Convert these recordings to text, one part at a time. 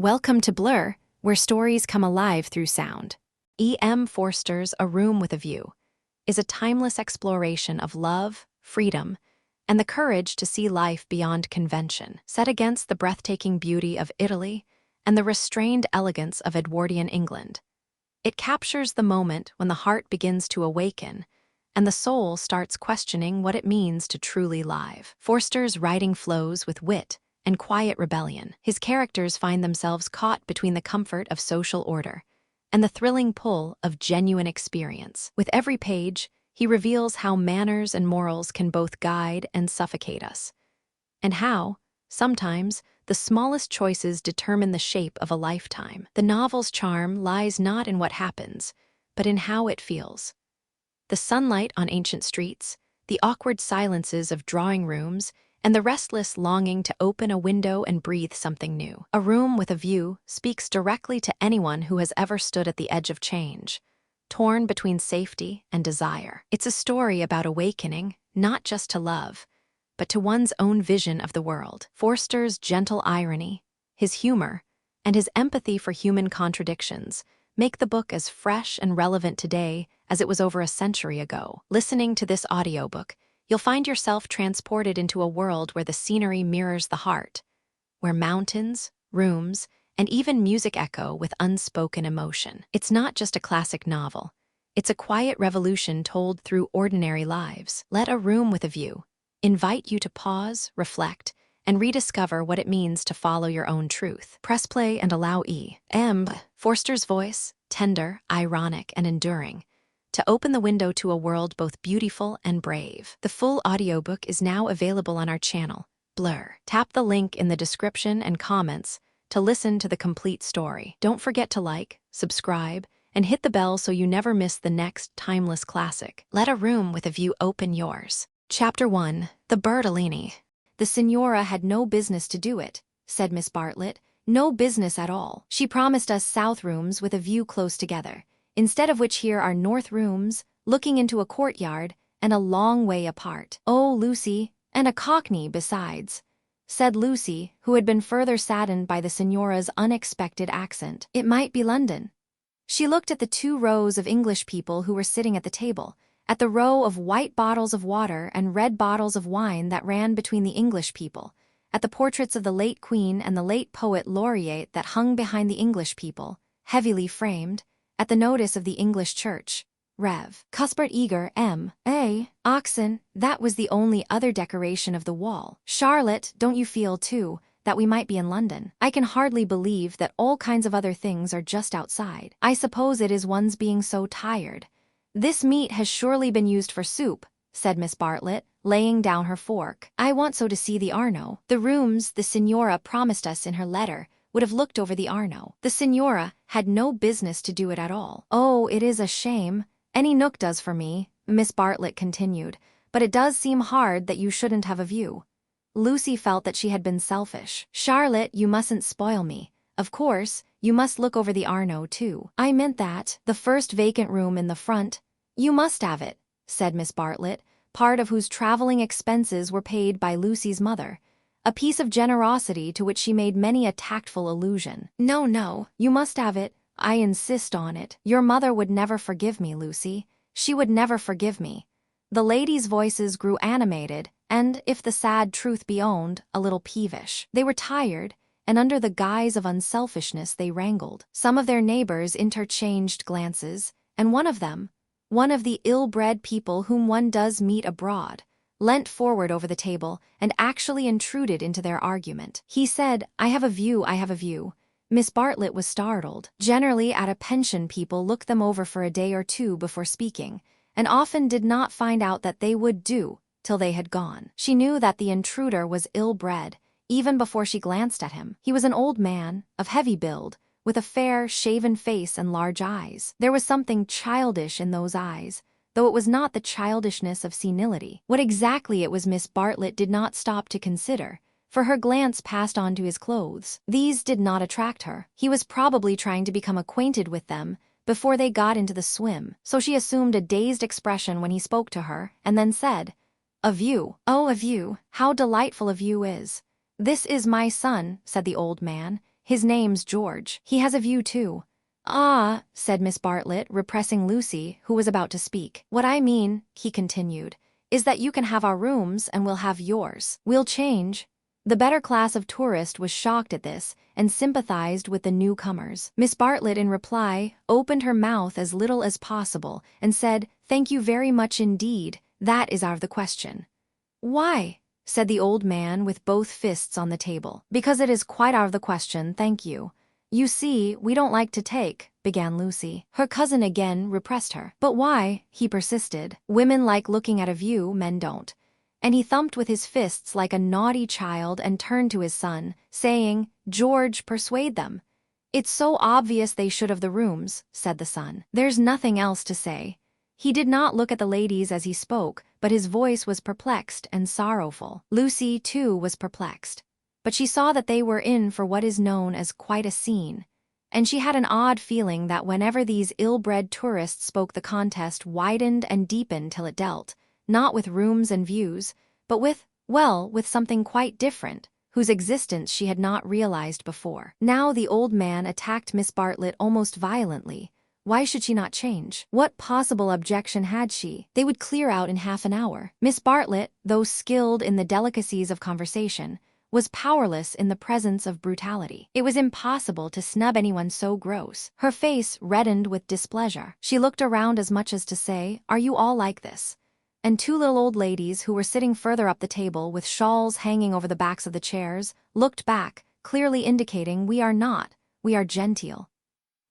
Welcome to Blurr, where stories come alive through sound. E.M. Forster's A Room with a View is a timeless exploration of love, freedom, and the courage to see life beyond convention, set against the breathtaking beauty of Italy and the restrained elegance of Edwardian England. It captures the moment when the heart begins to awaken and the soul starts questioning what it means to truly live. Forster's writing flows with wit and quiet rebellion. His characters find themselves caught between the comfort of social order and the thrilling pull of genuine experience. With every page, he reveals how manners and morals can both guide and suffocate us, and how, sometimes, the smallest choices determine the shape of a lifetime. The novel's charm lies not in what happens, but in how it feels. The sunlight on ancient streets, the awkward silences of drawing rooms, and the restless longing to open a window and breathe something new. A Room with a View speaks directly to anyone who has ever stood at the edge of change, torn between safety and desire. It's a story about awakening, not just to love, but to one's own vision of the world. Forster's gentle irony, his humor, and his empathy for human contradictions make the book as fresh and relevant today as it was over a century ago. Listening to this audiobook, you'll find yourself transported into a world where the scenery mirrors the heart, where mountains, rooms, and even music echo with unspoken emotion. It's not just a classic novel. It's a quiet revolution told through ordinary lives. Let A Room with a View invite you to pause, reflect, and rediscover what it means to follow your own truth. Press play and allow E.M. Forster's voice, tender, ironic, and enduring, to open the window to a world both beautiful and brave. The full audiobook is now available on our channel, Blurr. Tap the link in the description and comments to listen to the complete story. Don't forget to like, subscribe, and hit the bell so you never miss the next timeless classic. Let A Room with a View open yours. Chapter 1. The Bertolini. "The Signora had no business to do it," said Miss Bartlett. "No business at all. She promised us south rooms with a view close together, instead of which here are north rooms, looking into a courtyard, and a long way apart." "Oh, Lucy, and a cockney besides," said Lucy, who had been further saddened by the Signora's unexpected accent. "It might be London." She looked at the 2 rows of English people who were sitting at the table, at the row of white bottles of water and red bottles of wine that ran between the English people, at the portraits of the late Queen and the late Poet Laureate that hung behind the English people, heavily framed, at the notice of the English Church, Rev. Cuthbert Eager, M.A. Oxon. That was the only other decoration of the wall. "Charlotte, don't you feel, too, that we might be in London? I can hardly believe that all kinds of other things are just outside. I suppose it is one's being so tired. This meat has surely been used for soup," said Miss Bartlett, laying down her fork. "I want so to see the Arno. The rooms the Signora promised us in her letter would have looked over the Arno. The Signora had no business to do it at all." "Oh, it is a shame. Any nook does for me," Miss Bartlett continued, "but it does seem hard that you shouldn't have a view." Lucy felt that she had been selfish. "Charlotte, you mustn't spoil me. Of course, you must look over the Arno, too." "I meant that. The first vacant room in the front. You must have it," said Miss Bartlett, part of whose traveling expenses were paid by Lucy's mother, a piece of generosity to which she made many a tactful allusion. "No, no, you must have it. I insist on it. Your mother would never forgive me, Lucy. She would never forgive me." The ladies' voices grew animated and, if the sad truth be owned, a little peevish. They were tired, and under the guise of unselfishness they wrangled. Some of their neighbors interchanged glances, and one of them, one of the ill-bred people whom one does meet abroad, leant forward over the table and actually intruded into their argument. He said, "I have a view, I have a view." Miss Bartlett was startled. Generally at a pension people looked them over for a day or two before speaking, and often did not find out that they would do till they had gone. She knew that the intruder was ill-bred, even before she glanced at him. He was an old man, of heavy build, with a fair, shaven face and large eyes. There was something childish in those eyes, though it was not the childishness of senility. What exactly it was Miss Bartlett did not stop to consider, for her glance passed on to his clothes. These did not attract her. He was probably trying to become acquainted with them before they got into the swim, so she assumed a dazed expression when he spoke to her, and then said, "A view. Oh, a view. How delightful a view is." "This is my son," said the old man. His name's George. He has a view too. Ah, said Miss Bartlett, repressing Lucy, who was about to speak. What I mean, he continued, is that you can have our rooms and we'll have yours. We'll change. The better class of tourist was shocked at this and sympathized with the newcomers. Miss Bartlett, in reply, opened her mouth as little as possible and said, "Thank you very much indeed. That is out of the question." "Why?" said the old man with both fists on the table. "Because it is quite out of the question, thank you. You see, we don't like to take," began Lucy. Her cousin again repressed her. "But why?" he persisted. "Women like looking at a view, men don't." And he thumped with his fists like a naughty child and turned to his son, saying, "George, persuade them." "It's so obvious they should have the rooms," said the son. "There's nothing else to say." He did not look at the ladies as he spoke, but his voice was perplexed and sorrowful. Lucy, too, was perplexed. But she saw that they were in for what is known as quite a scene. And she had an odd feeling that whenever these ill-bred tourists spoke, the contest widened and deepened till it dealt, not with rooms and views, but with something quite different, whose existence she had not realized before. Now the old man attacked Miss Bartlett almost violently. Why should she not change? What possible objection had she? They would clear out in half an hour. Miss Bartlett, though skilled in the delicacies of conversation, was powerless in the presence of brutality. It was impossible to snub anyone so gross. Her face reddened with displeasure. She looked around as much as to say, "Are you all like this?" And two little old ladies who were sitting further up the table with shawls hanging over the backs of the chairs looked back, clearly indicating, "We are not, we are genteel."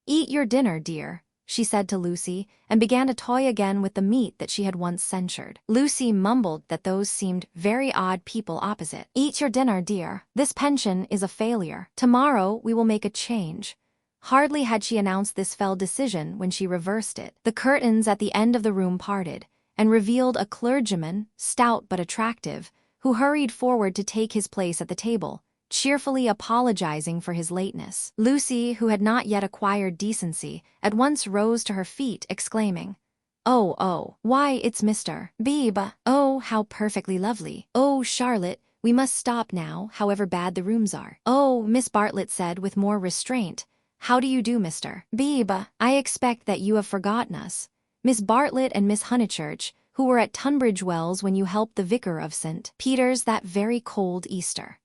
"Eat your dinner, dear," she said to Lucy, and began to toy again with the meat that she had once censured. Lucy mumbled that those seemed very odd people opposite. "Eat your dinner, dear. This pension is a failure. Tomorrow we will make a change." Hardly had she announced this fell decision when she reversed it. The curtains at the end of the room parted, and revealed a clergyman, stout but attractive, who hurried forward to take his place at the table, cheerfully apologizing for his lateness. Lucy, who had not yet acquired decency, at once rose to her feet, exclaiming, Oh, why, it's Mr. Beebe. Oh, how perfectly lovely. Oh, Charlotte, we must stop now, however bad the rooms are." "Oh," Miss Bartlett said with more restraint, "how do you do, Mr. Beebe? I expect that you have forgotten us. Miss Bartlett and Miss Honeychurch, who were at Tunbridge Wells when you helped the vicar of St. Peter's that very cold Easter."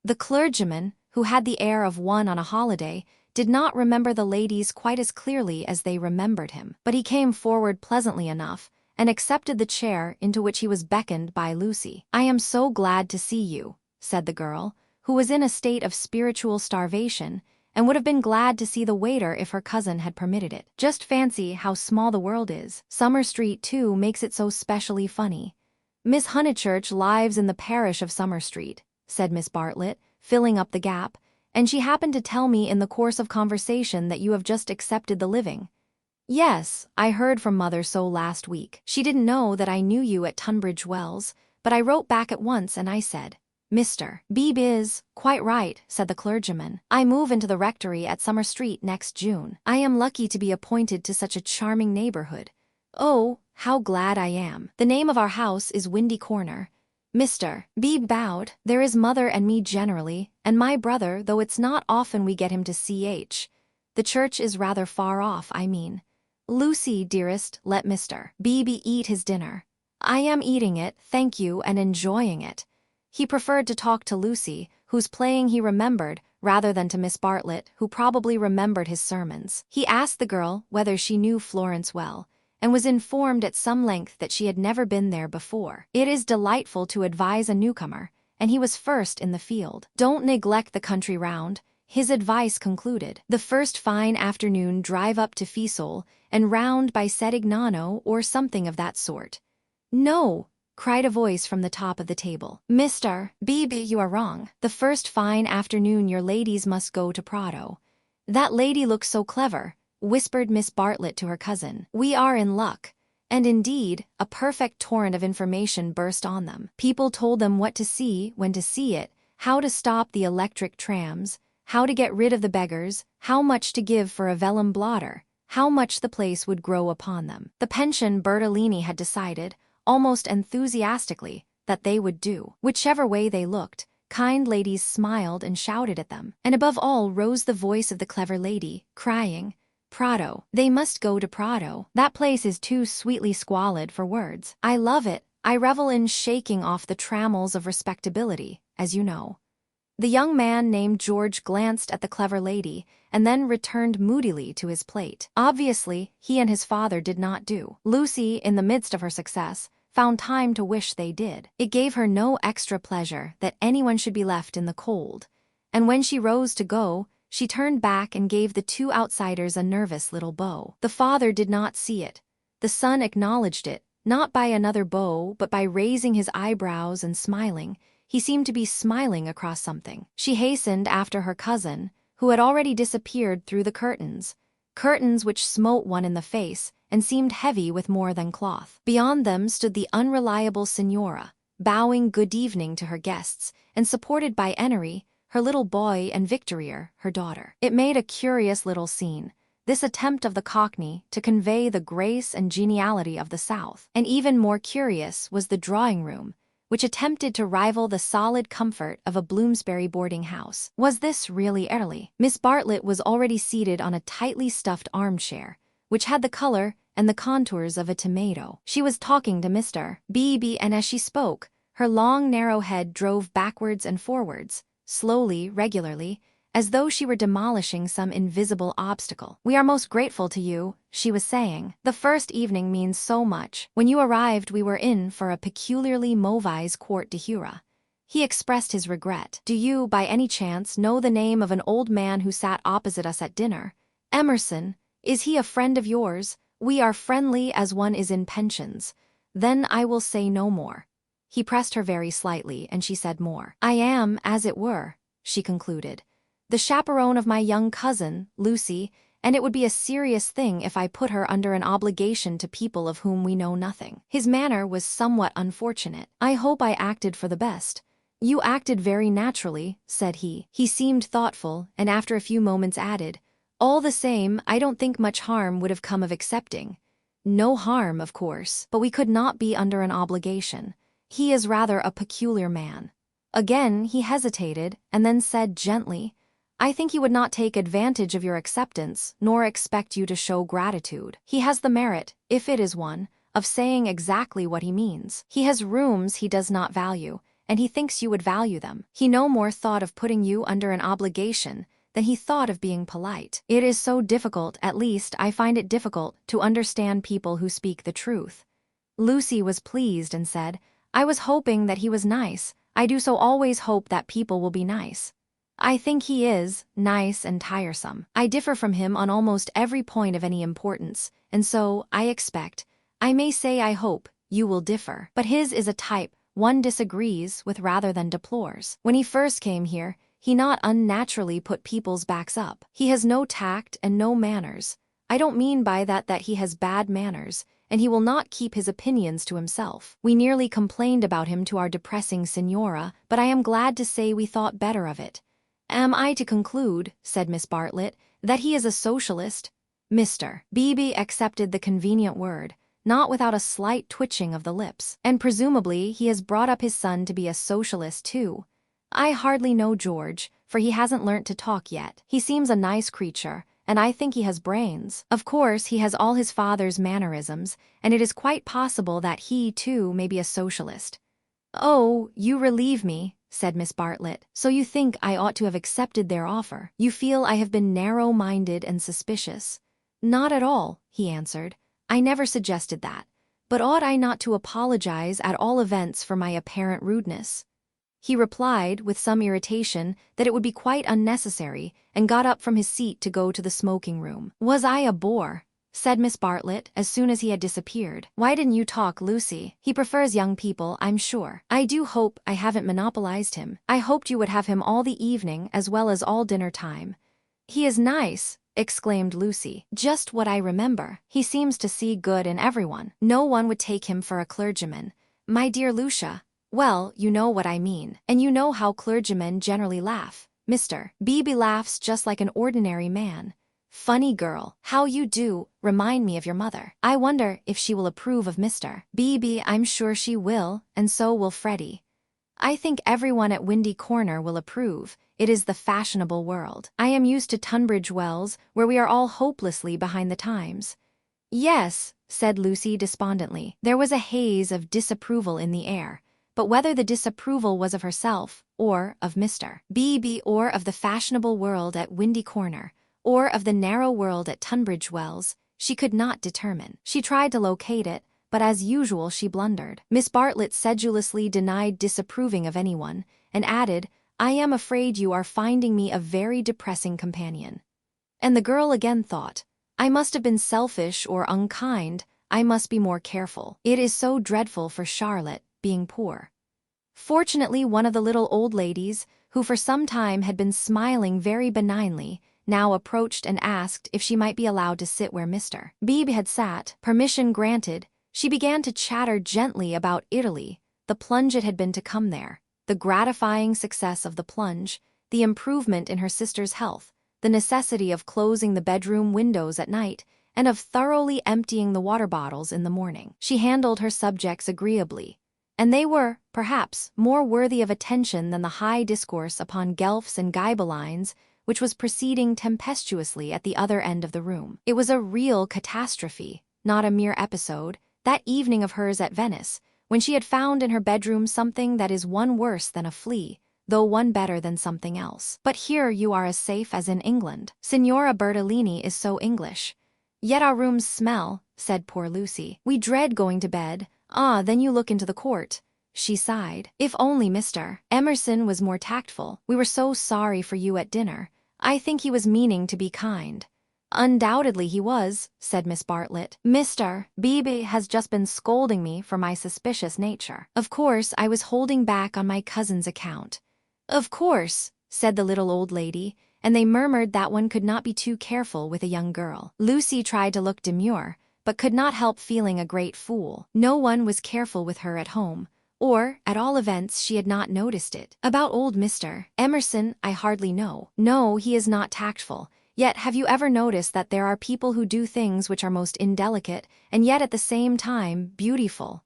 The clergyman, who had the air of one on a holiday, did not remember the ladies quite as clearly as they remembered him, but he came forward pleasantly enough and accepted the chair into which he was beckoned by Lucy. "I am so glad to see you," said the girl, who was in a state of spiritual starvation, and would have been glad to see the waiter if her cousin had permitted it. "Just fancy how small the world is. Summer Street, too, makes it so specially funny." "Miss Honeychurch lives in the parish of Summer Street," said Miss Bartlett, filling up the gap, "and she happened to tell me in the course of conversation that you have just accepted the living." "Yes, I heard from Mother so last week. She didn't know that I knew you at Tunbridge Wells, but I wrote back at once and I said, 'Mr. Beebe is quite right,'" said the clergyman. "I move into the rectory at Summer Street next June. I am lucky to be appointed to such a charming neighborhood. Oh, how glad I am. The name of our house is Windy Corner." Mr. Beebe bowed. "There is Mother and me generally, and my brother, though it's not often we get him to ch. The church is rather far off, I mean. Lucy, dearest, let Mr. Beebe eat his dinner." "I am eating it, thank you, and enjoying it." He preferred to talk to Lucy, whose playing he remembered, rather than to Miss Bartlett, who probably remembered his sermons. He asked the girl whether she knew Florence well, and was informed at some length that she had never been there before. It is delightful to advise a newcomer, and he was first in the field. "Don't neglect the country round," his advice concluded. "The first fine afternoon drive up to Fiesole, and round by Sedignano or something of that sort." "No," cried a voice from the top of the table. "Mr. Beebe, you are wrong. The first fine afternoon your ladies must go to Prato." "That lady looks so clever," whispered Miss Bartlett to her cousin. "We are in luck." And indeed, a perfect torrent of information burst on them. People told them what to see, when to see it, how to stop the electric trams, how to get rid of the beggars, how much to give for a vellum blotter, how much the place would grow upon them. The pension Bertolini had decided, almost enthusiastically, that they would do. Whichever way they looked, Kind ladies smiled and shouted at them. And above all rose the voice of the clever lady, crying, "Prado. They must go to Prado. That place is too sweetly squalid for words. I love it. I revel in shaking off the trammels of respectability, as you know." The young man named George glanced at the clever lady and then returned moodily to his plate. Obviously, he and his father did not do. Lucy, in the midst of her success, found time to wish they did. It gave her no extra pleasure that anyone should be left in the cold, and when she rose to go, she turned back and gave the two outsiders a nervous little bow. The father did not see it. The son acknowledged it, not by another bow but by raising his eyebrows and smiling. He seemed to be smiling across something. She hastened after her cousin, who had already disappeared through the curtains which smote one in the face and seemed heavy with more than cloth. Beyond them stood the unreliable Signora, bowing good evening to her guests, and supported by Enery, her little boy, and Victorier, her daughter. It made a curious little scene, this attempt of the Cockney to convey the grace and geniality of the South. And even more curious was the drawing-room, which attempted to rival the solid comfort of a Bloomsbury boarding house. Was this really early? Miss Bartlett was already seated on a tightly stuffed armchair, which had the color and the contours of a tomato. She was talking to Mr. B.B., and as she spoke, her long narrow head drove backwards and forwards, slowly, regularly, as though she were demolishing some invisible obstacle. "We are most grateful to you," she was saying. "The first evening means so much. When you arrived we were in for a peculiarly mauvaise quart d'heure." He expressed his regret. "Do you, by any chance, know the name of an old man who sat opposite us at dinner? Emerson. Is he a friend of yours? We are friendly as one is in pensions. Then I will say no more." He pressed her very slightly, and she said more. "I am, as it were," she concluded, "the chaperone of my young cousin, Lucy, and it would be a serious thing if I put her under an obligation to people of whom we know nothing." His manner was somewhat unfortunate. "I hope I acted for the best." "You acted very naturally," said he. He seemed thoughtful, and after a few moments added, "All the same, I don't think much harm would have come of accepting." "No harm, of course, but we could not be under an obligation. He is rather a peculiar man." Again he hesitated, and then said gently, "I think he would not take advantage of your acceptance, nor expect you to show gratitude. He has the merit, if it is one, of saying exactly what he means. He has rooms he does not value, and he thinks you would value them. He no more thought of putting you under an obligation than he thought of being polite. It is so difficult, at least I find it difficult, to understand people who speak the truth." Lucy was pleased and said, "I was hoping that he was nice. I do so always hope that people will be nice. I think he is nice and tiresome. I differ from him on almost every point of any importance, and so, I expect, I may say I hope, you will differ. But his is a type one disagrees with rather than deplores. When he first came here, he not unnaturally put people's backs up. He has no tact and no manners. I don't mean by that he has bad manners, and he will not keep his opinions to himself. We nearly complained about him to our depressing Signora, but I am glad to say we thought better of it." "Am I to conclude," said Miss Bartlett, "that he is a socialist?" Mr. B.B. accepted the convenient word, not without a slight twitching of the lips. "And presumably he has brought up his son to be a socialist too." "I hardly know George, for he hasn't learnt to talk yet. He seems a nice creature, and I think he has brains. Of course he has all his father's mannerisms, and it is quite possible that he, too, may be a socialist." "Oh, you relieve me," said Miss Bartlett. "So you think I ought to have accepted their offer? You feel I have been narrow-minded and suspicious?" "Not at all," he answered. "I never suggested that. But ought I not to apologize at all events for my apparent rudeness?" He replied, with some irritation, that it would be quite unnecessary, and got up from his seat to go to the smoking room. "Was I a bore?" said Miss Bartlett, as soon as he had disappeared. "Why didn't you talk, Lucy? He prefers young people, I'm sure. I do hope I haven't monopolized him. I hoped you would have him all the evening as well as all dinner time." "He is nice," exclaimed Lucy. "Just what I remember. He seems to see good in everyone. No one would take him for a clergyman." "My dear Lucia, well, you know what I mean. And you know how clergymen generally laugh. Mr. B.B. laughs just like an ordinary man. Funny girl. How you do remind me of your mother. I wonder if she will approve of Mr. B.B. I'm sure she will, and so will Freddie." I think everyone at Windy Corner will approve. It is the fashionable world. I am used to Tunbridge Wells, where we are all hopelessly behind the times." "Yes," said Lucy despondently. There was a haze of disapproval in the air, but whether the disapproval was of herself, or of Mr. B., or of the fashionable world at Windy Corner, or of the narrow world at Tunbridge Wells, she could not determine. She tried to locate it, but as usual she blundered. Miss Bartlett sedulously denied disapproving of anyone, and added, "I am afraid you are finding me a very depressing companion." And the girl again thought, "I must have been selfish or unkind, I must be more careful. It is so dreadful for Charlotte, being poor." Fortunately, one of the little old ladies, who for some time had been smiling very benignly, now approached and asked if she might be allowed to sit where Mr. Beebe had sat. Permission granted, she began to chatter gently about Italy, the plunge it had been to come there, the gratifying success of the plunge, the improvement in her sister's health, the necessity of closing the bedroom windows at night, and of thoroughly emptying the water bottles in the morning. She handled her subjects agreeably, and they were, perhaps, more worthy of attention than the high discourse upon Guelphs and Ghibellines, which was proceeding tempestuously at the other end of the room. It was a real catastrophe, not a mere episode, that evening of hers at Venice, when she had found in her bedroom something that is one worse than a flea, though one better than something else. But here you are as safe as in England. Signora Bertolini is so English. Yet our rooms smell, said poor Lucy. We dread going to bed. Ah, then you look into the court. She sighed. If only Mr. Emerson was more tactful. We were so sorry for you at dinner. I think he was meaning to be kind. Undoubtedly he was, said Miss Bartlett. Mr. Beebe has just been scolding me for my suspicious nature. Of course, I was holding back on my cousin's account. Of course, said the little old lady, and they murmured that one could not be too careful with a young girl. Lucy tried to look demure, but could not help feeling a great fool. No one was careful with her at home, or, at all events, she had not noticed it. About old Mr. Emerson, I hardly know. No, he is not tactful. Yet have you ever noticed that there are people who do things which are most indelicate, and yet at the same time beautiful?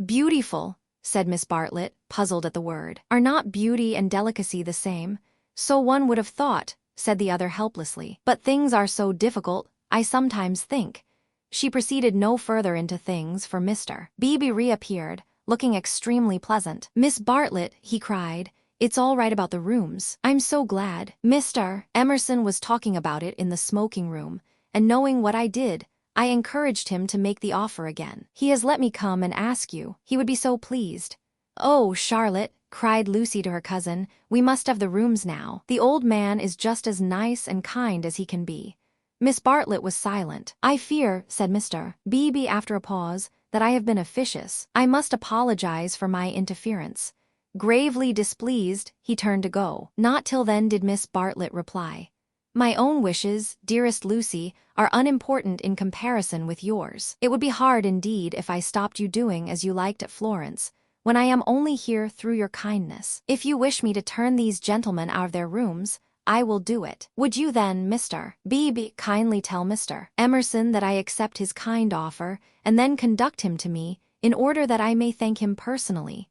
Beautiful, said Miss Bartlett, puzzled at the word. Are not beauty and delicacy the same? So one would have thought, said the other helplessly. But things are so difficult, I sometimes think. She proceeded no further into things, for Mr. Beebe reappeared, looking extremely pleasant. Miss Bartlett, he cried, it's all right about the rooms. I'm so glad. Mr. Emerson was talking about it in the smoking room, and knowing what I did, I encouraged him to make the offer again. He has let me come and ask you. He would be so pleased. Oh, Charlotte, cried Lucy to her cousin, we must have the rooms now. The old man is just as nice and kind as he can be. Miss Bartlett was silent. I fear, said Mr. Beebe after a pause, that I have been officious. I must apologize for my interference. Gravely displeased, he turned to go. Not till then did Miss Bartlett reply. My own wishes, dearest Lucy, are unimportant in comparison with yours. It would be hard indeed if I stopped you doing as you liked at Florence, when I am only here through your kindness. If you wish me to turn these gentlemen out of their rooms, I will do it. Would you then, Mr. Beebe, kindly tell Mr. Emerson that I accept his kind offer, and then conduct him to me, in order that I may thank him personally?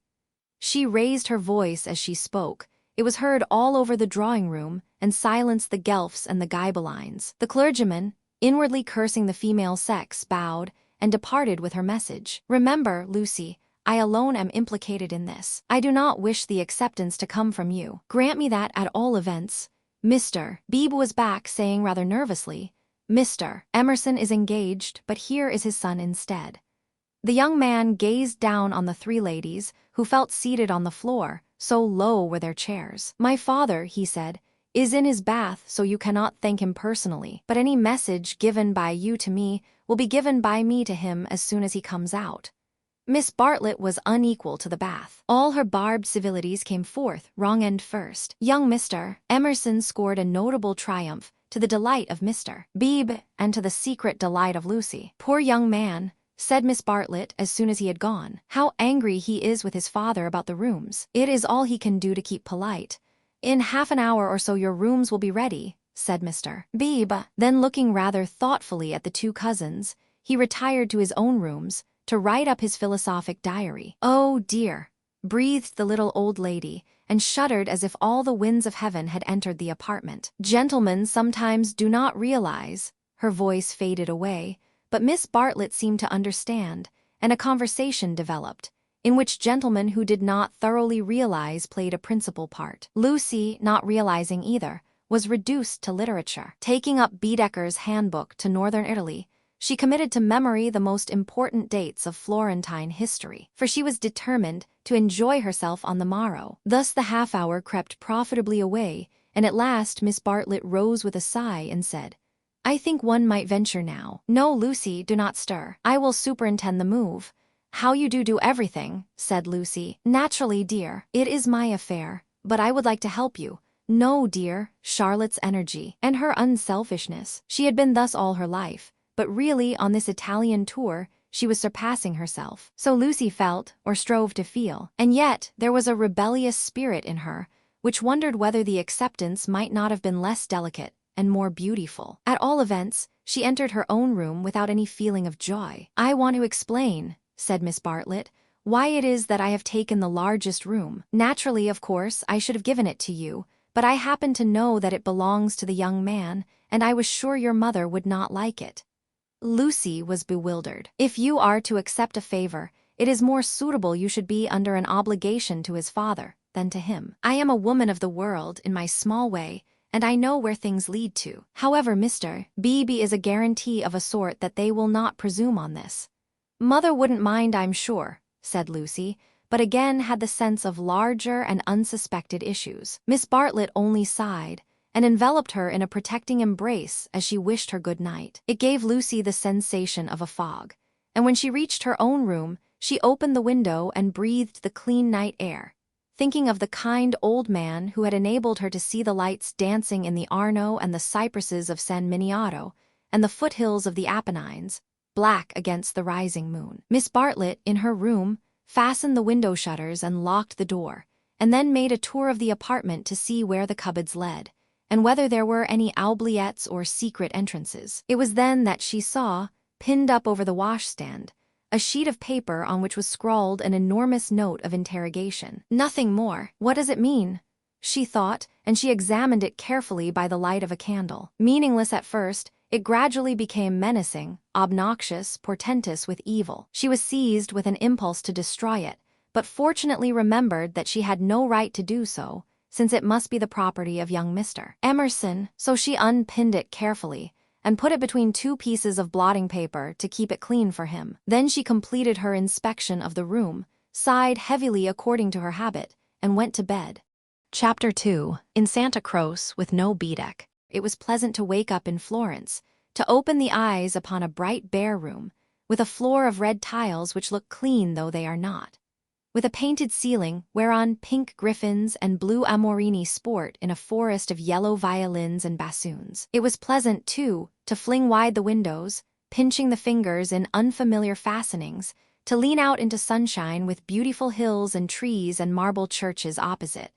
She raised her voice as she spoke. It was heard all over the drawing-room, and silenced the Guelphs and the Ghibellines. The clergyman, inwardly cursing the female sex, bowed, and departed with her message. Remember, Lucy, I alone am implicated in this. I do not wish the acceptance to come from you. Grant me that at all events. Mr. Beebe was back, saying rather nervously, Mr. Emerson is engaged, but here is his son instead. The young man gazed down on the three ladies, who felt seated on the floor, so low were their chairs. My father, he said, is in his bath, so you cannot thank him personally, but any message given by you to me will be given by me to him as soon as he comes out. Miss Bartlett was unequal to the bath. All her barbed civilities came forth, wrong end first. Young Mr. Emerson scored a notable triumph, to the delight of Mr. Beebe, and to the secret delight of Lucy. Poor young man, said Miss Bartlett as soon as he had gone. How angry he is with his father about the rooms. It is all he can do to keep polite. In half an hour or so your rooms will be ready, said Mr. Beebe. Then looking rather thoughtfully at the two cousins, he retired to his own rooms, to write up his philosophic diary. Oh dear, breathed the little old lady, and shuddered as if all the winds of heaven had entered the apartment. Gentlemen sometimes do not realize. Her voice faded away, but Miss Bartlett seemed to understand, and a conversation developed, in which gentlemen who did not thoroughly realize played a principal part. Lucy, not realizing either, was reduced to literature. Taking up Baedeker's Handbook to Northern Italy, she committed to memory the most important dates of Florentine history, for she was determined to enjoy herself on the morrow. Thus the half-hour crept profitably away, and at last Miss Bartlett rose with a sigh and said, "I think one might venture now." "No, Lucy, do not stir. I will superintend the move." "How you do everything," said Lucy. "Naturally, dear. It is my affair, but I would like to help you." "No, dear." Charlotte's energy and her unselfishness. She had been thus all her life, but really on this Italian tour she was surpassing herself. So Lucy felt, or strove to feel, and yet there was a rebellious spirit in her, which wondered whether the acceptance might not have been less delicate and more beautiful. At all events, she entered her own room without any feeling of joy. "I want to explain," said Miss Bartlett, "why it is that I have taken the largest room. Naturally, of course, I should have given it to you, but I happen to know that it belongs to the young man, and I was sure your mother would not like it." Lucy was bewildered. "If you are to accept a favor, it is more suitable you should be under an obligation to his father than to him. I am a woman of the world in my small way, and I know where things lead to. However, Mr. B.B. is a guarantee of a sort that they will not presume on this." "Mother wouldn't mind, I'm sure," said Lucy, but again had the sense of larger and unsuspected issues. Miss Bartlett only sighed, and enveloped her in a protecting embrace as she wished her good night. It gave Lucy the sensation of a fog, and when she reached her own room, she opened the window and breathed the clean night air, thinking of the kind old man who had enabled her to see the lights dancing in the Arno and the cypresses of San Miniato, and the foothills of the Apennines, black against the rising moon. Miss Bartlett, in her room, fastened the window shutters and locked the door, and then made a tour of the apartment to see where the cupboards led, and whether there were any oubliettes or secret entrances. It was then that she saw, pinned up over the washstand, a sheet of paper on which was scrawled an enormous note of interrogation. Nothing more. What does it mean? She thought, and she examined it carefully by the light of a candle. Meaningless at first, it gradually became menacing, obnoxious, portentous with evil. She was seized with an impulse to destroy it, but fortunately remembered that she had no right to do so, since it must be the property of young Mr. Emerson, so she unpinned it carefully, and put it between two pieces of blotting paper to keep it clean for him. Then she completed her inspection of the room, sighed heavily according to her habit, and went to bed. Chapter 2. In Santa Croce, with no Baedeker, it was pleasant to wake up in Florence, to open the eyes upon a bright bare room, with a floor of red tiles which look clean though they are not, with a painted ceiling whereon pink griffins and blue amorini sport in a forest of yellow violins and bassoons. It was pleasant, too, to fling wide the windows, pinching the fingers in unfamiliar fastenings, to lean out into sunshine with beautiful hills and trees and marble churches opposite,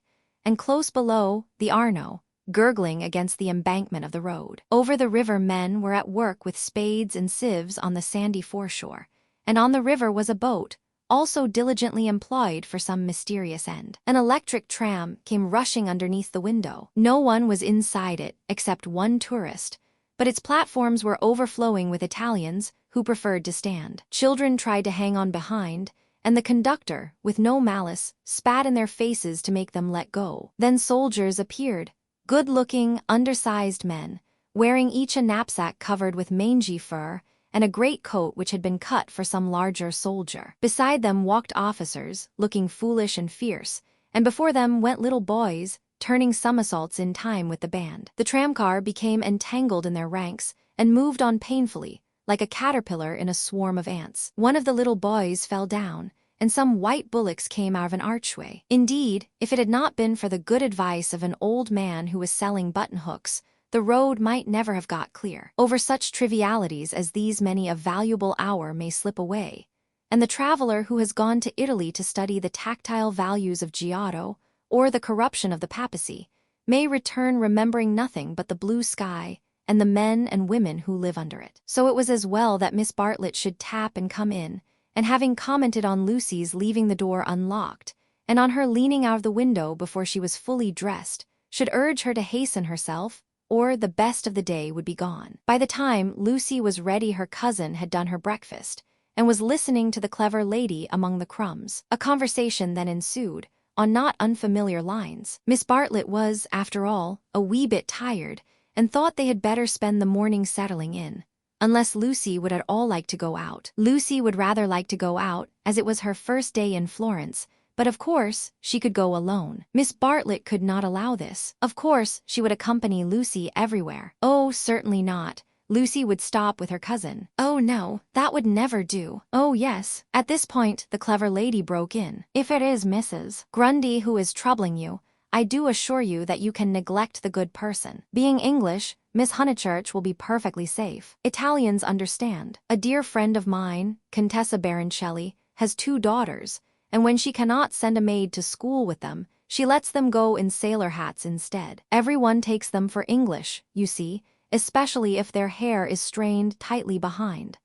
and close below, the Arno, gurgling against the embankment of the road. Over the river men were at work with spades and sieves on the sandy foreshore, and on the river was a boat, also diligently employed for some mysterious end. An electric tram came rushing underneath the window. No one was inside it except one tourist, but its platforms were overflowing with Italians who preferred to stand. Children tried to hang on behind, and the conductor, with no malice, spat in their faces to make them let go. Then soldiers appeared, good-looking, undersized men, wearing each a knapsack covered with mangy fur, and a great coat which had been cut for some larger soldier. Beside them walked officers, looking foolish and fierce, and before them went little boys, turning somersaults in time with the band. The tramcar became entangled in their ranks, and moved on painfully, like a caterpillar in a swarm of ants. One of the little boys fell down, and some white bullocks came out of an archway. Indeed, if it had not been for the good advice of an old man who was selling button-hooks, the road might never have got clear. Over such trivialities as these many a valuable hour may slip away, and the traveler who has gone to Italy to study the tactile values of Giotto, or the corruption of the papacy, may return remembering nothing but the blue sky and the men and women who live under it. So it was as well that Miss Bartlett should tap and come in, and having commented on Lucy's leaving the door unlocked, and on her leaning out of the window before she was fully dressed, should urge her to hasten herself, or the best of the day would be gone. By the time Lucy was ready, her cousin had done her breakfast, and was listening to the clever lady among the crumbs. A conversation then ensued, on not unfamiliar lines. Miss Bartlett was, after all, a wee bit tired, and thought they had better spend the morning settling in, unless Lucy would at all like to go out. Lucy would rather like to go out, as it was her first day in Florence, but of course, she could go alone. Miss Bartlett could not allow this. Of course, she would accompany Lucy everywhere. Oh, certainly not. Lucy would stop with her cousin. Oh no, that would never do. Oh yes. At this point, the clever lady broke in. If it is Mrs. Grundy who is troubling you, I do assure you that you can neglect the good person. Being English, Miss Honeychurch will be perfectly safe. Italians understand. A dear friend of mine, Contessa Baroncelli, has 2 daughters, and when she cannot send a maid to school with them, she lets them go in sailor hats instead. Everyone takes them for English, you see, especially if their hair is strained tightly behind.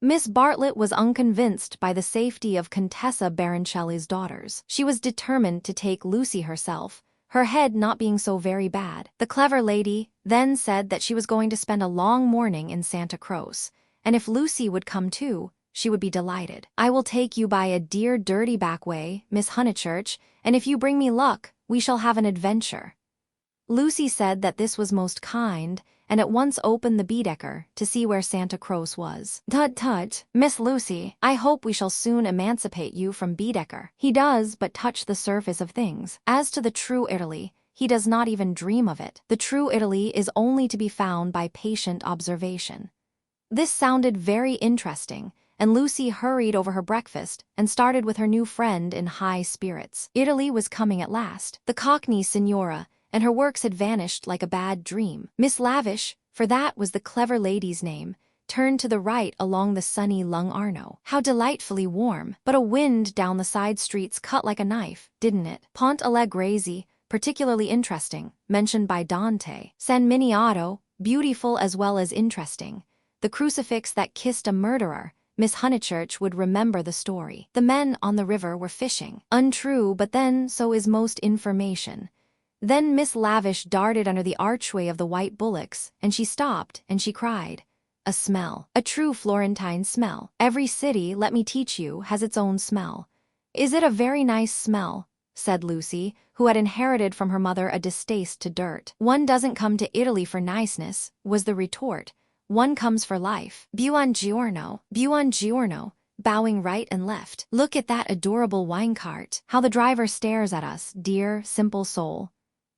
Miss Bartlett was unconvinced by the safety of Contessa Baroncelli's daughters. She was determined to take Lucy herself, her head not being so very bad. The clever lady then said that she was going to spend a long morning in Santa Croce, and if Lucy would come too, she would be delighted. I will take you by a dear dirty back way, Miss Honeychurch, and if you bring me luck, we shall have an adventure. Lucy said that this was most kind, and at once opened the Baedeker to see where Santa Croce was. Tut tut, Miss Lucy, I hope we shall soon emancipate you from Baedeker. He does but touch the surface of things. As to the true Italy, he does not even dream of it. The true Italy is only to be found by patient observation. This sounded very interesting, and Lucy hurried over her breakfast and started with her new friend in high spirits. Italy was coming at last. The Cockney Signora and her works had vanished like a bad dream. Miss Lavish, for that was the clever lady's name, turned to the right along the sunny Lung Arno. How delightfully warm, but a wind down the side streets cut like a knife, didn't it? Ponte Allegresi, particularly interesting, mentioned by Dante. San Miniato, beautiful as well as interesting. The crucifix that kissed a murderer. Miss Honeychurch would remember the story. The men on the river were fishing. Untrue, but then so is most information. Then Miss Lavish darted under the archway of the White Bullocks, and she stopped, and she cried, "A smell. A true Florentine smell. Every city, let me teach you, has its own smell." "Is it a very nice smell?" said Lucy, who had inherited from her mother a distaste to dirt. "One doesn't come to Italy for niceness," was the retort. "One comes for life. Buongiorno, buongiorno," bowing right and left. "Look at that adorable wine cart. How the driver stares at us, dear, simple soul."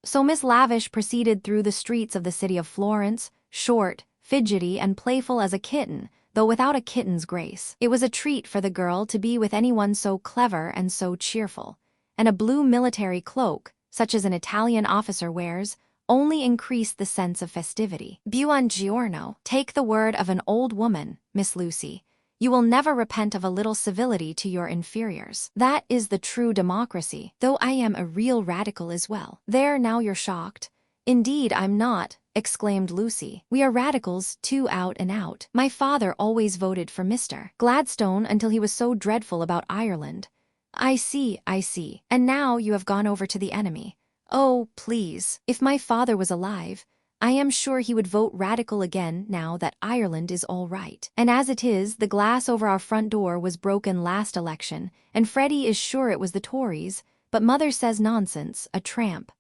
So Miss Lavish proceeded through the streets of the city of Florence, short, fidgety, and playful as a kitten, though without a kitten's grace. It was a treat for the girl to be with anyone so clever and so cheerful, and a blue military cloak, such as an Italian officer wears, only increased the sense of festivity. Buongiorno. Take the word of an old woman, Miss Lucy. You will never repent of a little civility to your inferiors. That is the true democracy, though I am a real radical as well. There, now you're shocked. Indeed, I'm not, exclaimed Lucy. We are radicals, too, out and out. My father always voted for Mr. Gladstone until he was so dreadful about Ireland. I see, I see. And now you have gone over to the enemy. Oh, please, if my father was alive, I am sure he would vote radical again now that Ireland is all right. And as it is, the glass over our front door was broken last election, and Freddie is sure it was the Tories, but Mother says nonsense, a tramp.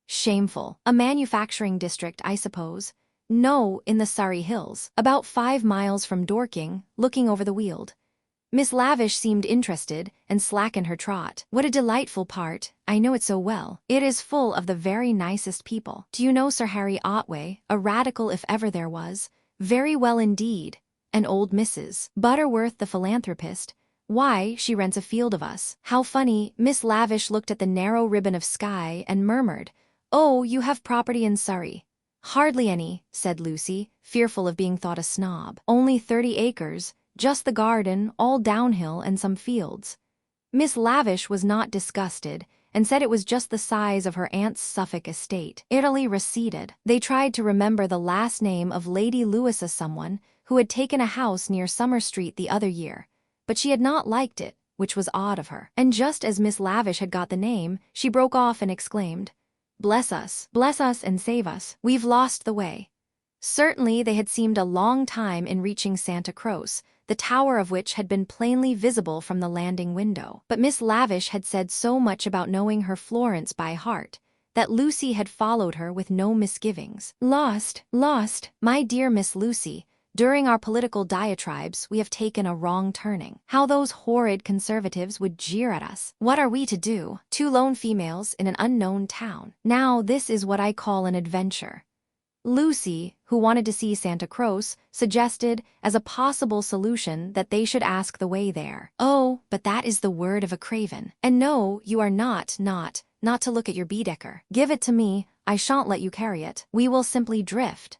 Shameful. A manufacturing district, I suppose. No, in the Surrey Hills, about 5 miles from Dorking, looking over the Weald. Miss Lavish seemed interested and slackened her trot. What a delightful part, I know it so well. It is full of the very nicest people. Do you know Sir Harry Otway, a radical if ever there was? Very well indeed. And old Mrs. Butterworth the philanthropist. Why, she rents a field of us. How funny. Miss Lavish looked at the narrow ribbon of sky and murmured, "Oh, you have property in Surrey." "Hardly any," said Lucy, fearful of being thought a snob. "Only 30 acres. Just the garden, all downhill, and some fields." Miss Lavish was not disgusted, and said it was just the size of her aunt's Suffolk estate. Italy receded. They tried to remember the last name of Lady Louisa someone, who had taken a house near Summer Street the other year, but she had not liked it, which was odd of her. And just as Miss Lavish had got the name, she broke off and exclaimed, bless us and save us. We've lost the way." Certainly they had seemed a long time in reaching Santa Croce, the tower of which had been plainly visible from the landing window. But Miss Lavish had said so much about knowing her Florence by heart, that Lucy had followed her with no misgivings. Lost, my dear Miss Lucy, during our political diatribes we have taken a wrong turning. How those horrid conservatives would jeer at us. What are we to do? Two lone females in an unknown town. Now this is what I call an adventure. Lucy, who wanted to see Santa Croce, suggested as a possible solution that they should ask the way there. "Oh, but that is the word of a craven. And no, you are not to look at your Baedeker. Give it to me, I shan't let you carry it. We will simply drift."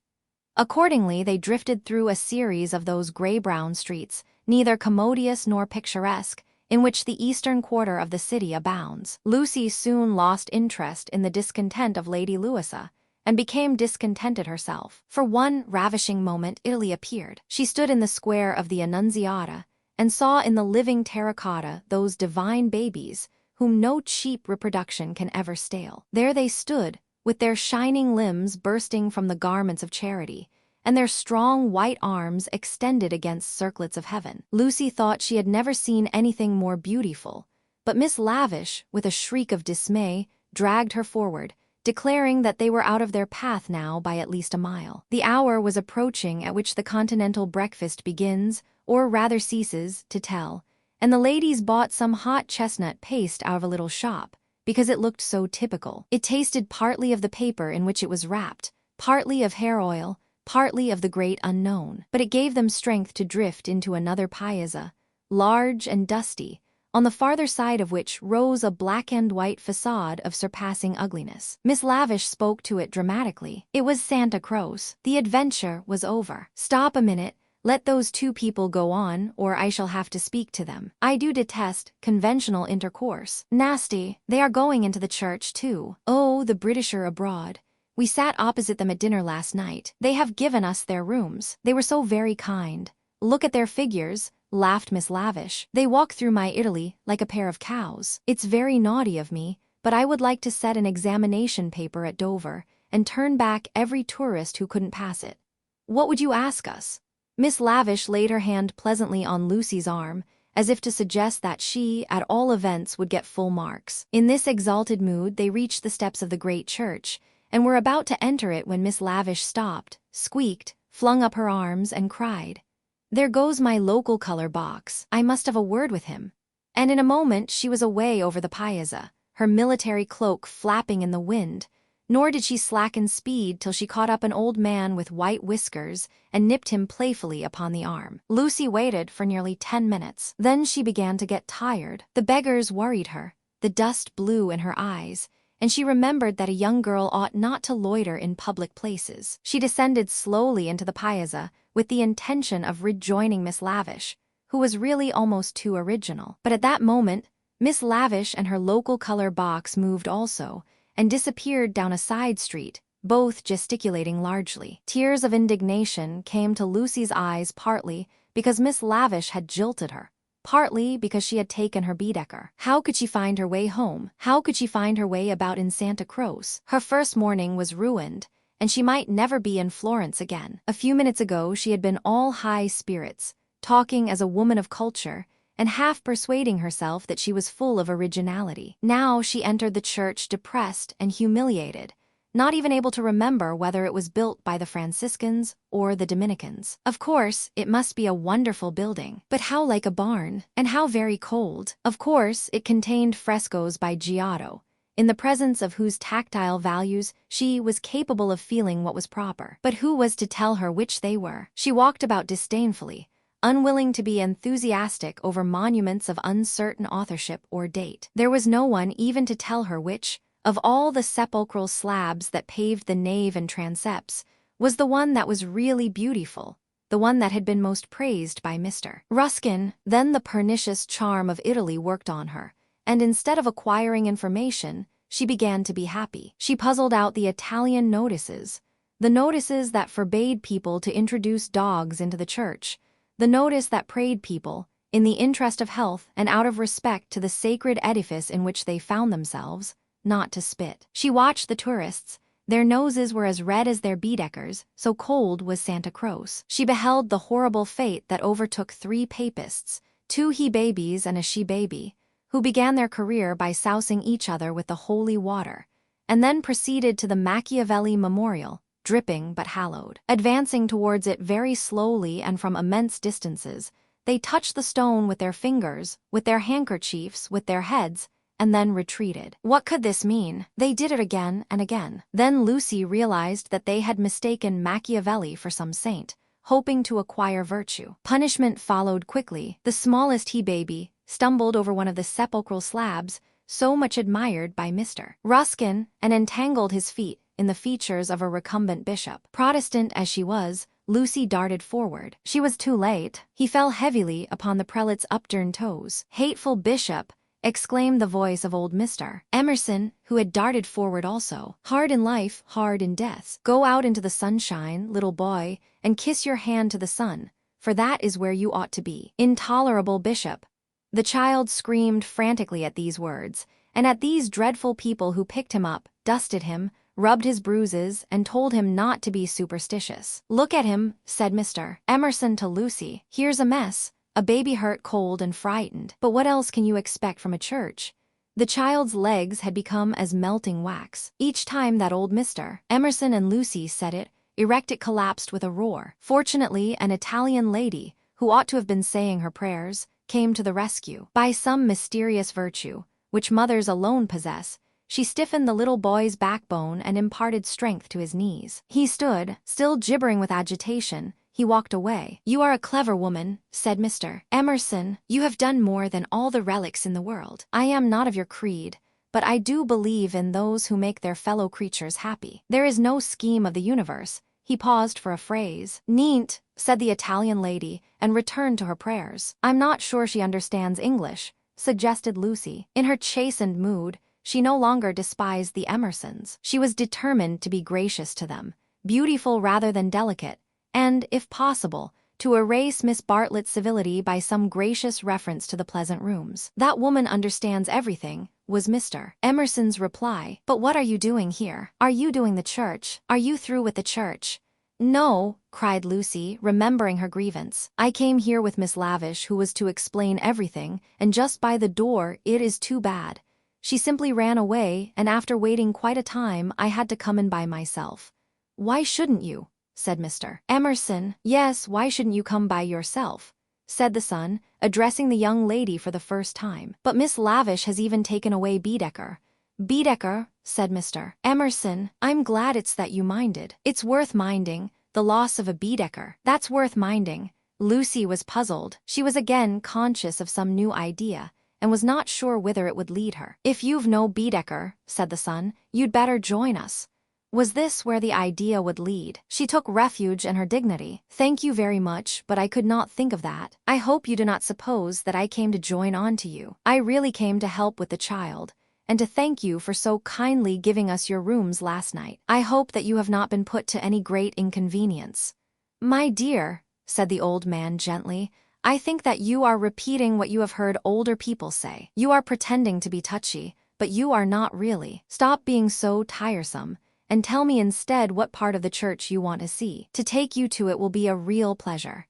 Accordingly, they drifted through a series of those gray-brown streets, neither commodious nor picturesque, in which the eastern quarter of the city abounds. Lucy soon lost interest in the discontent of Lady Louisa, and became discontented herself. For one ravishing moment Italy appeared. She stood in the square of the Annunziata, and saw in the living terracotta those divine babies, whom no cheap reproduction can ever stale. There they stood, with their shining limbs bursting from the garments of charity, and their strong white arms extended against circlets of heaven. Lucy thought she had never seen anything more beautiful, but Miss Lavish, with a shriek of dismay, dragged her forward, declaring that they were out of their path now by at least a mile. The hour was approaching at which the continental breakfast begins, or rather ceases, to tell, and the ladies bought some hot chestnut paste out of a little shop, because it looked so typical. It tasted partly of the paper in which it was wrapped, partly of hair oil, partly of the great unknown. But it gave them strength to drift into another piazza, large and dusty, on the farther side of which rose a black-and-white facade of surpassing ugliness. Miss Lavish spoke to it dramatically. It was Santa Croce. The adventure was over. "Stop a minute. Let those two people go on, or I shall have to speak to them. I do detest conventional intercourse. Nasty. They are going into the church, too. Oh, the Britisher abroad. We sat opposite them at dinner last night. They have given us their rooms. They were so very kind. Look at their figures," laughed Miss Lavish. "They walk through my Italy like a pair of cows. It's very naughty of me, but I would like to set an examination paper at Dover and turn back every tourist who couldn't pass it. What would you ask us?" Miss Lavish laid her hand pleasantly on Lucy's arm, as if to suggest that she, at all events, would get full marks. In this exalted mood they reached the steps of the great church, and were about to enter it when Miss Lavish stopped, squeaked, flung up her arms, and cried, "There goes my local color box. I must have a word with him." And in a moment she was away over the piazza, her military cloak flapping in the wind, nor did she slacken speed till she caught up an old man with white whiskers and nipped him playfully upon the arm. Lucy waited for nearly 10 minutes. Then she began to get tired. The beggars worried her, the dust blew in her eyes, and she remembered that a young girl ought not to loiter in public places. She descended slowly into the piazza, with the intention of rejoining Miss Lavish, who was really almost too original. But at that moment, Miss Lavish and her local color box moved also, and disappeared down a side street, both gesticulating largely. Tears of indignation came to Lucy's eyes, partly because Miss Lavish had jilted her, partly because she had taken her Baedeker. How could she find her way home? How could she find her way about in Santa Croce? Her first morning was ruined, and she might never be in Florence again. A few minutes ago she had been all high spirits, talking as a woman of culture, and half persuading herself that she was full of originality. Now she entered the church depressed and humiliated, not even able to remember whether it was built by the Franciscans or the Dominicans. Of course, it must be a wonderful building, but how like a barn, and how very cold. Of course, it contained frescoes by Giotto, in the presence of whose tactile values she was capable of feeling what was proper. But who was to tell her which they were? She walked about disdainfully, unwilling to be enthusiastic over monuments of uncertain authorship or date. There was no one even to tell her which, of all the sepulchral slabs that paved the nave and transepts, was the one that was really beautiful, the one that had been most praised by Mr. Ruskin. Then the pernicious charm of Italy worked on her, and instead of acquiring information, she began to be happy. She puzzled out the Italian notices, the notices that forbade people to introduce dogs into the church, the notice that prayed people, in the interest of health and out of respect to the sacred edifice in which they found themselves, not to spit. She watched the tourists. Their noses were as red as their Baedekers, so cold was Santa Claus. She beheld the horrible fate that overtook 3 papists, 2 he-babies and a she-baby, who began their career by sousing each other with the holy water, and then proceeded to the Machiavelli Memorial, dripping but hallowed. Advancing towards it very slowly and from immense distances, they touched the stone with their fingers, with their handkerchiefs, with their heads, and then retreated. What could this mean? They did it again and again. Then Lucy realized that they had mistaken Machiavelli for some saint, hoping to acquire virtue. Punishment followed quickly. The smallest he-baby stumbled over one of the sepulchral slabs, so much admired by Mr. Ruskin, and entangled his feet in the features of a recumbent bishop. Protestant as she was, Lucy darted forward. She was too late. He fell heavily upon the prelate's upturned toes. "Hateful bishop!" exclaimed the voice of old Mr. Emerson, who had darted forward also. "Hard in life, hard in death. Go out into the sunshine, little boy, and kiss your hand to the sun, for that is where you ought to be." Intolerable bishop! The child screamed frantically at these words, and at these dreadful people who picked him up, dusted him, rubbed his bruises, and told him not to be superstitious. "Look at him," said Mr. Emerson to Lucy. "Here's a mess. A baby hurt, cold, and frightened. But what else can you expect from a church?" The child's legs had become as melting wax. Each time that old Mr. Emerson and Lucy said it, erect it collapsed with a roar. Fortunately, an Italian lady, who ought to have been saying her prayers, came to the rescue. By some mysterious virtue, which mothers alone possess, she stiffened the little boy's backbone and imparted strength to his knees. He stood, still gibbering with agitation. He walked away. "You are a clever woman," said Mr. Emerson. "You have done more than all the relics in the world. I am not of your creed, but I do believe in those who make their fellow creatures happy. There is no scheme of the universe." He paused for a phrase. "Neat," said the Italian lady, and returned to her prayers. "I'm not sure she understands English," suggested Lucy. In her chastened mood, she no longer despised the Emersons. She was determined to be gracious to them, beautiful rather than delicate, and, if possible, to erase Miss Bartlett's civility by some gracious reference to the pleasant rooms. "That woman understands everything," was Mr. Emerson's reply. "But what are you doing here? Are you doing the church? Are you through with the church?" "No," cried Lucy, remembering her grievance. "I came here with Miss Lavish, who was to explain everything, and just by the door. It is too bad. She simply ran away, and after waiting quite a time, I had to come in by myself." "Why shouldn't you?" said Mr. Emerson. "Yes, why shouldn't you come by yourself?" said the son, addressing the young lady for the first time. "But Miss Lavish has even taken away Baedeker." "Baedeker," said Mr. Emerson. "I'm glad it's that you minded." "It's worth minding, the loss of a Baedeker. That's worth minding." Lucy was puzzled. She was again conscious of some new idea, and was not sure whither it would lead her. "If you've no Baedeker," said the son, "you'd better join us." Was this where the idea would lead? She took refuge in her dignity. "Thank you very much, but I could not think of that. I hope you do not suppose that I came to join on to you. I really came to help with the child, and to thank you for so kindly giving us your rooms last night. I hope that you have not been put to any great inconvenience." "My dear," said the old man gently, "I think that you are repeating what you have heard older people say. You are pretending to be touchy, but you are not really. Stop being so tiresome, and tell me instead what part of the church you want to see. To take you to it will be a real pleasure."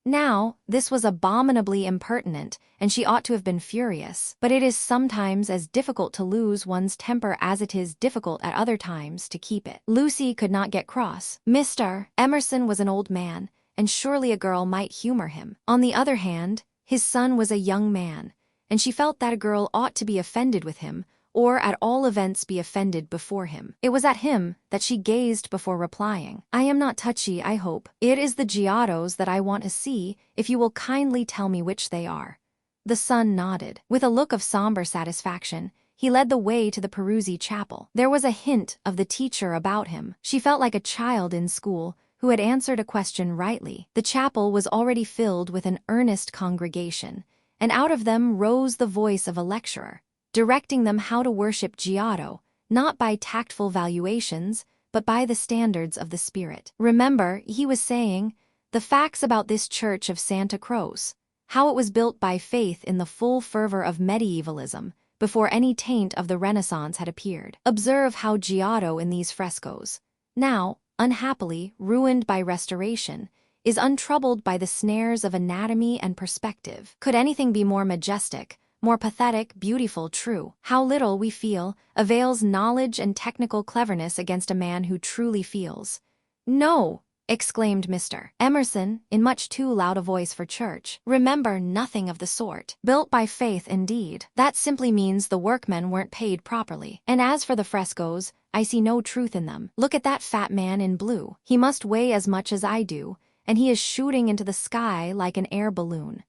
Now, this was abominably impertinent, and she ought to have been furious. But it is sometimes as difficult to lose one's temper as it is difficult at other times to keep it. Lucy could not get cross. Mr. Emerson was an old man, and surely a girl might humor him. On the other hand, his son was a young man, and she felt that a girl ought to be offended with him, or at all events be offended before him. It was at him that she gazed before replying. "I am not touchy, I hope. It is the Giottos that I want to see, if you will kindly tell me which they are." The son nodded. With a look of somber satisfaction, he led the way to the Peruzzi chapel. There was a hint of the teacher about him. She felt like a child in school who had answered a question rightly. The chapel was already filled with an earnest congregation, and out of them rose the voice of a lecturer, directing them how to worship Giotto, not by tactful valuations, but by the standards of the Spirit. "Remember," he was saying, "the facts about this church of Santa Croce. how it was built by faith in the full fervor of medievalism, before any taint of the Renaissance had appeared. Observe how Giotto in these frescoes, now, unhappily, ruined by restoration, is untroubled by the snares of anatomy and perspective. Could anything be more majestic, more pathetic, beautiful, true? How little, we feel, avails knowledge and technical cleverness against a man who truly feels. No, exclaimed Mr. Emerson, in much too loud a voice for church. Remember, nothing of the sort. Built by faith, indeed. That simply means the workmen weren't paid properly. And as for the frescoes, I see no truth in them. Look at that fat man in blue. He must weigh as much as I do, and he is shooting into the sky like an air balloon.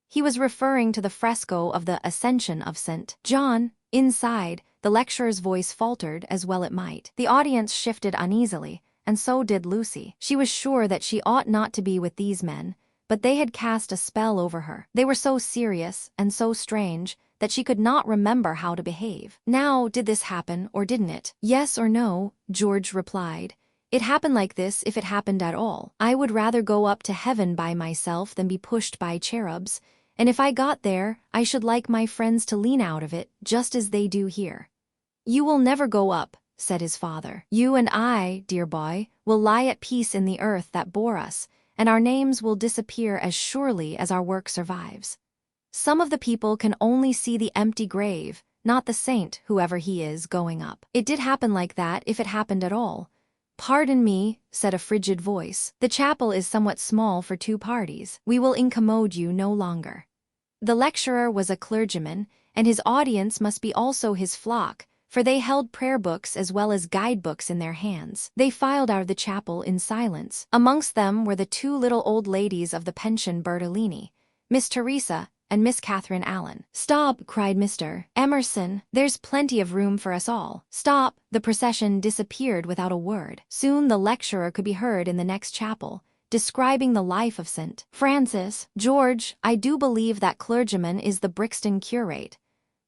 He was referring to the fresco of the Ascension of St. John. Inside, the lecturer's voice faltered, as well it might. The audience shifted uneasily, and so did Lucy. She was sure that she ought not to be with these men, but they had cast a spell over her. They were so serious and so strange that she could not remember how to behave. Now, did this happen, or didn't it? Yes or no, George replied. It happened like this if it happened at all. I would rather go up to heaven by myself than be pushed by cherubs, and if I got there, I should like my friends to lean out of it, just as they do here. You will never go up, said his father. You and I, dear boy, will lie at peace in the earth that bore us, and our names will disappear as surely as our work survives. Some of the people can only see the empty grave, not the saint, whoever he is, going up. It did happen like that if it happened at all. Pardon me, said a frigid voice. The chapel is somewhat small for 2 parties. We will incommode you no longer. The lecturer was a clergyman, and his audience must be also his flock, for they held prayer books as well as guidebooks in their hands. They filed out of the chapel in silence. Amongst them were the 2 little old ladies of the pension Bertolini, Miss Teresa and Miss Catherine Allen. Stop, cried Mr. Emerson. There's plenty of room for us all. Stop. The procession disappeared without a word. Soon the lecturer could be heard in the next chapel, describing the life of St. Francis. George, I do believe that clergyman is the Brixton curate.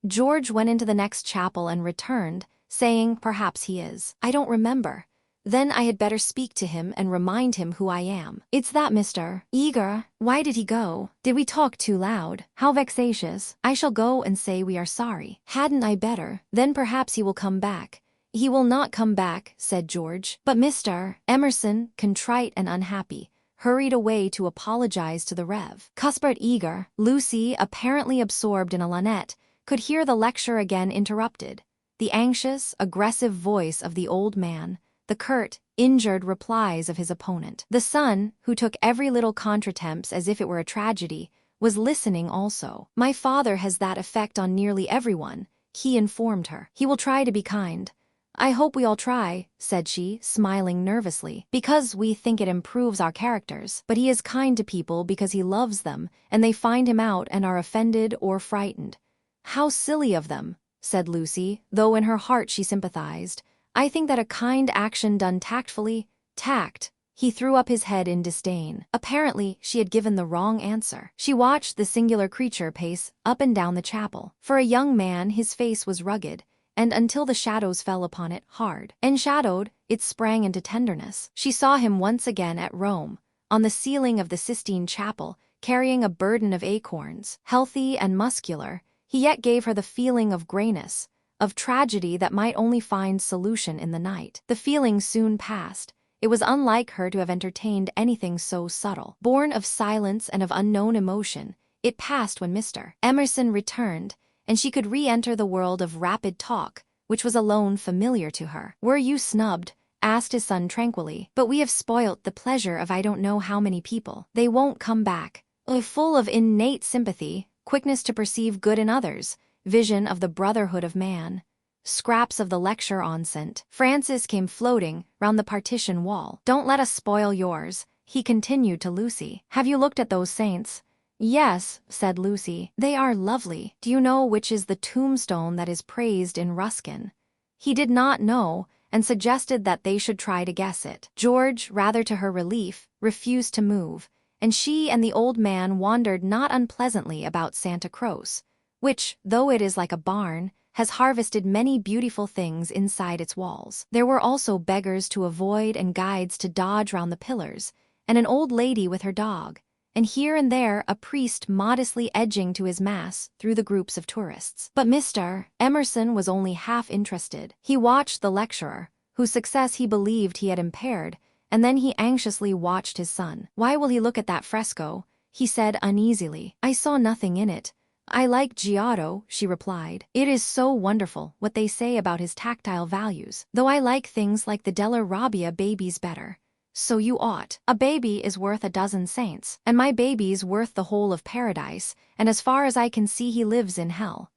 George went into the next chapel and returned, saying, perhaps he is. I don't remember. Then I had better speak to him and remind him who I am. It's that Mr. Eager. Why did he go? Did we talk too loud? How vexatious. I shall go and say we are sorry. Hadn't I better? Then perhaps he will come back. He will not come back, said George. But Mr. Emerson, contrite and unhappy, hurried away to apologize to the Rev. Cuthbert Eager, Lucy, apparently absorbed in a lunette, could hear the lecture again interrupted. The anxious, aggressive voice of the old man, the curt, injured replies of his opponent. The son, who took every little contretemps as if it were a tragedy, was listening also. My father has that effect on nearly everyone, he informed her. He will try to be kind. I hope we all try, said she, smiling nervously, because we think it improves our characters. But he is kind to people because he loves them, and they find him out and are offended or frightened. How silly of them, said Lucy, though in her heart she sympathized. I think that a kind action done tactfully, tact. He threw up his head in disdain. Apparently, she had given the wrong answer. She watched the singular creature pace up and down the chapel. For a young man, his face was rugged, and until the shadows fell upon it, hard. Enshadowed, it sprang into tenderness. She saw him once again at Rome, on the ceiling of the Sistine Chapel, carrying a burden of acorns. Healthy and muscular, he yet gave her the feeling of grayness, of tragedy that might only find solution in the night. The feeling soon passed. It was unlike her to have entertained anything so subtle. Born of silence and of unknown emotion, it passed when Mr. Emerson returned, and she could re-enter the world of rapid talk, which was alone familiar to her. Were you snubbed? Asked his son tranquilly. But we have spoilt the pleasure of I don't know how many people. They won't come back. Full of innate sympathy, quickness to perceive good in others, vision of the brotherhood of man. Scraps of the lecture on St. Francis came floating round the partition wall. Don't let us spoil yours, he continued to Lucy. Have you looked at those saints? Yes, said Lucy. They are lovely. Do you know which is the tombstone that is praised in Ruskin? He did not know, and suggested that they should try to guess it. George, rather to her relief, refused to move, and she and the old man wandered not unpleasantly about Santa Croce, which, though it is like a barn, has harvested many beautiful things inside its walls. There were also beggars to avoid and guides to dodge round the pillars, and an old lady with her dog, and here and there a priest modestly edging to his mass through the groups of tourists. But Mr. Emerson was only half interested. He watched the lecturer, whose success he believed he had impaired, and then he anxiously watched his son. "Why will he look at that fresco?" he said uneasily. "I saw nothing in it." "I like Giotto," she replied. "It is so wonderful what they say about his tactile values, though I like things like the Della Robbia babies better." "So you ought. A baby is worth a dozen saints, and my baby's worth the whole of paradise, and as far as I can see he lives in hell."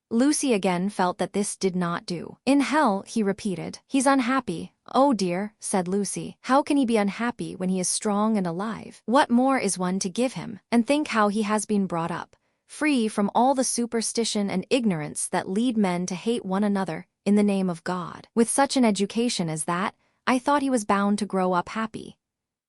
Lucy again felt that this did not do. "In hell," he repeated. "He's unhappy." "Oh dear," said Lucy. "How can he be unhappy when he is strong and alive? What more is one to give him? And think how he has been brought up, free from all the superstition and ignorance that lead men to hate one another in the name of God. With such an education as that, I thought he was bound to grow up happy."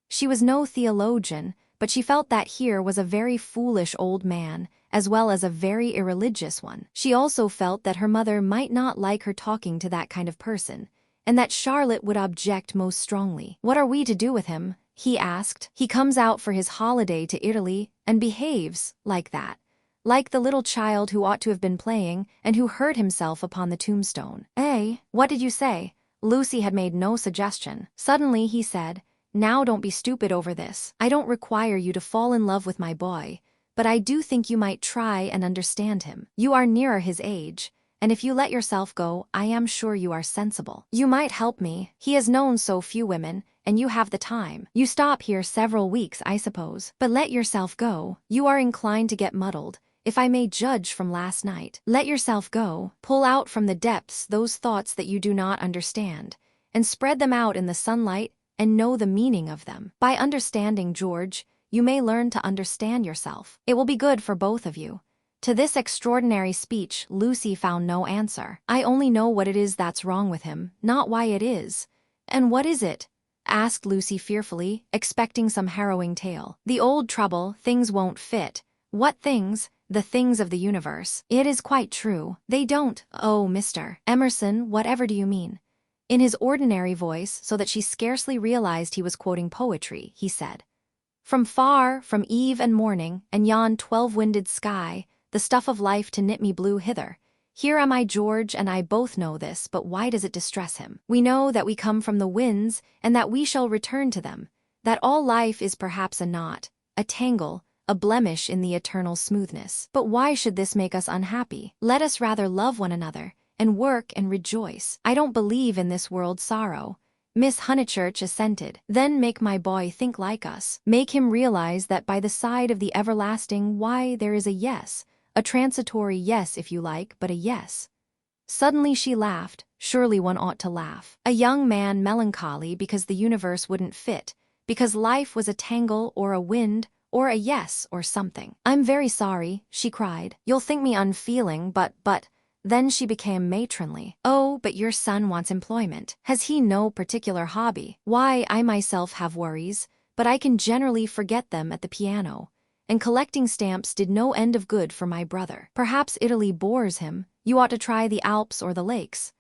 She was no theologian, but she felt that here was a very foolish old man, as well as a very irreligious one. She also felt that her mother might not like her talking to that kind of person, and that Charlotte would object most strongly. "What are we to do with him?" he asked. "He comes out for his holiday to Italy and behaves like that. Like the little child who ought to have been playing and who hurt himself upon the tombstone." "Eh? What did you say?" Lucy had made no suggestion. Suddenly he said, "Now don't be stupid over this. I don't require you to fall in love with my boy, but I do think you might try and understand him. You are nearer his age, and if you let yourself go, I am sure you are sensible. You might help me. He has known so few women, and you have the time. You stop here several weeks, I suppose. But let yourself go. You are inclined to get muddled, if I may judge from last night. Let yourself go. Pull out from the depths those thoughts that you do not understand, and spread them out in the sunlight and know the meaning of them. By understanding George, you may learn to understand yourself. It will be good for both of you." To this extraordinary speech, Lucy found no answer. "I only know what it is that's wrong with him, not why it is." "And what is it?" asked Lucy fearfully, expecting some harrowing tale. "The old trouble, things won't fit." "What things?" "The things of the universe. It is quite true. They don't." "Oh, Mr. Emerson, whatever do you mean?" In his ordinary voice, so that she scarcely realized he was quoting poetry, he said, "From far, from eve and morning, and yon 12-winded sky, the stuff of life to knit me blue hither. Here am I, George, and I both know this, but why does it distress him? We know that we come from the winds, and that we shall return to them, that all life is perhaps a knot, a tangle, a blemish in the eternal smoothness. But why should this make us unhappy? Let us rather love one another, and work and rejoice. I don't believe in this world's sorrow." Miss Honeychurch assented. "Then make my boy think like us. Make him realize that by the side of the everlasting why there is a yes, a transitory yes if you like, but a yes." Suddenly she laughed. Surely one ought to laugh. A young man melancholy because the universe wouldn't fit, because life was a tangle or a wind, or a yes or something. "I'm very sorry," she cried. "You'll think me unfeeling, but Then she became matronly. "Oh, but your son wants employment. Has he no particular hobby?" "Why, I myself have worries, but I can generally forget them at the piano. And collecting stamps did no end of good for my brother. Perhaps Italy bores him. You ought to try the Alps or the lakes."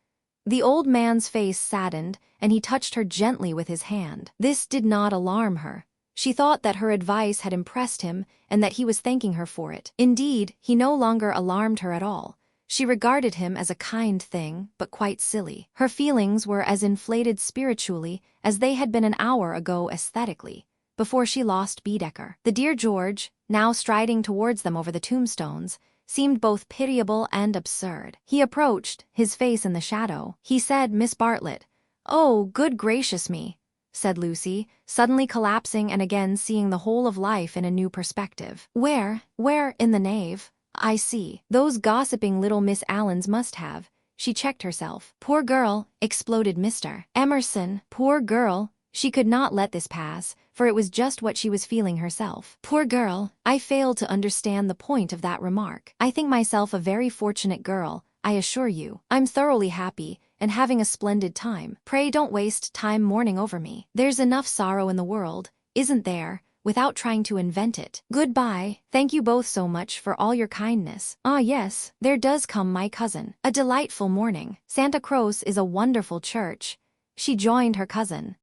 The old man's face saddened, and he touched her gently with his hand. This did not alarm her. She thought that her advice had impressed him and that he was thanking her for it. Indeed, he no longer alarmed her at all. She regarded him as a kind thing, but quite silly. Her feelings were as inflated spiritually as they had been an hour ago aesthetically, before she lost Baedeker. The dear George, now striding towards them over the tombstones, seemed both pitiable and absurd. He approached, his face in the shadow. He said, "Miss Bartlett." "Oh, good gracious me," said Lucy, suddenly collapsing and again seeing the whole of life in a new perspective. Where, in the nave? I see. Those gossiping little Miss Allens must have." She checked herself. "Poor girl," exploded Mr. Emerson. Poor girl. She could not let this pass, for it was just what she was feeling herself. "Poor girl." I failed to understand the point of that remark. I think myself a very fortunate girl, I assure you. I'm thoroughly happy, and having a splendid time. Pray don't waste time mourning over me. There's enough sorrow in the world, isn't there, without trying to invent it. Goodbye. Thank you both so much for all your kindness. Ah yes, there does come my cousin. A delightful morning. Santa Croce is a wonderful church." She joined her cousin.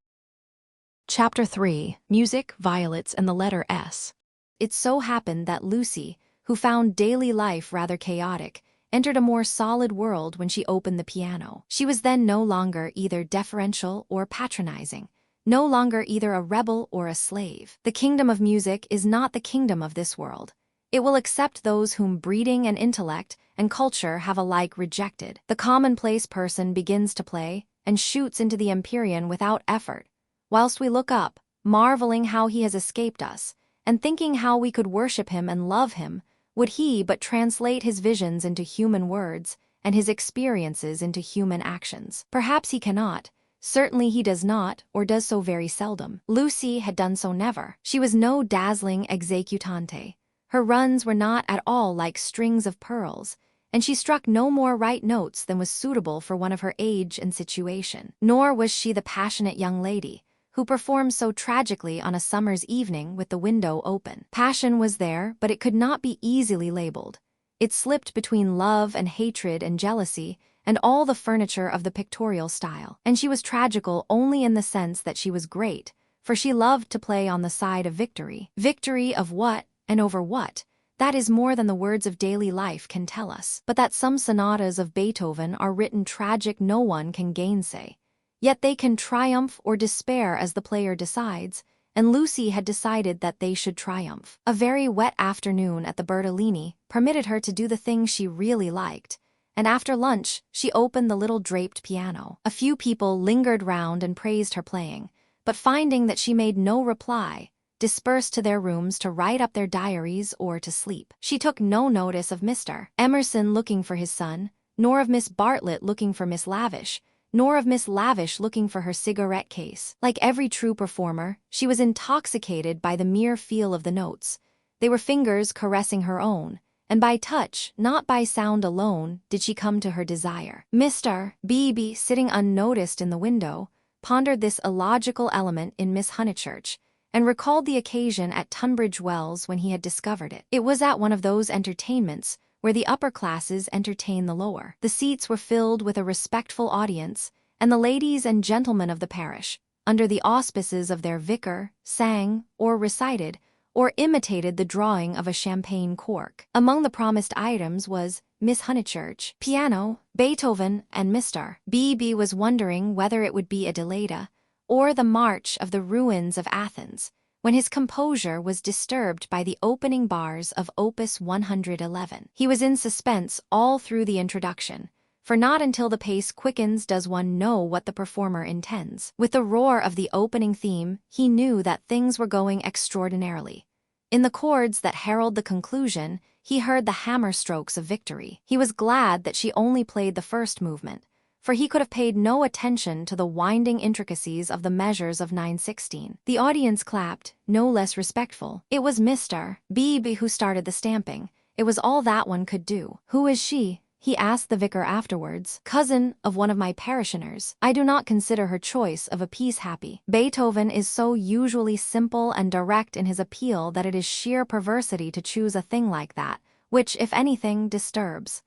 Chapter 3. Music, Violets, and the Letter S. It so happened that Lucy, who found daily life rather chaotic, entered a more solid world when she opened the piano. She was then no longer either deferential or patronizing, no longer either a rebel or a slave. The kingdom of music is not the kingdom of this world. It will accept those whom breeding and intellect and culture have alike rejected. The commonplace person begins to play and shoots into the empyrean without effort, whilst we look up, marveling how he has escaped us, and thinking how we could worship him and love him, would he but translate his visions into human words and his experiences into human actions. Perhaps he cannot. Certainly he does not, or does so very seldom. Lucy had done so never. She was no dazzling executante. Her runs were not at all like strings of pearls, and she struck no more right notes than was suitable for one of her age and situation. Nor was she the passionate young lady who performed so tragically on a summer's evening with the window open. Passion was there, but it could not be easily labeled. It slipped between love and hatred and jealousy and all the furniture of the pictorial style. And she was tragical only in the sense that she was great, for she loved to play on the side of victory. Victory of what, and over what? That is more than the words of daily life can tell us. But that some sonatas of Beethoven are written tragic no one can gainsay. Yet they can triumph or despair as the player decides, and Lucy had decided that they should triumph. A very wet afternoon at the Bertolini permitted her to do the thing she really liked, and after lunch she opened the little draped piano. A few people lingered round and praised her playing, but finding that she made no reply, dispersed to their rooms to write up their diaries or to sleep. She took no notice of Mr. Emerson looking for his son, nor of Miss Bartlett looking for Miss Lavish, nor of Miss Lavish looking for her cigarette case. Like every true performer, she was intoxicated by the mere feel of the notes. They were fingers caressing her own, and by touch, not by sound alone, did she come to her desire. Mr. B.B., sitting unnoticed in the window, pondered this illogical element in Miss Honeychurch, and recalled the occasion at Tunbridge Wells when he had discovered it. It was at one of those entertainments where the upper classes entertain the lower. The seats were filled with a respectful audience, and the ladies and gentlemen of the parish, under the auspices of their vicar, sang, or recited, or imitated the drawing of a champagne cork. Among the promised items was Miss Honeychurch, piano, Beethoven, and Mr. B.B. was wondering whether it would be a Delata, or the March of the Ruins of Athens, when his composure was disturbed by the opening bars of Opus 111. He was in suspense all through the introduction, for not until the pace quickens does one know what the performer intends. With the roar of the opening theme, he knew that things were going extraordinarily. In the chords that herald the conclusion, he heard the hammer strokes of victory. He was glad that she only played the first movement, for he could have paid no attention to the winding intricacies of the measures of 9/16. The audience clapped, no less respectful. It was Mr. B.B. who started the stamping. It was all that one could do. "Who is she?" he asked the vicar afterwards. "Cousin of one of my parishioners. I do not consider her choice of a piece happy. Beethoven is so usually simple and direct in his appeal that it is sheer perversity to choose a thing like that, which, if anything, disturbs.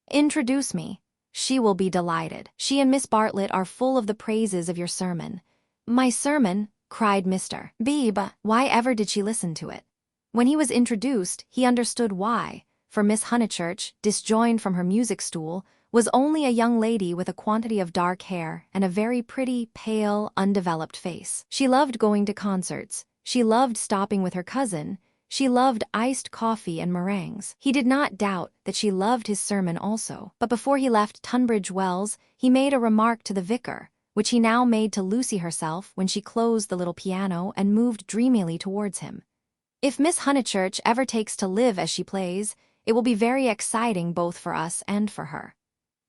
Introduce me. She will be delighted. She and Miss Bartlett are full of the praises of your sermon." "My sermon?" cried Mr. B.B. Why ever did she listen to it? When he was introduced, he understood why, for Miss Honeychurch, disjoined from her music stool, was only a young lady with a quantity of dark hair and a very pretty, pale, undeveloped face. She loved going to concerts. She loved stopping with her cousin. She loved iced coffee and meringues. He did not doubt that she loved his sermon also. But before he left Tunbridge Wells, he made a remark to the vicar, which he now made to Lucy herself when she closed the little piano and moved dreamily towards him. "If Miss Honeychurch ever takes to live as she plays, it will be very exciting both for us and for her."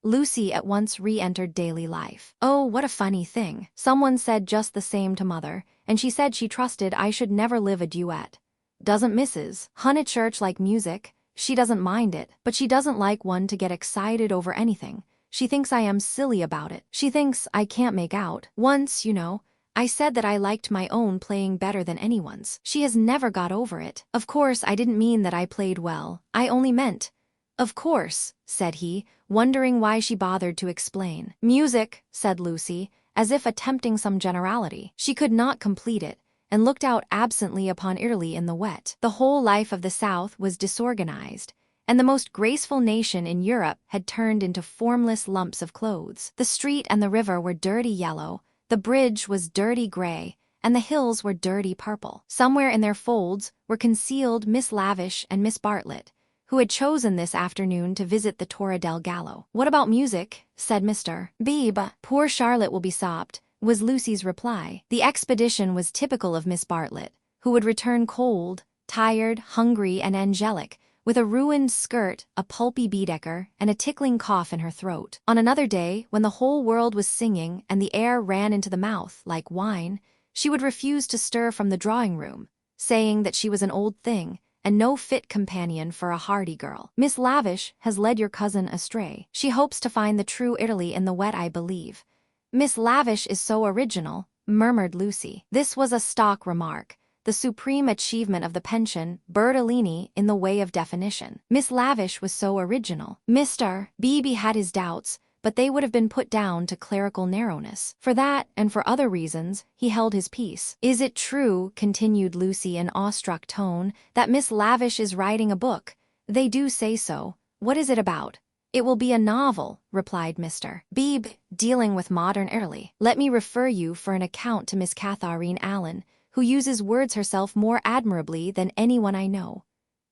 Lucy at once re-entered daily life. "Oh, what a funny thing. Someone said just the same to Mother, and she said she trusted I should never live a duet. Doesn't Mrs. Honeychurch like music? She doesn't mind it, but she doesn't like one to get excited over anything. She thinks I am silly about it. She thinks I can't make out. Once, you know, I said that I liked my own playing better than anyone's. She has never got over it. Of course, I didn't mean that I played well. I only meant—" "Of course," said he, wondering why she bothered to explain. "Music," said Lucy, as if attempting some generality. She could not complete it, and looked out absently upon Italy in the wet. The whole life of the South was disorganized, and the most graceful nation in Europe had turned into formless lumps of clothes. The street and the river were dirty yellow, the bridge was dirty gray, and the hills were dirty purple. Somewhere in their folds were concealed Miss Lavish and Miss Bartlett, who had chosen this afternoon to visit the Torre del Gallo. "What about music?" said Mr. Beebe. "Poor Charlotte will be sopped," was Lucy's reply. The expedition was typical of Miss Bartlett, who would return cold, tired, hungry, and angelic, with a ruined skirt, a pulpy Baedeker, and a tickling cough in her throat. On another day, when the whole world was singing and the air ran into the mouth like wine, she would refuse to stir from the drawing-room, saying that she was an old thing and no fit companion for a hardy girl. "Miss Lavish has led your cousin astray. She hopes to find the true Italy in the wet, I believe." "Miss Lavish is so original," murmured Lucy. This was a stock remark, the supreme achievement of the pension Bertolini in the way of definition. Miss Lavish was so original. Mr. Beebe had his doubts, but they would have been put down to clerical narrowness. For that, and for other reasons, he held his peace. "Is it true," continued Lucy in awestruck tone, "that Miss Lavish is writing a book? They do say so. What is it about?" "It will be a novel," replied Mr. Beebe, "dealing with modern Italy. Let me refer you for an account to Miss Catharine Allen, who uses words herself more admirably than anyone I know.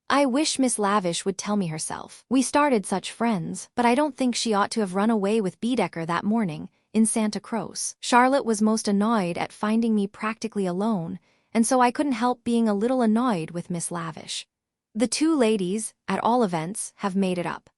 I wish Miss Lavish would tell me herself. We started such friends, but I don't think she ought to have run away with Baedeker that morning in Santa Croce. Charlotte was most annoyed at finding me practically alone, and so I couldn't help being a little annoyed with Miss Lavish. The two ladies, at all events, have made it up."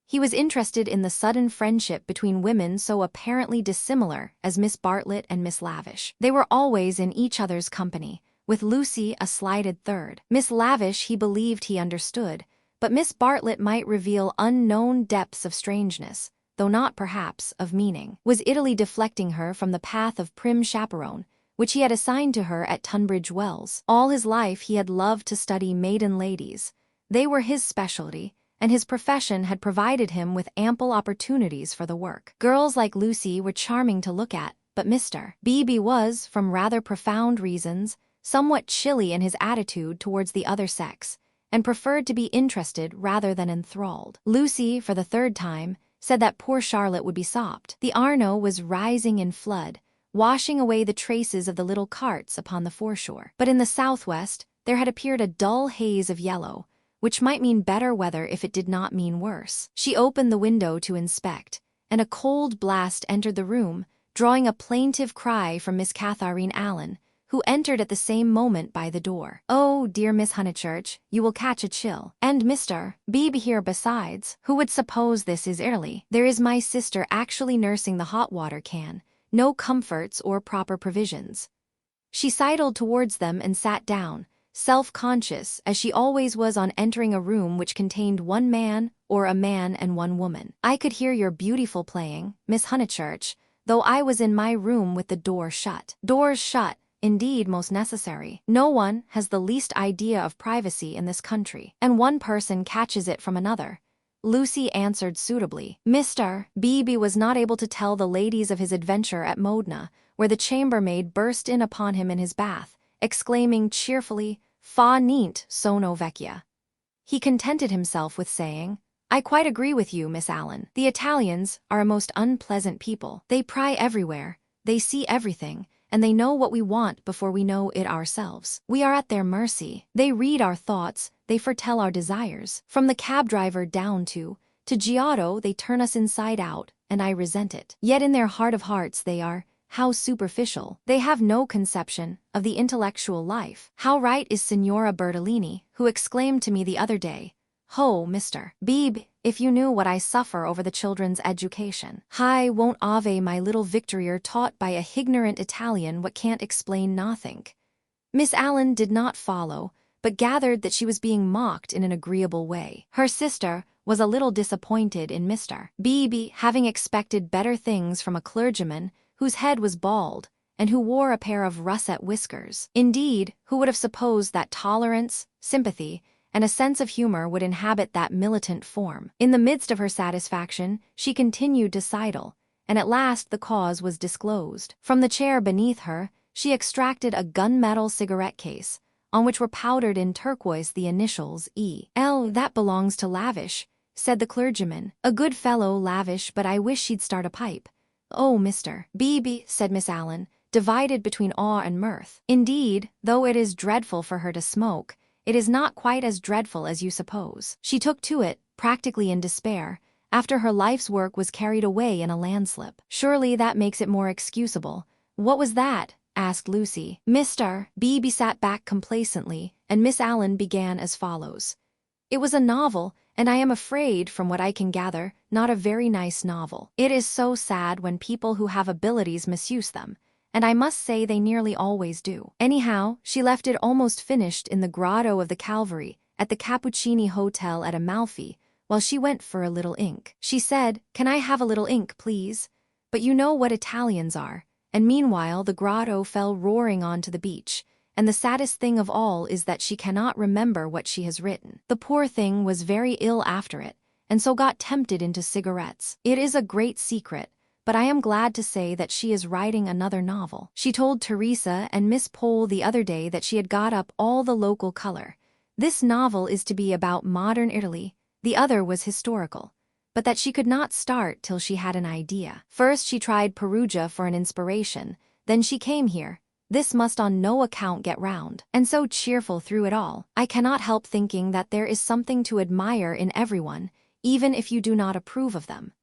He was interested in the sudden friendship between women so apparently dissimilar as Miss Bartlett and Miss Lavish. They were always in each other's company, with Lucy a slighted third. Miss Lavish he believed he understood, but Miss Bartlett might reveal unknown depths of strangeness, though not perhaps of meaning. Was Italy deflecting her from the path of prim chaperone, which he had assigned to her at Tunbridge Wells? All his life he had loved to study maiden ladies. They were his specialty, and his profession had provided him with ample opportunities for the work. Girls like Lucy were charming to look at, but Mr. Beebe was, from rather profound reasons, somewhat chilly in his attitude towards the other sex, and preferred to be interested rather than enthralled. Lucy, for the third time, said that poor Charlotte would be sopped. The Arno was rising in flood, washing away the traces of the little carts upon the foreshore. But in the southwest, there had appeared a dull haze of yellow, which might mean better weather if it did not mean worse. She opened the window to inspect, and a cold blast entered the room, drawing a plaintive cry from Miss Catharine Allen, who entered at the same moment by the door. "Oh, dear Miss Honeychurch, you will catch a chill. And Mr. Beebe here besides. Who would suppose this is Italy? There is my sister actually nursing the hot water can, no comforts or proper provisions." She sidled towards them and sat down, self-conscious as she always was on entering a room which contained one man or a man and one woman. "I could hear your beautiful playing, Miss Honeychurch, though I was in my room with the door shut." Doors shut, indeed most necessary. No one has the least idea of privacy in this country, and one person catches it from another. Lucy answered suitably. Mr. Beebe was not able to tell the ladies of his adventure at Modena, where the chambermaid burst in upon him in his bath, exclaiming cheerfully, "Fa niente, sono vecchia." He contented himself with saying, "I quite agree with you, Miss Allen. The Italians are a most unpleasant people. They pry everywhere, they see everything, and they know what we want before we know it ourselves. We are at their mercy. They read our thoughts, they foretell our desires. From the cab driver down to Giotto they turn us inside out, and I resent it. Yet in their heart of hearts they are, how superficial. They have no conception of the intellectual life. How right is Signora Bertolini, who exclaimed to me the other day, 'Ho, Mr. Beebe, if you knew what I suffer over the children's education. Hi, won't ave my little Victorier taught by a hignorant Italian what can't explain nothink.'" Miss Allen did not follow, but gathered that she was being mocked in an agreeable way. Her sister was a little disappointed in Mr. Beebe, having expected better things from a clergyman whose head was bald, and who wore a pair of russet whiskers. Indeed, who would have supposed that tolerance, sympathy, and a sense of humor would inhabit that militant form? In the midst of her satisfaction, she continued to sidle, and at last the cause was disclosed. From the chair beneath her, She extracted a gunmetal cigarette case, on which were powdered in turquoise the initials E.L. "That belongs to Lavish," said the clergyman. "A good fellow, Lavish, but I wish she'd start a pipe." "Oh, Mr. B.B.," said Miss Allen, divided between awe and mirth. "Indeed, though it is dreadful for her to smoke, it is not quite as dreadful as you suppose. She took to it, practically in despair, after her life's work was carried away in a landslip. Surely that makes it more excusable." "What was that?" asked Lucy. Mr. B.B. sat back complacently, and Miss Allen began as follows. "It was a novel, and I am afraid, from what I can gather, not a very nice novel. It is so sad when people who have abilities misuse them, and I must say they nearly always do. Anyhow, she left it almost finished in the Grotto of the Calvary, at the Cappuccini Hotel at Amalfi, while she went for a little ink. She said, 'Can I have a little ink, please?' But you know what Italians are. And meanwhile the grotto fell roaring onto the beach, and the saddest thing of all is that she cannot remember what she has written. The poor thing was very ill after it, and so got tempted into cigarettes. It is a great secret, but I am glad to say that she is writing another novel. She told Teresa and Miss Pole the other day that she had got up all the local color. This novel is to be about modern Italy, the other was historical, but that she could not start till she had an idea. First she tried Perugia for an inspiration, then she came here. This must on no account get round. And so cheerful through it all. I cannot help thinking that there is something to admire in everyone, even if you do not approve of them."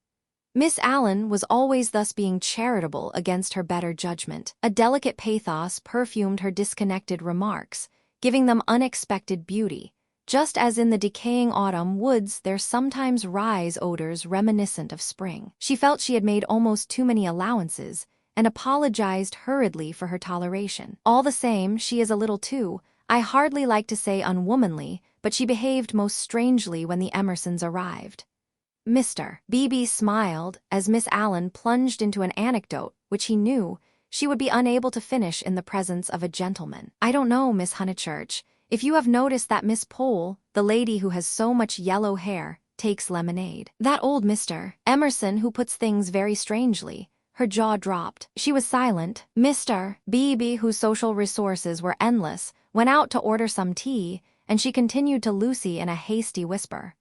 Miss Allen was always thus being charitable against her better judgment. A delicate pathos perfumed her disconnected remarks, giving them unexpected beauty. Just as in the decaying autumn woods there sometimes rise odors reminiscent of spring. She felt she had made almost too many allowances, and apologized hurriedly for her toleration. All the same, she is a little too, I hardly like to say unwomanly, but she behaved most strangely when the Emersons arrived. Mr. B.B. smiled as Miss Allen plunged into an anecdote which he knew she would be unable to finish in the presence of a gentleman. "I don't know, Miss Honeychurch, if you have noticed that Miss Pole, the lady who has so much yellow hair, takes lemonade. That old Mr. Emerson who puts things very strangely." Her jaw dropped. She was silent. Mr. B.B., whose social resources were endless, went out to order some tea, and she continued to Lucy in a hasty whisper.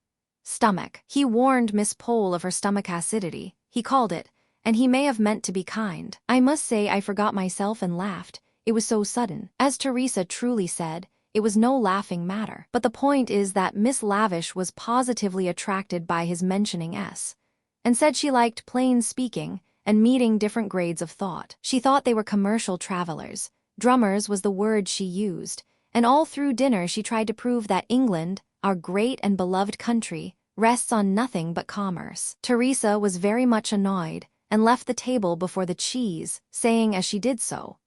"Stomach. He warned Miss Pole of her stomach acidity, he called it, and he may have meant to be kind. I must say I forgot myself and laughed. It was so sudden. As Teresa truly said, it was no laughing matter. But the point is that Miss Lavish was positively attracted by his mentioning S, and said she liked plain speaking and meeting different grades of thought. She thought they were commercial travelers. Drummers was the word she used, and all through dinner she tried to prove that England, our great and beloved country, rests on nothing but commerce. Teresa was very much annoyed, and left the table before the cheese, saying as she did so,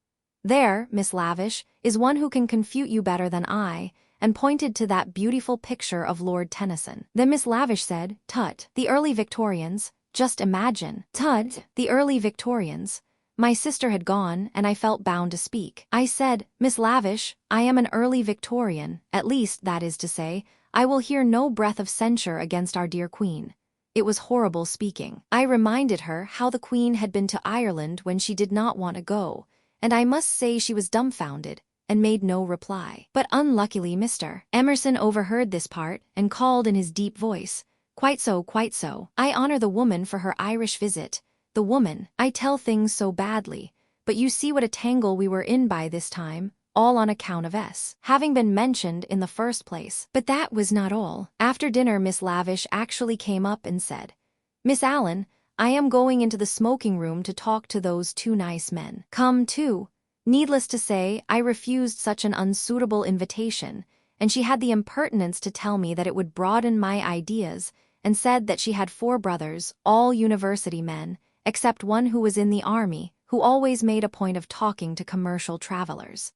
"There, Miss Lavish, is one who can confute you better than I," and pointed to that beautiful picture of Lord Tennyson. Then Miss Lavish said, "Tut, the early Victorians, just imagine." "Tut, the early Victorians." My sister had gone, and I felt bound to speak. I said, "Miss Lavish, I am an early Victorian, at least, that is to say, I will hear no breath of censure against our dear Queen." It was horrible speaking. I reminded her how the Queen had been to Ireland when she did not want to go, and I must say she was dumbfounded, and made no reply. But unluckily Mr. Emerson overheard this part, and called in his deep voice, "Quite so, quite so. I honor the woman for her Irish visit. The woman, I tell things so badly, but you see what a tangle we were in by this time, all on account of S having been mentioned in the first place." But that was not all. After dinner Miss Lavish actually came up and said, "Miss Allen, I am going into the smoking room to talk to those two nice men. Come too." Needless to say, I refused such an unsuitable invitation, and she had the impertinence to tell me that it would broaden my ideas, and said that she had 4 brothers, all university men, except one who was in the army, who always made a point of talking to commercial travelers.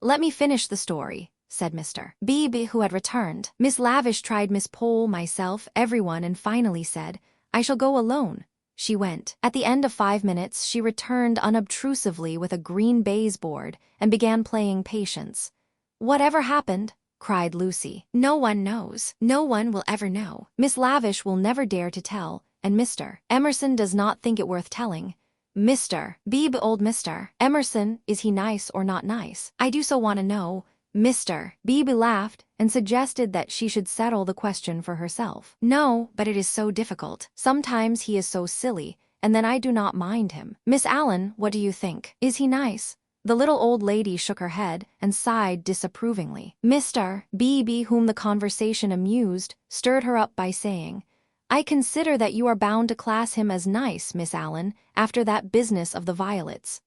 "Let me finish the story," said Mr. B.B., who had returned. Miss Lavish tried Miss Pole, myself, everyone, and finally said, "I shall go alone." She went. At the end of 5 minutes she returned unobtrusively with a green baize board and began playing Patience. "Whatever happened?" cried Lucy. "No one knows. No one will ever know. Miss Lavish will never dare to tell, and Mr. Emerson does not think it worth telling. Old Mr. Emerson, is he nice or not nice? I do so want to know. Mr. Beebe laughed and suggested that she should settle the question for herself. No, but it is so difficult. Sometimes he is so silly, and then I do not mind him. Miss Allen, what do you think? Is he nice? The little old lady shook her head and sighed disapprovingly. Mr. Beebe, whom the conversation amused, stirred her up by saying, I consider that you are bound to class him as nice, Miss Allen, after that business of the violets.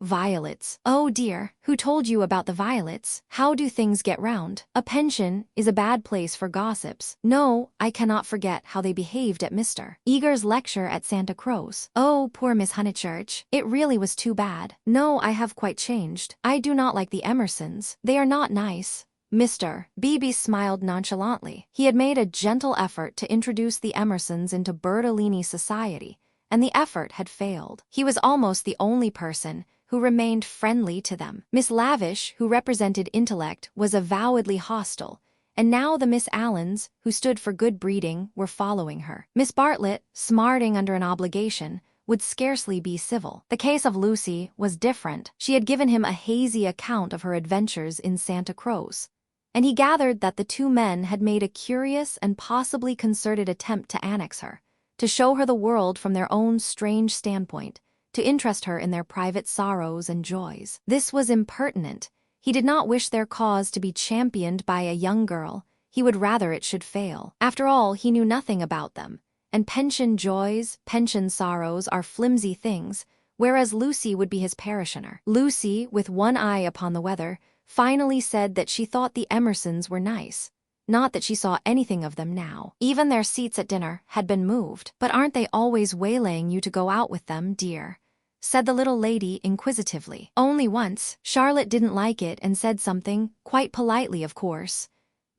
Violets. Oh dear, who told you about the violets? How do things get round? A pension is a bad place for gossips. No, I cannot forget how they behaved at Mr. Eager's lecture at Santa Cruz. Oh, poor Miss Honeychurch. It really was too bad. No, I have quite changed. I do not like the Emersons. They are not nice. Mr. Beebe smiled nonchalantly. He had made a gentle effort to introduce the Emersons into Bertolini society, and the effort had failed. He was almost the only person who remained friendly to them. Miss Lavish, who represented intellect, was avowedly hostile, and now the Miss Allens, who stood for good breeding, were following her. Miss Bartlett, smarting under an obligation, would scarcely be civil. The case of Lucy was different. She had given him a hazy account of her adventures in Santa Cruz, and he gathered that the two men had made a curious and possibly concerted attempt to annex her, to show her the world from their own strange standpoint, to interest her in their private sorrows and joys. This was impertinent. He did not wish their cause to be championed by a young girl. He would rather it should fail. After all, he knew nothing about them, and pension joys, pension sorrows are flimsy things, whereas Lucy would be his parishioner. Lucy, with one eye upon the weather, finally said that she thought the Emersons were nice. Not that she saw anything of them now. Even their seats at dinner had been moved. But aren't they always waylaying you to go out with them, dear? Said the little lady inquisitively. Only once. Charlotte didn't like it and said something, quite politely of course.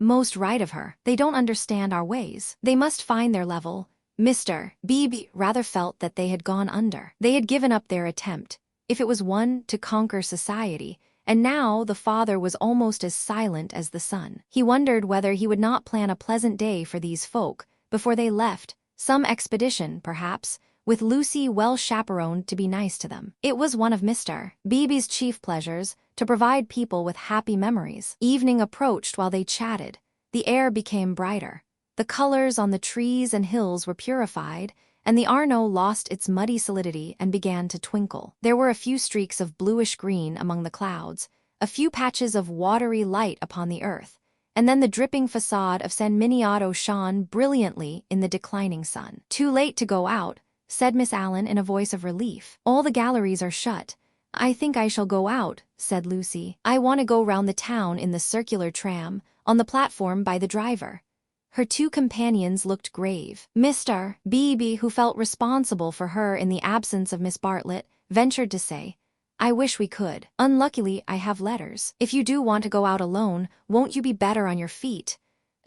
Most right of her. They don't understand our ways. They must find their level. Mr. Beebe rather felt that they had gone under. They had given up their attempt, if it was one, to conquer society, and now the father was almost as silent as the son. He wondered whether he would not plan a pleasant day for these folk before they left, some expedition, perhaps, with Lucy well chaperoned to be nice to them. It was one of Mr. Beebe's chief pleasures to provide people with happy memories. Evening approached while they chatted. The air became brighter. The colors on the trees and hills were purified, and the Arno lost its muddy solidity and began to twinkle. There were a few streaks of bluish-green among the clouds, a few patches of watery light upon the earth, and then the dripping facade of San Miniato shone brilliantly in the declining sun. Too late to go out, said Miss Allen in a voice of relief. All the galleries are shut. I think I shall go out, said Lucy. I want to go round the town in the circular tram, on the platform by the driver. Her two companions looked grave. Mr. Beebe, who felt responsible for her in the absence of Miss Bartlett, ventured to say, I wish we could. Unluckily, I have letters. If you do want to go out alone, won't you be better on your feet?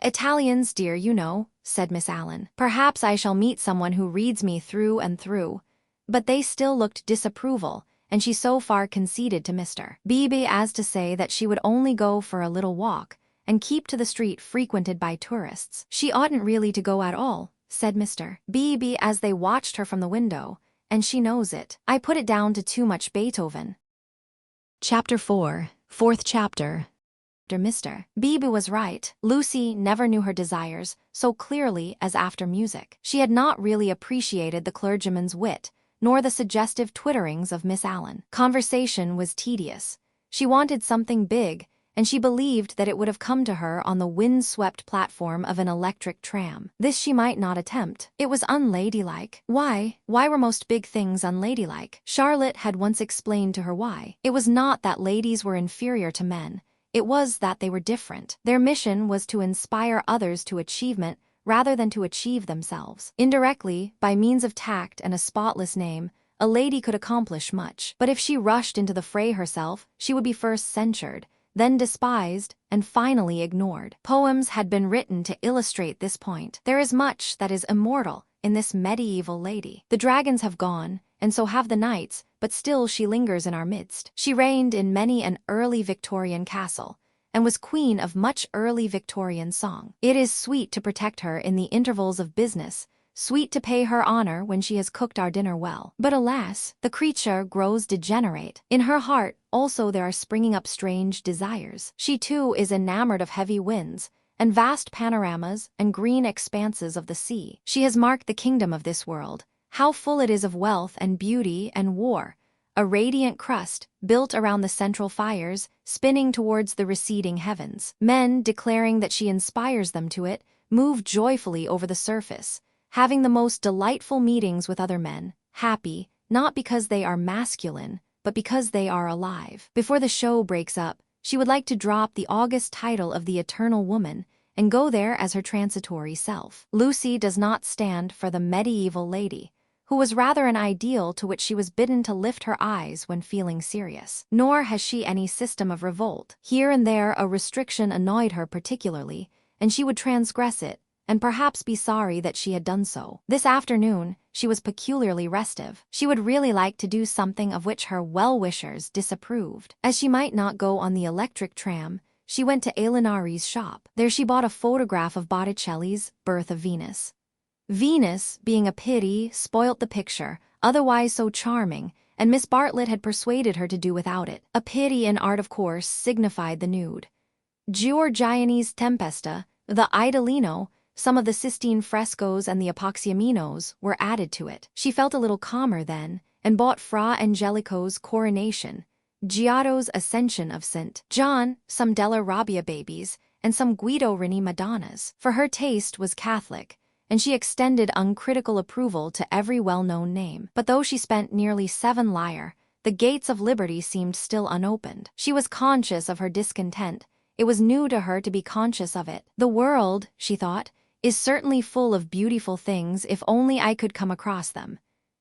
Italians, dear, you know, said Miss Allen. Perhaps I shall meet someone who reads me through and through. But they still looked disapproval, and she so far conceded to Mr. Beebe as to say that she would only go for a little walk, and keep to the street frequented by tourists. She oughtn't really to go at all, said Mr. Beebe as they watched her from the window, and she knows it. I put it down to too much Beethoven. Chapter 4, Fourth Chapter. Mr. Beebe was right. Lucy never knew her desires so clearly as after music. She had not really appreciated the clergyman's wit, nor the suggestive twitterings of Miss Allen. Conversation was tedious. She wanted something big, and she believed that it would have come to her on the wind-swept platform of an electric tram. This she might not attempt. It was unladylike. Why were most big things unladylike? Charlotte had once explained to her why. It was not that ladies were inferior to men. It was that they were different. Their mission was to inspire others to achievement rather than to achieve themselves. Indirectly, by means of tact and a spotless name, a lady could accomplish much. But if she rushed into the fray herself, she would be first censured, then despised, and finally ignored. Poems had been written to illustrate this point. There is much that is immortal in this medieval lady. The dragons have gone, and so have the knights, but still she lingers in our midst. She reigned in many an early Victorian castle, and was queen of much early Victorian song. It is sweet to protect her in the intervals of business, sweet to pay her honor when she has cooked our dinner well. But alas, the creature grows degenerate. In her heart also there are springing up strange desires. She too is enamored of heavy winds, and vast panoramas and green expanses of the sea. She has marked the kingdom of this world, how full it is of wealth and beauty and war, a radiant crust, built around the central fires, spinning towards the receding heavens. Men, declaring that she inspires them to it, move joyfully over the surface, having the most delightful meetings with other men, happy, not because they are masculine, but because they are alive. Before the show breaks up, she would like to drop the august title of the eternal woman and go there as her transitory self. Lucy does not stand for the medieval lady, who was rather an ideal to which she was bidden to lift her eyes when feeling serious. Nor has she any system of revolt. Here and there a restriction annoyed her particularly, and she would transgress it, and perhaps be sorry that she had done so. This afternoon, she was peculiarly restive. She would really like to do something of which her well-wishers disapproved. As she might not go on the electric tram, she went to Alinari's shop. There she bought a photograph of Botticelli's Birth of Venus. Venus, being a pity, spoilt the picture, otherwise so charming, and Miss Bartlett had persuaded her to do without it. A pity in art, of course, signified the nude. Giorgiani's Tempesta, the Idolino, some of the Sistine frescoes and the Apoxyaminos were added to it. She felt a little calmer then, and bought Fra Angelico's Coronation, Giotto's Ascension of St. John, some Della Robbia babies, and some Guido Reni Madonnas. For her taste was Catholic, and she extended uncritical approval to every well-known name. But though she spent nearly 7 lire, the gates of liberty seemed still unopened. She was conscious of her discontent. It was new to her to be conscious of it. The world, she thought, is certainly full of beautiful things if only I could come across them.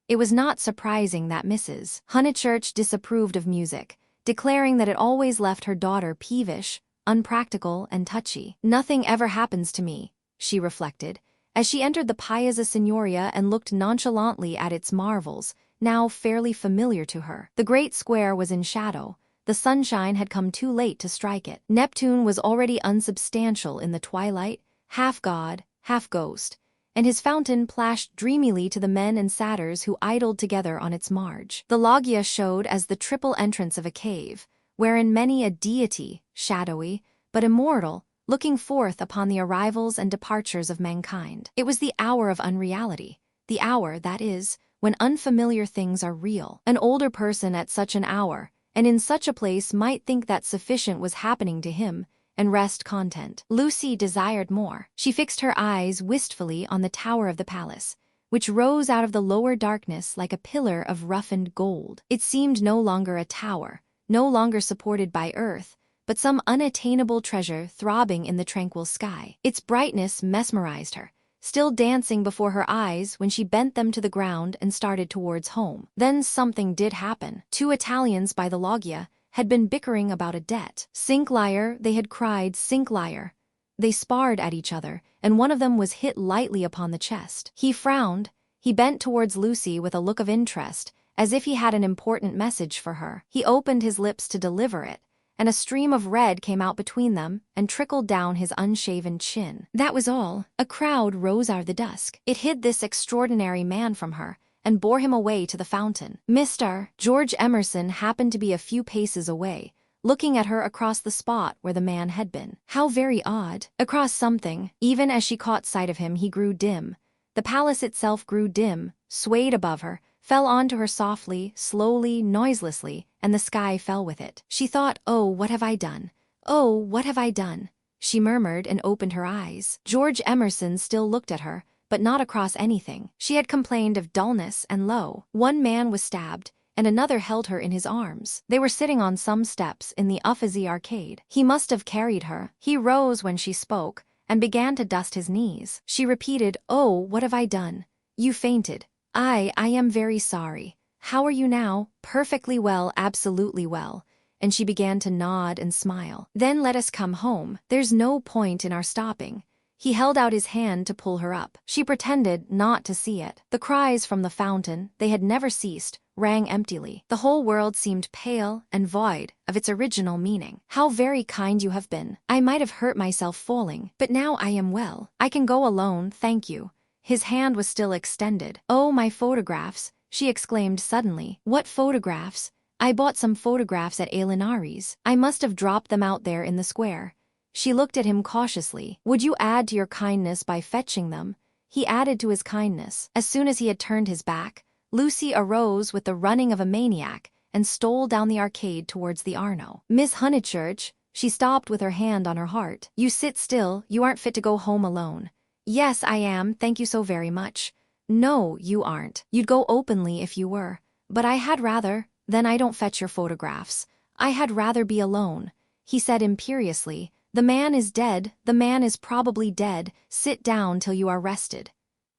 It was not surprising that Mrs. Honeychurch disapproved of music, declaring that it always left her daughter peevish, unpractical, and touchy. Nothing ever happens to me, she reflected, as she entered the Piazza Signoria and looked nonchalantly at its marvels, now fairly familiar to her. The great square was in shadow. The sunshine had come too late to strike it. Neptune was already unsubstantial in the twilight, half god, half ghost, and his fountain plashed dreamily to the men and satyrs who idled together on its marge. The loggia showed as the triple entrance of a cave, wherein many a deity, shadowy, but immortal, looking forth upon the arrivals and departures of mankind. It was the hour of unreality, the hour, that is, when unfamiliar things are real. An older person at such an hour, and in such a place, might think that sufficient was happening to him, and rest content. Lucy desired more. She fixed her eyes wistfully on the tower of the palace, which rose out of the lower darkness like a pillar of roughened gold. It seemed no longer a tower, no longer supported by earth, but some unattainable treasure throbbing in the tranquil sky. Its brightness mesmerized her, still dancing before her eyes when she bent them to the ground and started towards home. Then something did happen. 2 Italians by the loggia had been bickering about a debt. "Sink liar," they had cried, "sink liar." They sparred at each other, and one of them was hit lightly upon the chest. He frowned. He bent towards Lucy with a look of interest, as if he had an important message for her. He opened his lips to deliver it, and a stream of red came out between them and trickled down his unshaven chin. That was all. A crowd rose out of the dusk. It hid this extraordinary man from her, and bore him away to the fountain. Mr. George Emerson happened to be a few paces away, looking at her across the spot where the man had been. How very odd. Across something, even as she caught sight of him, he grew dim. The palace itself grew dim, swayed above her, fell onto her softly, slowly, noiselessly, and the sky fell with it. She thought, "Oh, what have I done? Oh, what have I done?" She murmured and opened her eyes. George Emerson still looked at her, but not across anything. She had complained of dullness and lo, one man was stabbed, and another held her in his arms. They were sitting on some steps in the Uffizi arcade. He must have carried her. He rose when she spoke, and began to dust his knees. She repeated, "Oh, what have I done? You fainted. I am very sorry. How are you now?" "Perfectly well, absolutely well." And she began to nod and smile. "Then let us come home. There's no point in our stopping." He held out his hand to pull her up. She pretended not to see it. The cries from the fountain, they had never ceased, rang emptily. The whole world seemed pale and void of its original meaning. "How very kind you have been. I might have hurt myself falling, but now I am well. I can go alone, thank you." His hand was still extended. "Oh, my photographs," she exclaimed suddenly. "What photographs? I bought some photographs at Alinari's. I must have dropped them out there in the square." She looked at him cautiously. "Would you add to your kindness by fetching them?" He added to his kindness. As soon as he had turned his back, Lucy arose with the running of a maniac and stole down the arcade towards the Arno. "Miss Honeychurch," she stopped with her hand on her heart. "You sit still, you aren't fit to go home alone." "Yes, I am, thank you so very much." "No, you aren't. You'd go openly if you were. But I had rather, then I don't fetch your photographs. I had rather be alone," he said imperiously. "The man is dead, the man is probably dead, sit down till you are rested."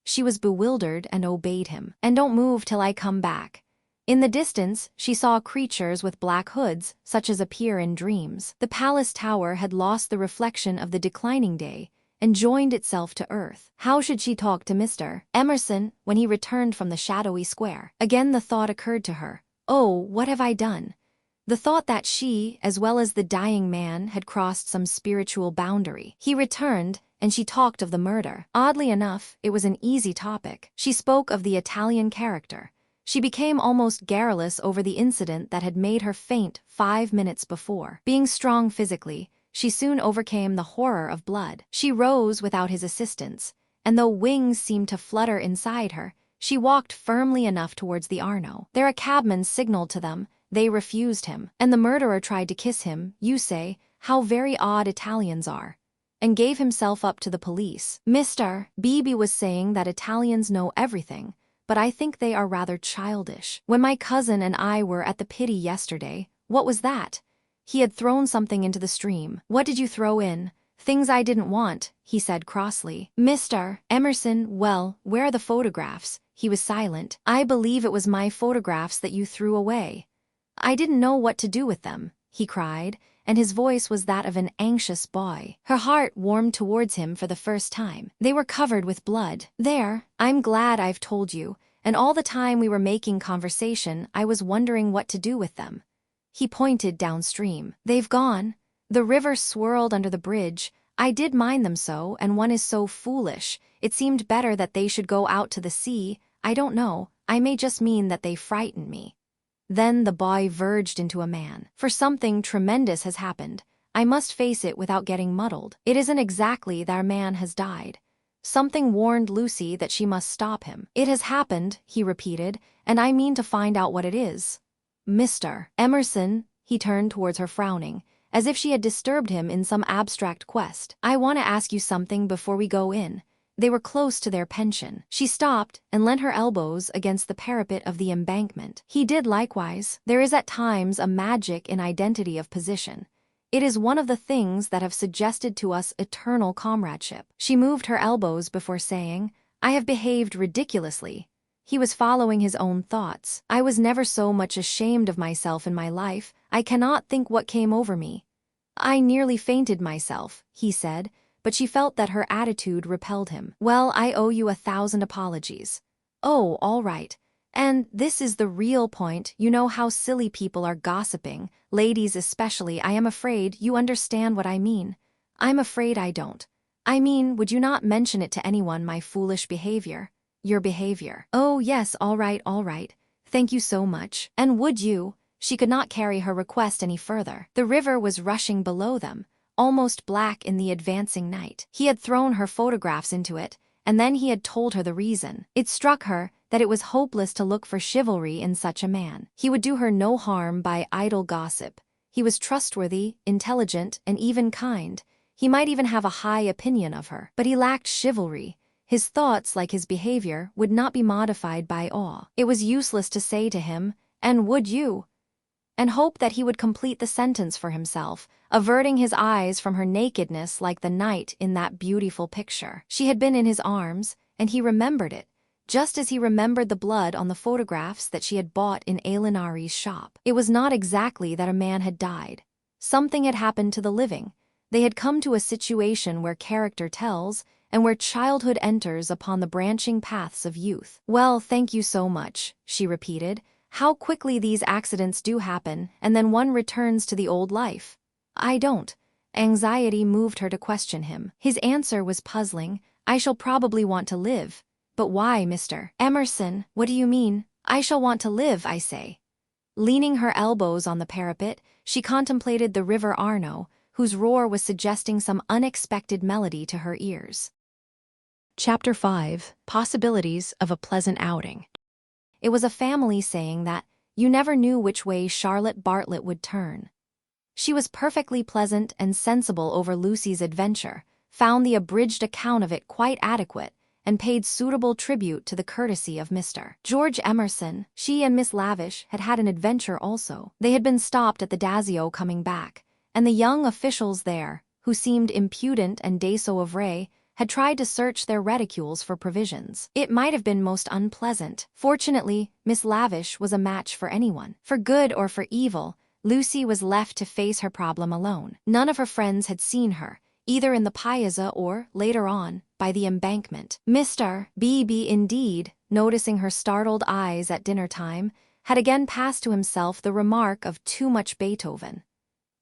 She was bewildered and obeyed him. "And don't move till I come back." In the distance, she saw creatures with black hoods, such as appear in dreams. The palace tower had lost the reflection of the declining day and joined itself to earth. How should she talk to Mr. Emerson when he returned from the shadowy square? Again the thought occurred to her. "Oh, what have I done?" The thought that she, as well as the dying man, had crossed some spiritual boundary. He returned, and she talked of the murder. Oddly enough, it was an easy topic. She spoke of the Italian character. She became almost garrulous over the incident that had made her faint 5 minutes before. Being strong physically, she soon overcame the horror of blood. She rose without his assistance, and though wings seemed to flutter inside her, she walked firmly enough towards the Arno. There a cabman signaled to them. They refused him. "And the murderer tried to kiss him, you say, how very odd Italians are," and gave himself up to the police. Mr. Beebe was saying that Italians know everything, but I think they are rather childish. "When my cousin and I were at the Pity yesterday, what was that?" He had thrown something into the stream. "What did you throw in?" "Things I didn't want," he said crossly. Mr. Emerson, "Well, where are the photographs?" He was silent. "I believe it was my photographs that you threw away." "I didn't know what to do with them," he cried, and his voice was that of an anxious boy. Her heart warmed towards him for the first time. "They were covered with blood. There, I'm glad I've told you, and all the time we were making conversation I was wondering what to do with them." He pointed downstream. "They've gone. The river swirled under the bridge. I did mind them so, and one is so foolish. It seemed better that they should go out to the sea. I don't know, I may just mean that they frightened me." Then the boy verged into a man. "For something tremendous has happened. I must face it without getting muddled. It isn't exactly that our man has died." Something warned Lucy that she must stop him. "It has happened," he repeated, "and I mean to find out what it is." "Mr. Emerson," he turned towards her frowning, as if she had disturbed him in some abstract quest. "I want to ask you something before we go in." They were close to their pension. She stopped and leant her elbows against the parapet of the embankment. He did likewise. There is at times a magic in identity of position. It is one of the things that have suggested to us eternal comradeship. She moved her elbows before saying, "I have behaved ridiculously." He was following his own thoughts. "I was never so much ashamed of myself in my life. I cannot think what came over me." "I nearly fainted myself," he said, but she felt that her attitude repelled him. "Well, I owe you 1,000 apologies." "Oh, all right. And this is the real point. You know how silly people are gossiping, ladies especially. I am afraid you understand what I mean." "I'm afraid I don't. I mean, would you not mention it to anyone, my foolish behavior?" "Your behavior." "Oh, yes, all right, all right. Thank you so much." "And would you?" She could not carry her request any further. The river was rushing below them, almost black in the advancing night. He had thrown her photographs into it, and then he had told her the reason. It struck her that it was hopeless to look for chivalry in such a man. He would do her no harm by idle gossip. He was trustworthy, intelligent, and even kind. He might even have a high opinion of her. But he lacked chivalry. His thoughts, like his behavior, would not be modified by awe. It was useless to say to him, "And would you?" and hope that he would complete the sentence for himself, averting his eyes from her nakedness like the night in that beautiful picture. She had been in his arms, and he remembered it, just as he remembered the blood on the photographs that she had bought in Alinari's shop. It was not exactly that a man had died. Something had happened to the living. They had come to a situation where character tells, and where childhood enters upon the branching paths of youth. "Well, thank you so much," she repeated. "How quickly these accidents do happen, and then one returns to the old life." "I don't." Anxiety moved her to question him. His answer was puzzling. "I shall probably want to live." But why, Mr. Emerson? What do you mean? I shall want to live, I say. Leaning her elbows on the parapet, she contemplated the River Arno, whose roar was suggesting some unexpected melody to her ears. Chapter 5. Possibilities of a Pleasant Outing. It was a family saying that you never knew which way Charlotte Bartlett would turn. She was perfectly pleasant and sensible over Lucy's adventure, found the abridged account of it quite adequate, and paid suitable tribute to the courtesy of Mr. George Emerson. She and Miss Lavish had had an adventure also. They had been stopped at the Dazio coming back, and the young officials there, who seemed impudent and déso-oeuvre, had tried to search their reticules for provisions. It might have been most unpleasant. Fortunately, Miss Lavish was a match for anyone. For good or for evil, Lucy was left to face her problem alone. None of her friends had seen her, either in the piazza or, later on, by the embankment. Mr. B.B. indeed, noticing her startled eyes at dinner time, had again passed to himself the remark of too much Beethoven.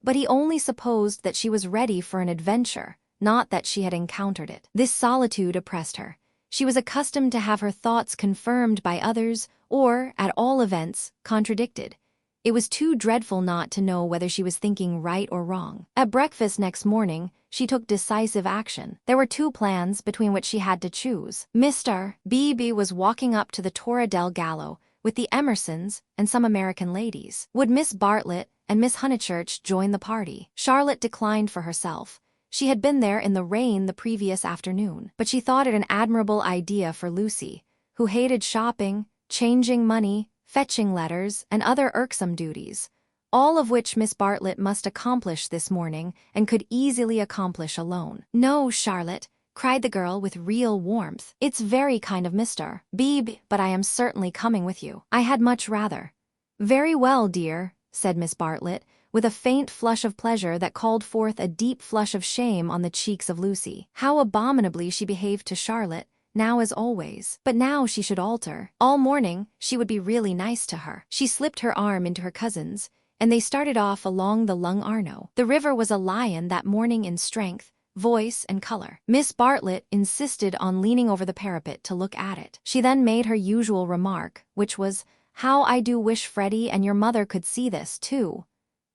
But he only supposed that she was ready for an adventure, not that she had encountered it. This solitude oppressed her. She was accustomed to have her thoughts confirmed by others, or, at all events, contradicted. It was too dreadful not to know whether she was thinking right or wrong. At breakfast next morning, she took decisive action. There were two plans between which she had to choose. Mr. B.B. was walking up to the Torre del Gallo with the Emersons and some American ladies. Would Miss Bartlett and Miss Honeychurch join the party? Charlotte declined for herself. She had been there in the rain the previous afternoon, but she thought it an admirable idea for Lucy, who hated shopping, changing money, fetching letters, and other irksome duties, all of which Miss Bartlett must accomplish this morning and could easily accomplish alone. "No, Charlotte," cried the girl with real warmth. "It's very kind of Mr. B.B., but I am certainly coming with you. I had much rather." "Very well, dear," said Miss Bartlett, with a faint flush of pleasure that called forth a deep flush of shame on the cheeks of Lucy. How abominably she behaved to Charlotte, now as always. But now she should alter. All morning, she would be really nice to her. She slipped her arm into her cousin's, and they started off along the Lung Arno. The river was a lion that morning in strength, voice, and color. Miss Bartlett insisted on leaning over the parapet to look at it. She then made her usual remark, which was, "How I do wish Freddie and your mother could see this, too."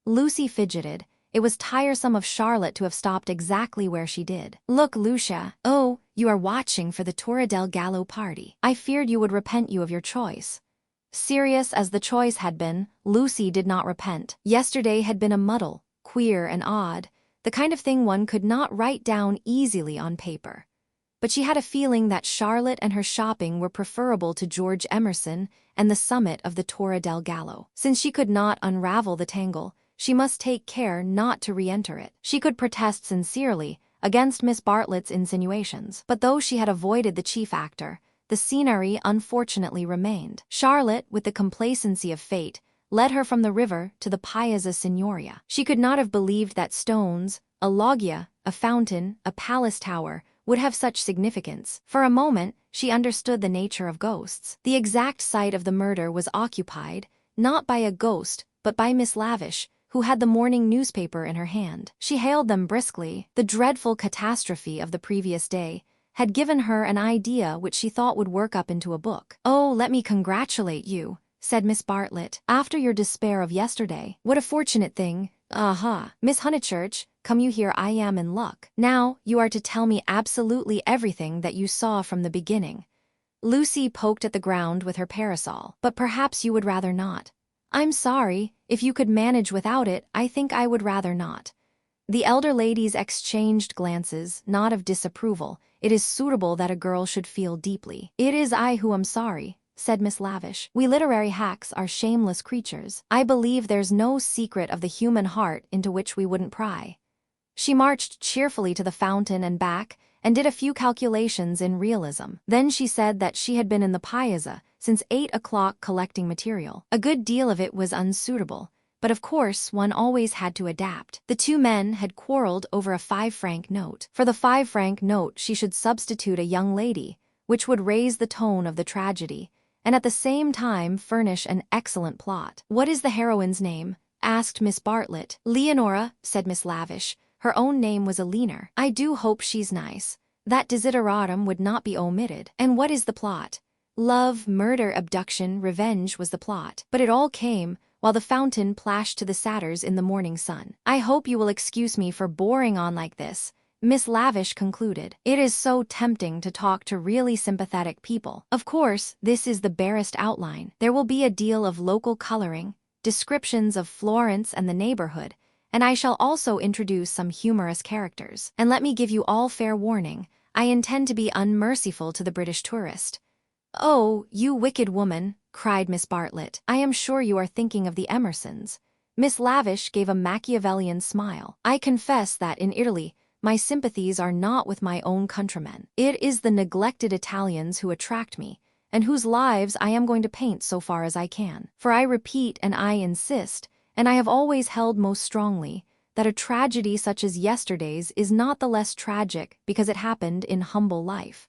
Lucy fidgeted. It was tiresome of Charlotte to have stopped exactly where she did. "Look, Lucia. Oh, you are watching for the Torre del Gallo party. I feared you would repent you of your choice." Serious as the choice had been, Lucy did not repent. Yesterday had been a muddle, queer and odd, the kind of thing one could not write down easily on paper. But she had a feeling that Charlotte and her shopping were preferable to George Emerson and the summit of the Torre del Gallo. Since she could not unravel the tangle, she must take care not to re-enter it. She could protest sincerely against Miss Bartlett's insinuations, but though she had avoided the chief actor, the scenery unfortunately remained. Charlotte, with the complacency of fate, led her from the river to the Piazza Signoria. She could not have believed that stones, a loggia, a fountain, a palace tower, would have such significance. For a moment, she understood the nature of ghosts. The exact site of the murder was occupied, not by a ghost, but by Miss Lavish, who had the morning newspaper in her hand. She hailed them briskly. The dreadful catastrophe of the previous day had given her an idea which she thought would work up into a book. "Oh, let me congratulate you," said Miss Bartlett. "After your despair of yesterday. What a fortunate thing. Aha. Miss Honeychurch, come you here, I am in luck. Now, you are to tell me absolutely everything that you saw from the beginning." Lucy poked at the ground with her parasol. "But perhaps you would rather not." "I'm sorry. If you could manage without it, I think I would rather not." The elder ladies exchanged glances, not of disapproval. It is suitable that a girl should feel deeply. "It is I who am sorry," said Miss Lavish. "We literary hacks are shameless creatures. I believe there's no secret of the human heart into which we wouldn't pry." She marched cheerfully to the fountain and back, and did a few calculations in realism. Then she said that she had been in the Piazza since 8 o'clock collecting material. A good deal of it was unsuitable, but of course one always had to adapt. The two men had quarreled over a 5-franc note. For the 5-franc note she should substitute a young lady, which would raise the tone of the tragedy, and at the same time furnish an excellent plot. "What is the heroine's name?" asked Miss Bartlett. "Leonora," said Miss Lavish. Her own name was Aliner. "I do hope she's nice. That desideratum would not be omitted. And what is the plot? Love, murder, abduction, revenge was the plot. But it all came while the fountain plashed to the satyrs in the morning sun. I hope you will excuse me for boring on like this, Miss Lavish concluded. It is so tempting to talk to really sympathetic people. Of course, this is the barest outline. There will be a deal of local coloring, descriptions of Florence and the neighborhood, and I shall also introduce some humorous characters. And let me give you all fair warning, I intend to be unmerciful to the British tourist. Oh, you wicked woman, cried Miss Bartlett. I am sure you are thinking of the Emersons. Miss Lavish gave a Machiavellian smile. I confess that in Italy, my sympathies are not with my own countrymen. It is the neglected Italians who attract me, and whose lives I am going to paint so far as I can. For I repeat and I insist, and I have always held most strongly, that a tragedy such as yesterday's is not the less tragic because it happened in humble life.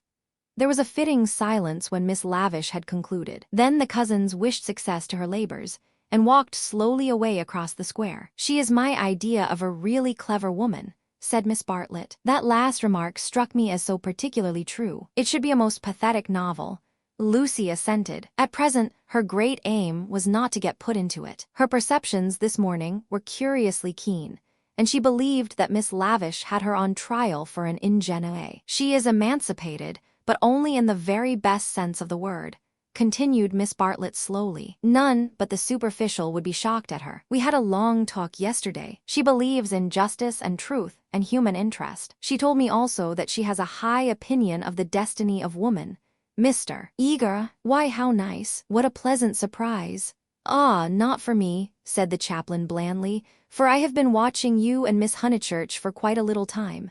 There was a fitting silence when Miss Lavish had concluded. Then the cousins wished success to her labors, and walked slowly away across the square. She is my idea of a really clever woman, said Miss Bartlett. That last remark struck me as so particularly true. It should be a most pathetic novel. Lucy assented. At present, her great aim was not to get put into it. Her perceptions this morning were curiously keen, and she believed that Miss Lavish had her on trial for an ingenue. She is emancipated, but only in the very best sense of the word, continued Miss Bartlett slowly. None but the superficial would be shocked at her. We had a long talk yesterday. She believes in justice and truth and human interest. She told me also that she has a high opinion of the destiny of woman. Mr. Eager, why how nice, what a pleasant surprise. Ah, not for me, said the chaplain blandly, for I have been watching you and Miss Honeychurch for quite a little time.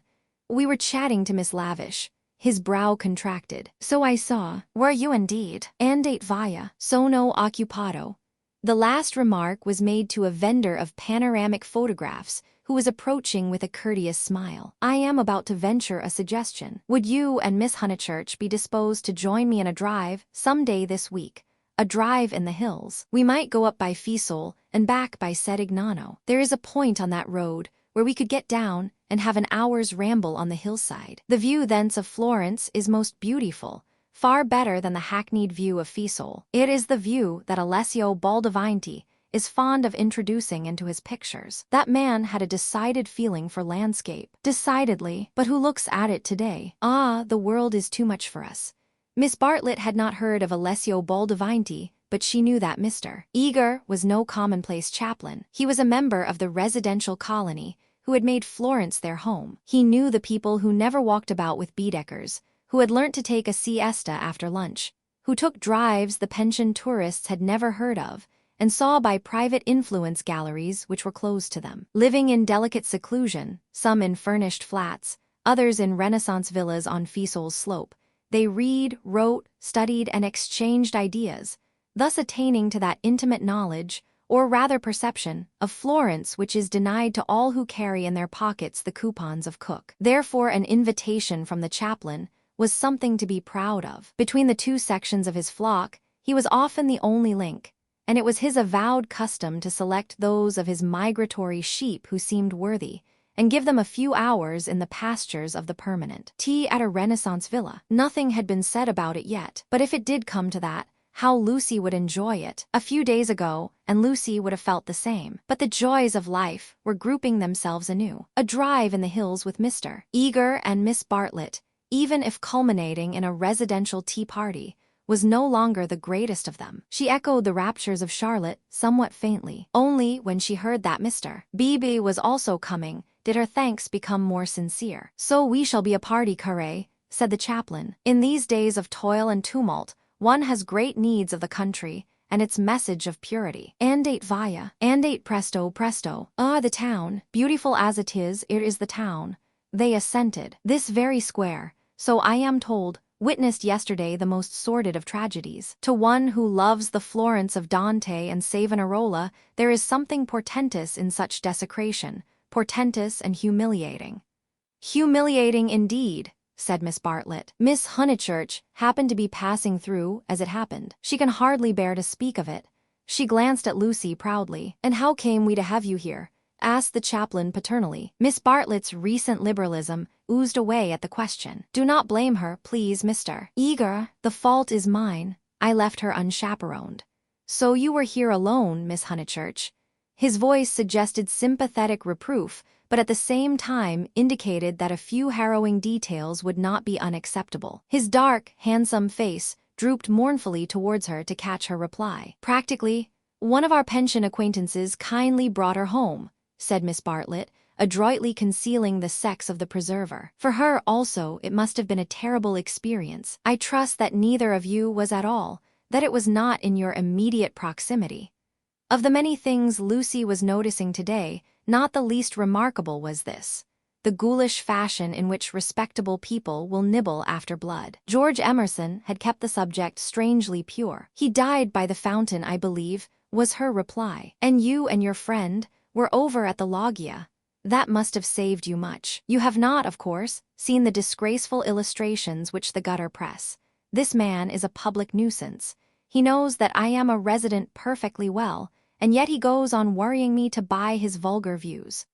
We were chatting to Miss Lavish. His brow contracted. So I saw. Were you indeed? Andate via. Sono occupado. The last remark was made to a vendor of panoramic photographs who was approaching with a courteous smile. I am about to venture a suggestion. Would you and Miss Honeychurch be disposed to join me in a drive some day this week? A drive in the hills. We might go up by Fiesole and back by Sedignano. There is a point on that road where we could get down and have an hour's ramble on the hillside. The view thence of Florence is most beautiful, far better than the hackneyed view of Fiesole. It is the view that Alessio Baldavanti is fond of introducing into his pictures. That man had a decided feeling for landscape. Decidedly, but who looks at it today? Ah, the world is too much for us. Miss Bartlett had not heard of Alessio Baldavanti, but she knew that Mr. Eager was no commonplace chaplain. He was a member of the residential colony who had made Florence their home. He knew the people who never walked about with Baedekers, who had learnt to take a siesta after lunch, who took drives the pensioned tourists had never heard of, and saw by private influence galleries which were closed to them. Living in delicate seclusion, some in furnished flats, others in Renaissance villas on Fiesole's slope, they read, wrote, studied, and exchanged ideas, thus attaining to that intimate knowledge, or rather perception, of Florence which is denied to all who carry in their pockets the coupons of Cook. Therefore an invitation from the chaplain was something to be proud of. Between the two sections of his flock, he was often the only link, and it was his avowed custom to select those of his migratory sheep who seemed worthy, and give them a few hours in the pastures of the permanent. Tea at a Renaissance villa. Nothing had been said about it yet, but if it did come to that, how Lucy would enjoy it. A few days ago, and Lucy would have felt the same. But the joys of life were grouping themselves anew. A drive in the hills with Mr. Eager and Miss Bartlett, even if culminating in a residential tea party, was no longer the greatest of them. She echoed the raptures of Charlotte somewhat faintly. Only when she heard that Mr. Beebe was also coming did her thanks become more sincere. So we shall be a party, curé, said the chaplain. In these days of toil and tumult, one has great needs of the country and its message of purity. Andate via. Andate presto presto. Ah, the town. Beautiful as it is the town. They assented. This very square, so I am told, witnessed yesterday the most sordid of tragedies. To one who loves the Florence of Dante and Savonarola, there is something portentous in such desecration, portentous and humiliating. Humiliating indeed, said Miss Bartlett. Miss Honeychurch happened to be passing through as it happened. She can hardly bear to speak of it. She glanced at Lucy proudly. And how came we to have you here? asked the chaplain paternally. Miss Bartlett's recent liberalism oozed away at the question. Do not blame her, please, Mr. Eager. The fault is mine. I left her unchaperoned. So you were here alone, Miss Honeychurch. His voice suggested sympathetic reproof, but at the same time indicated that a few harrowing details would not be unacceptable. His dark, handsome face drooped mournfully towards her to catch her reply. Practically, one of our pension acquaintances kindly brought her home, said Miss Bartlett, adroitly concealing the sex of the preserver. For her also it must have been a terrible experience. I trust that neither of you was at all, that it was not in your immediate proximity. Of the many things Lucy was noticing today, not the least remarkable was this: the ghoulish fashion in which respectable people will nibble after blood. George Emerson had kept the subject strangely pure. He died by the fountain, I believe, was her reply. And you and your friend were over at the loggia. That must have saved you much. You have not, of course, seen the disgraceful illustrations which the gutter press. This man is a public nuisance. He knows that I am a resident perfectly well, and yet he goes on worrying me to buy his vulgar views.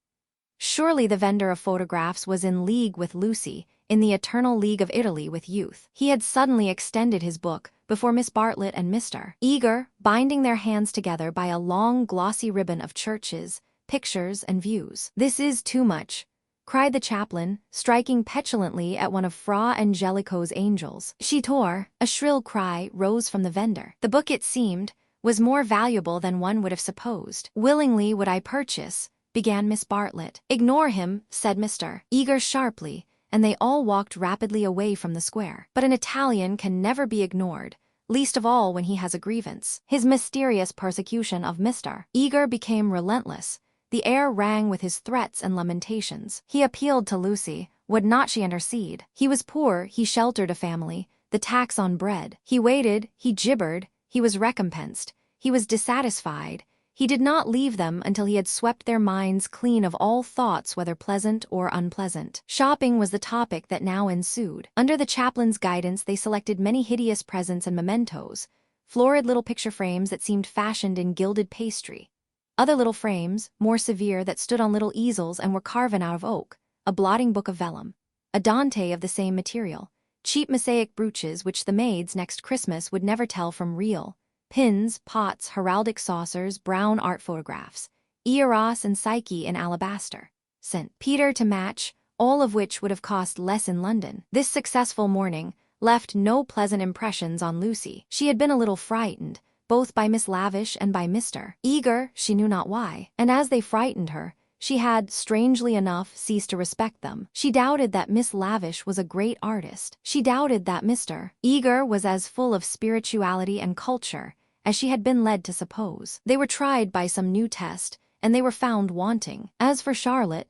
Surely the vendor of photographs was in league with Lucy, in the eternal league of Italy with youth. He had suddenly extended his book before Miss Bartlett and Mr. Eager, binding their hands together by a long glossy ribbon of churches, pictures, and views. This is too much, cried the chaplain, striking petulantly at one of Fra Angelico's angels. She tore. A shrill cry rose from the vendor. The book, it seemed, was more valuable than one would have supposed. Willingly would I purchase, began Miss Bartlett. Ignore him, said Mr. Eager sharply, and they all walked rapidly away from the square. But an Italian can never be ignored, least of all when he has a grievance. His mysterious persecution of Mr. Eager became relentless. The air rang with his threats and lamentations. He appealed to Lucy. Would not she intercede? He was poor, he sheltered a family, the tax on bread. He waited, he gibbered, he was recompensed, he was dissatisfied. He did not leave them until he had swept their minds clean of all thoughts, whether pleasant or unpleasant. Shopping was the topic that now ensued. Under the chaplain's guidance they selected many hideous presents and mementos, florid little picture frames that seemed fashioned in gilded pastry. Other little frames, more severe, that stood on little easels and were carven out of oak, a blotting book of vellum, a Dante of the same material, cheap mosaic brooches which the maids next Christmas would never tell from real, pins, pots, heraldic saucers, brown art photographs, Eros and Psyche in alabaster, St. Peter to match, all of which would have cost less in London. This successful morning left no pleasant impressions on Lucy. She had been a little frightened, both by Miss Lavish and by Mr. Eager, she knew not why, and as they frightened her, she had, strangely enough, ceased to respect them. She doubted that Miss Lavish was a great artist. She doubted that Mr. Eager was as full of spirituality and culture as she had been led to suppose. They were tried by some new test, and they were found wanting. As for Charlotte,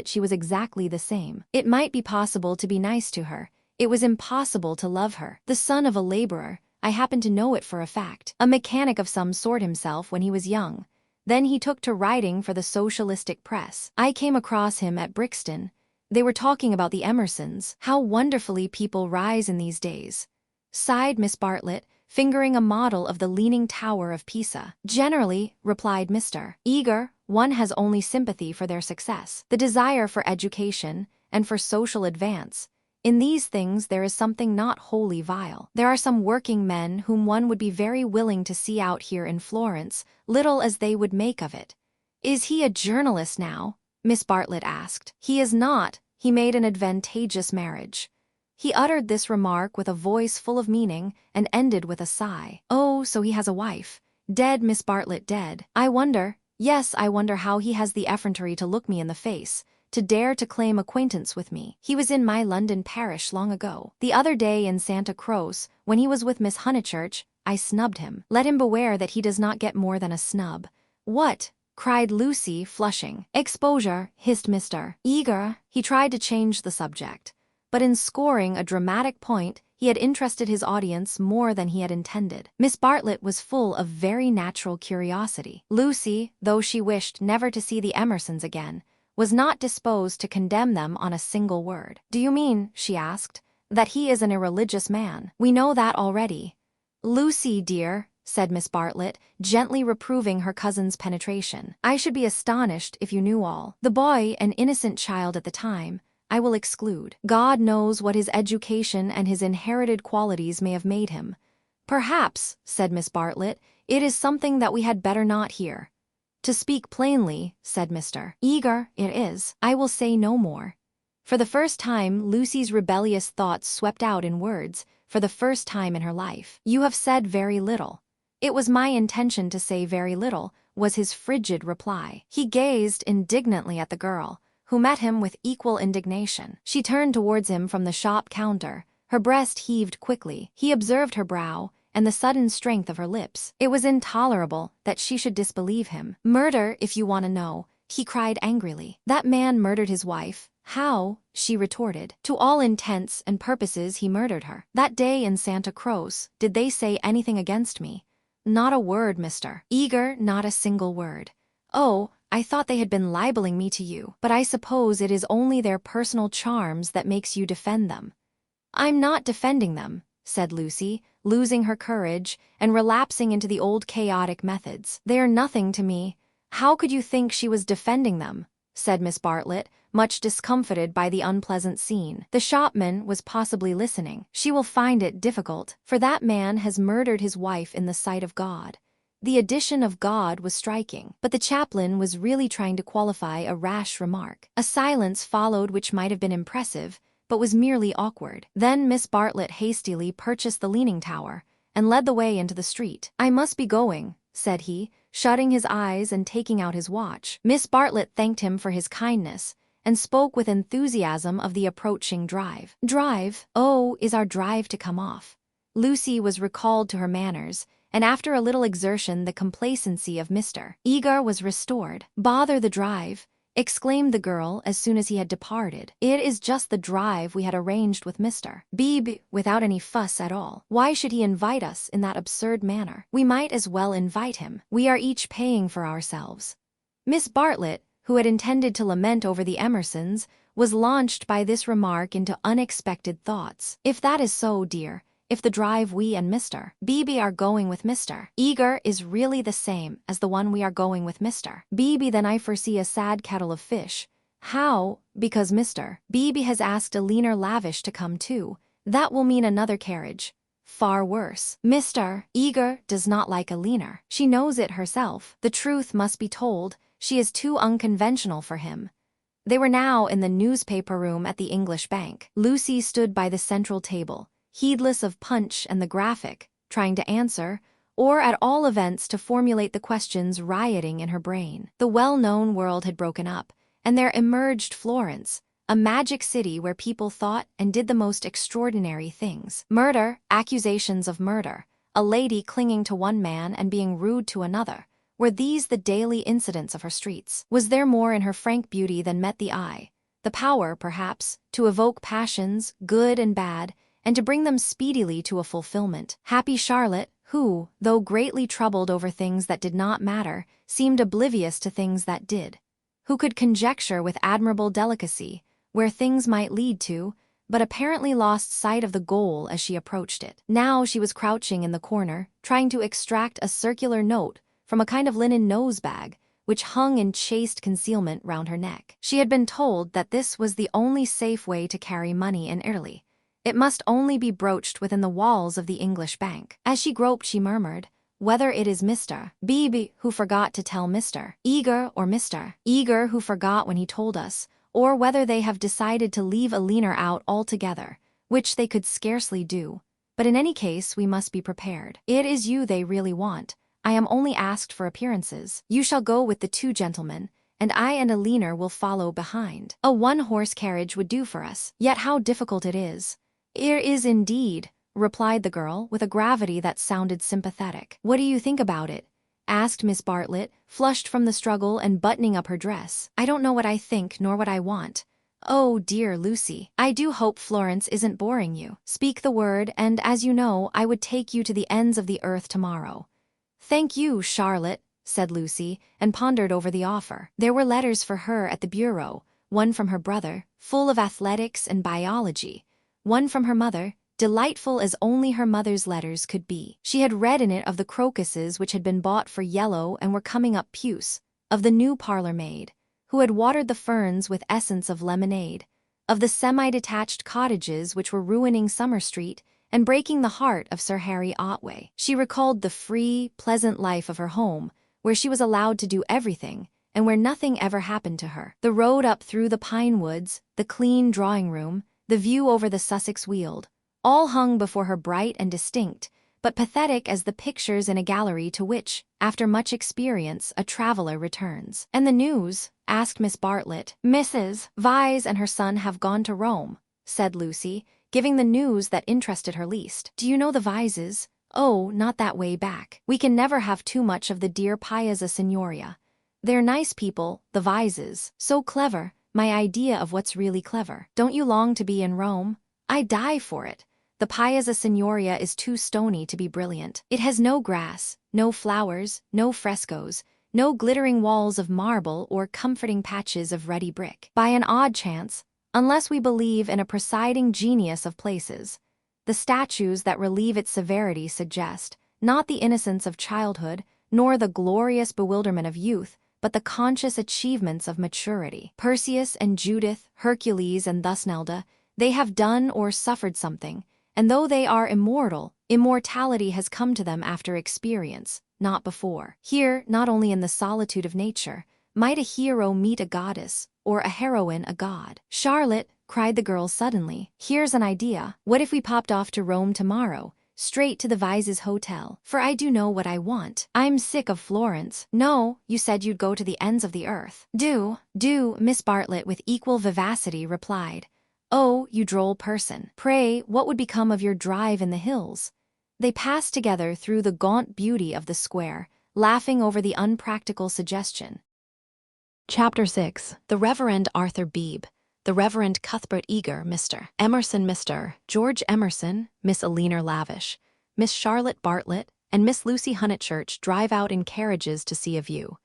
she was exactly the same. It might be possible to be nice to her. It was impossible to love her. The son of a laborer, I happen to know it for a fact. A mechanic of some sort himself when he was young. Then he took to writing for the socialistic press. I came across him at Brixton. They were talking about the Emersons. How wonderfully people rise in these days, sighed Miss Bartlett, fingering a model of the Leaning Tower of Pisa. Generally, replied Mr. Eager, one has only sympathy for their success, the desire for education, and for social advance. In these things there is something not wholly vile. There are some working men whom one would be very willing to see out here in Florence, little as they would make of it. Is he a journalist now? Miss Bartlett asked. He is not. He made an advantageous marriage. He uttered this remark with a voice full of meaning and ended with a sigh. Oh, so he has a wife. Dead, Miss Bartlett, dead. I wonder how he has the effrontery to look me in the face, to dare to claim acquaintance with me. He was in my London parish long ago. The other day in Santa Croce, when he was with Miss Honeychurch, I snubbed him. Let him beware that he does not get more than a snub. What? Cried Lucy, flushing. Exposure, hissed Mr. Eager. He tried to change the subject, but in scoring a dramatic point, he had interested his audience more than he had intended. Miss Bartlett was full of very natural curiosity. Lucy, though she wished never to see the Emersons again, was not disposed to condemn them on a single word. Do you mean, she asked, that he is an irreligious man? We know that already. Lucy, dear, said Miss Bartlett, gently reproving her cousin's penetration. "I should be astonished if you knew all. The boy, an innocent child at the time, I will exclude. God knows what his education and his inherited qualities may have made him. Perhaps," said Miss Bartlett, "it is something that we had better not hear." "To speak plainly," said Mr. Eager, "it is. I will say no more." For the first time, Lucy's rebellious thoughts swept out in words, for the first time in her life. "You have said very little." "It was my intention to say very little," was his frigid reply. He gazed indignantly at the girl, who met him with equal indignation. She turned towards him from the shop counter. Her breast heaved quickly. He observed her brow and the sudden strength of her lips. It was intolerable that she should disbelieve him. "Murder, if you want to know," he cried angrily. "That man murdered his wife." "How?" she retorted. "To all intents and purposes he murdered her. That day in Santa Cruz, did they say anything against me?" "Not a word, Mr. Eager, not a single word." "Oh, I thought they had been libeling me to you, but I suppose it is only their personal charms that makes you defend them." "I'm not defending them," said Lucy, losing her courage and relapsing into the old chaotic methods. "They are nothing to me." "How could you think she was defending them?" said Miss Bartlett, much discomfited by the unpleasant scene. The shopman was possibly listening. "She will find it difficult, for that man has murdered his wife in the sight of God." The addition of God was striking, but the chaplain was really trying to qualify a rash remark. A silence followed which might have been impressive, but was merely awkward. Then Miss Bartlett hastily purchased the leaning tower and led the way into the street. "I must be going," said he, shutting his eyes and taking out his watch. Miss Bartlett thanked him for his kindness and spoke with enthusiasm of the approaching drive. "Drive? Oh, is our drive to come off?" Lucy was recalled to her manners, and after a little exertion the complacency of Mr. Eager was restored. "Bother the drive," exclaimed the girl as soon as he had departed. "It is just the drive we had arranged with Mr. Beebe, without any fuss at all. Why should he invite us in that absurd manner? We might as well invite him. We are each paying for ourselves." Miss Bartlett, who had intended to lament over the Emersons, was launched by this remark into unexpected thoughts. "If that is so, dear, if the drive we and Mr. Beebe are going with Mr. Eager is really the same as the one we are going with Mr. Beebe, then I foresee a sad kettle of fish." "How?" "Because Mr. Beebe has asked a leaner lavish to come too. That will mean another carriage. Far worse. Mr. Eager does not like a leaner. She knows it herself. The truth must be told, she is too unconventional for him." They were now in the newspaper room at the English Bank. Lucy stood by the central table, heedless of Punch and the Graphic, trying to answer, or at all events to formulate the questions rioting in her brain. The well-known world had broken up, and there emerged Florence, a magic city where people thought and did the most extraordinary things. Murder, accusations of murder, a lady clinging to one man and being rude to another. Were these the daily incidents of her streets? Was there more in her frank beauty than met the eye? The power, perhaps, to evoke passions, good and bad, and to bring them speedily to a fulfillment. Happy Charlotte, who, though greatly troubled over things that did not matter, seemed oblivious to things that did. Who could conjecture with admirable delicacy where things might lead to, but apparently lost sight of the goal as she approached it. Now she was crouching in the corner, trying to extract a circular note from a kind of linen nose-bag, which hung in chaste concealment round her neck. She had been told that this was the only safe way to carry money in Italy. It must only be broached within the walls of the English Bank. As she groped, she murmured, "Whether it is Mr. Beebe who forgot to tell Mr. Eager, or Mr. Eager who forgot when he told us, or whether they have decided to leave a leaner out altogether, which they could scarcely do. But in any case we must be prepared. It is you they really want. I am only asked for appearances. You shall go with the two gentlemen, and I and a leaner will follow behind. A one-horse carriage would do for us. Yet how difficult it is." "It is indeed," replied the girl with a gravity that sounded sympathetic. "What do you think about it?" asked Miss Bartlett, flushed from the struggle and buttoning up her dress. "I don't know what I think nor what I want." "Oh, dear Lucy, I do hope Florence isn't boring you. Speak the word, and as you know, I would take you to the ends of the earth tomorrow." "Thank you, Charlotte," said Lucy, and pondered over the offer. There were letters for her at the bureau, one from her brother, full of athletics and biology, one from her mother, delightful as only her mother's letters could be. She had read in it of the crocuses which had been bought for yellow and were coming up puce, of the new parlor maid, who had watered the ferns with essence of lemonade, of the semi-detached cottages which were ruining Summer Street and breaking the heart of Sir Harry Otway. She recalled the free, pleasant life of her home, where she was allowed to do everything, and where nothing ever happened to her. The road up through the pine woods, the clean drawing-room, the view over the Sussex Weald, all hung before her bright and distinct, but pathetic as the pictures in a gallery to which, after much experience, a traveler returns. "And the news?" asked Miss Bartlett. "Mrs. Vyse and her son have gone to Rome," said Lucy, giving the news that interested her least. "Do you know the Vyses?" "Oh, not that way back. We can never have too much of the dear Piazza Signoria. They're nice people, the Vyses. So clever, my idea of what's really clever. Don't you long to be in Rome?" "I die for it. The Piazza Signoria is too stony to be brilliant. It has no grass, no flowers, no frescoes, no glittering walls of marble or comforting patches of ruddy brick. By an odd chance, unless we believe in a presiding genius of places, the statues that relieve its severity suggest, not the innocence of childhood, nor the glorious bewilderment of youth, but the conscious achievements of maturity. Perseus and Judith, Hercules and Thusnelda, they have done or suffered something, and though they are immortal, immortality has come to them after experience, not before. Here, not only in the solitude of nature, might a hero meet a goddess, or a heroine a god. "Charlotte," cried the girl suddenly, "here's an idea. What if we popped off to Rome tomorrow, straight to the Vyses' hotel? For I do know what I want. I'm sick of Florence." "No, you said you'd go to the ends of the earth." Do, Miss Bartlett with equal vivacity replied. "Oh, you droll person. Pray, what would become of your drive in the hills?" They passed together through the gaunt beauty of the square, laughing over the unpractical suggestion. Chapter 6. The Reverend Arthur Beebe, the Reverend Cuthbert Eager, Mr. Emerson, Mr. George Emerson, Miss Eleanor Lavish, Miss Charlotte Bartlett, and Miss Lucy Honeychurch drive out in carriages to see a view.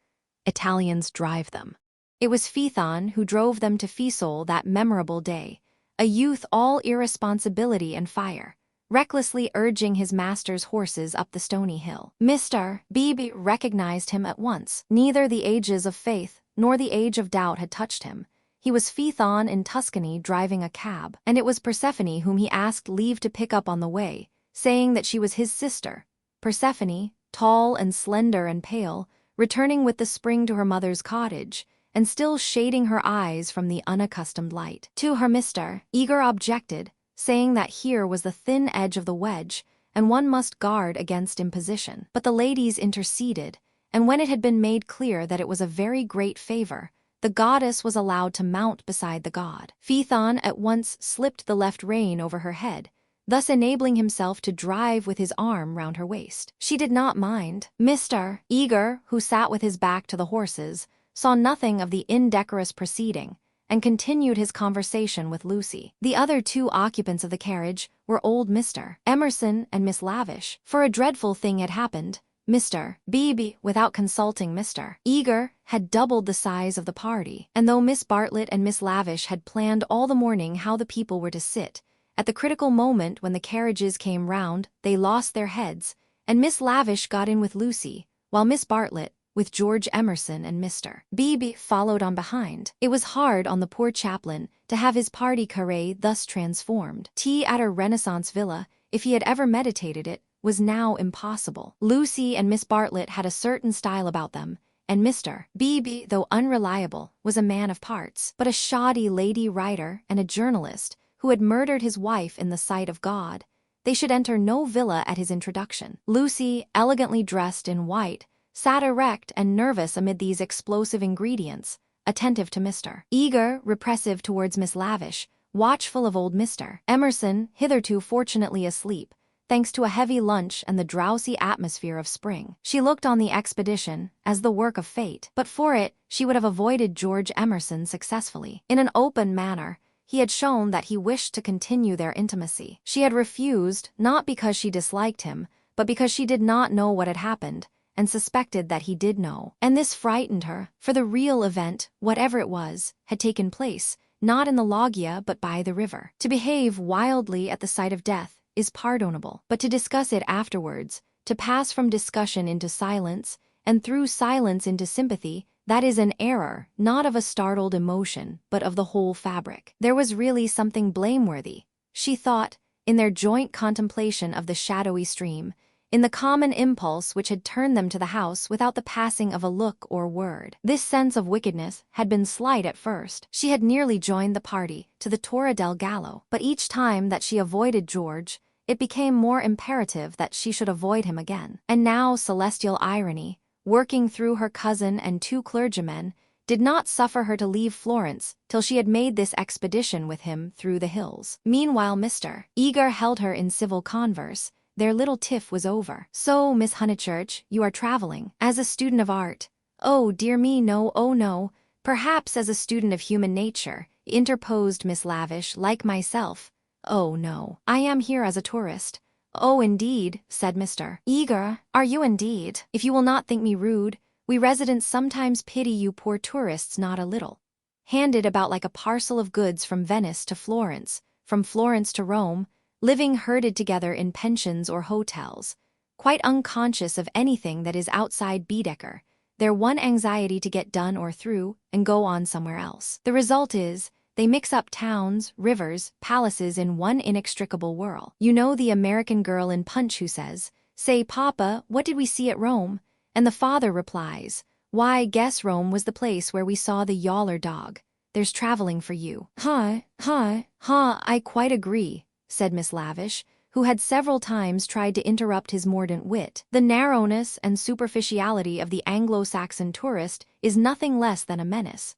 Italians drive them. It was Phaethon who drove them to Fiesole that memorable day, a youth all irresponsibility and fire, recklessly urging his master's horses up the stony hill. Mr. Beebe recognized him at once. Neither the ages of faith nor the age of doubt had touched him. He was Phaethon in Tuscany driving a cab, and it was Persephone whom he asked leave to pick up on the way, saying that she was his sister. Persephone, tall and slender and pale, returning with the spring to her mother's cottage, and still shading her eyes from the unaccustomed light. To her Mr. Eager objected, saying that here was the thin edge of the wedge, and one must guard against imposition. But the ladies interceded, and when it had been made clear that it was a very great favor, the goddess was allowed to mount beside the god. Phaethon at once slipped the left rein over her head, thus enabling himself to drive with his arm round her waist. She did not mind. Mr. Eager, who sat with his back to the horses, saw nothing of the indecorous proceeding, and continued his conversation with Lucy. The other two occupants of the carriage were old Mr. Emerson and Miss Lavish, for a dreadful thing had happened. Mr. Beebe, without consulting Mr. Eager, had doubled the size of the party, and though Miss Bartlett and Miss Lavish had planned all the morning how the people were to sit, at the critical moment when the carriages came round, they lost their heads, and Miss Lavish got in with Lucy, while Miss Bartlett, with George Emerson and Mr. Beebe, followed on behind. It was hard on the poor chaplain to have his party carré thus transformed. Tea at a Renaissance villa, if he had ever meditated it, was now impossible. Lucy and Miss Bartlett had a certain style about them, and Mr. Beebe, though unreliable, was a man of parts, but a shoddy lady writer and a journalist who had murdered his wife in the sight of God. They should enter no villa at his introduction. Lucy, elegantly dressed in white, sat erect and nervous amid these explosive ingredients, attentive to Mr. Eager, repressive towards Miss Lavish, watchful of old Mr. Emerson, hitherto fortunately asleep, thanks to a heavy lunch and the drowsy atmosphere of spring. She looked on the expedition as the work of fate, but for it, she would have avoided George Emerson successfully. In an open manner, he had shown that he wished to continue their intimacy. She had refused, not because she disliked him, but because she did not know what had happened, and suspected that he did know. And this frightened her, for the real event, whatever it was, had taken place, not in the loggia but by the river. To behave wildly at the sight of death is pardonable. But to discuss it afterwards, to pass from discussion into silence, and through silence into sympathy, that is an error, not of a startled emotion, but of the whole fabric. There was really something blameworthy, she thought, in their joint contemplation of the shadowy stream, in the common impulse which had turned them to the house without the passing of a look or word. This sense of wickedness had been slight at first. She had nearly joined the party to the Torre del Gallo, but each time that she avoided George, it became more imperative that she should avoid him again. And now celestial irony, working through her cousin and 2 clergymen, did not suffer her to leave Florence till she had made this expedition with him through the hills. Meanwhile Mr. Eager held her in civil converse. Their little tiff was over. "So, Miss Honeychurch, you are traveling. As a student of art?" "Oh, dear me, no, oh no. Perhaps as a student of human nature," interposed Miss Lavish, "like myself." "Oh, no. I am here as a tourist." "Oh, indeed," said Mr. Eager. "Are you indeed? If you will not think me rude, we residents sometimes pity you poor tourists not a little. Handed about like a parcel of goods from Venice to Florence, from Florence to Rome, living herded together in pensions or hotels, quite unconscious of anything that is outside Baedeker, their one anxiety to get done or through, and go on somewhere else. The result is, they mix up towns, rivers, palaces in one inextricable whirl. You know the American girl in Punch who says, 'Say, Papa, what did we see at Rome?' And the father replies, 'Why, guess Rome was the place where we saw the yaller dog.' There's traveling for you." I quite agree," said Miss Lavish, who had several times tried to interrupt his mordant wit. "The narrowness and superficiality of the Anglo-Saxon tourist is nothing less than a menace."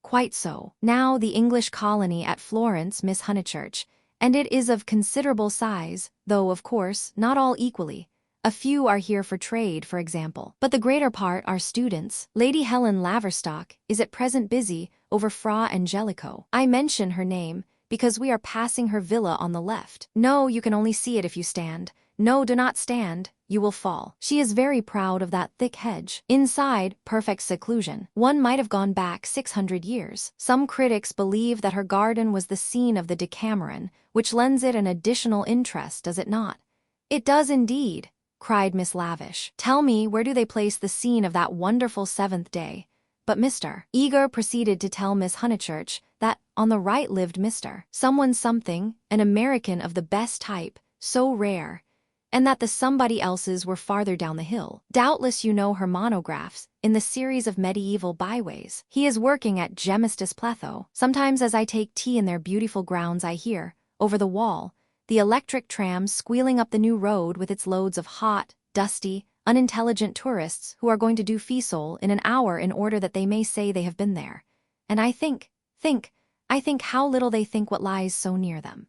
"Quite so. Now the English colony at Florence, Miss Honeychurch, and it is of considerable size, though, of course, not all equally. A few are here for trade, for example, but the greater part are students. Lady Helen Laverstock is at present busy over Fra Angelico. I mention her name because we are passing her villa on the left. No, you can only see it if you stand. No, do not stand, you will fall. She is very proud of that thick hedge. Inside, perfect seclusion. One might have gone back 600 years. Some critics believe that her garden was the scene of the Decameron, which lends it an additional interest, does it not?" "It does indeed," cried Miss Lavish. "Tell me, where do they place the scene of that wonderful 7th day?" But Mr. Eager proceeded to tell Miss Honeychurch that on the right lived Mr. Someone something, an American of the best type, so rare, and that the somebody else's were farther down the hill. Doubtless you know her monographs, in the series of medieval byways. He is working at Gemistus Pletho. Sometimes as I take tea in their beautiful grounds I hear, over the wall, the electric tram squealing up the new road with its loads of hot, dusty, unintelligent tourists who are going to do Fiesole in an hour in order that they may say they have been there. And I think how little they think what lies so near them."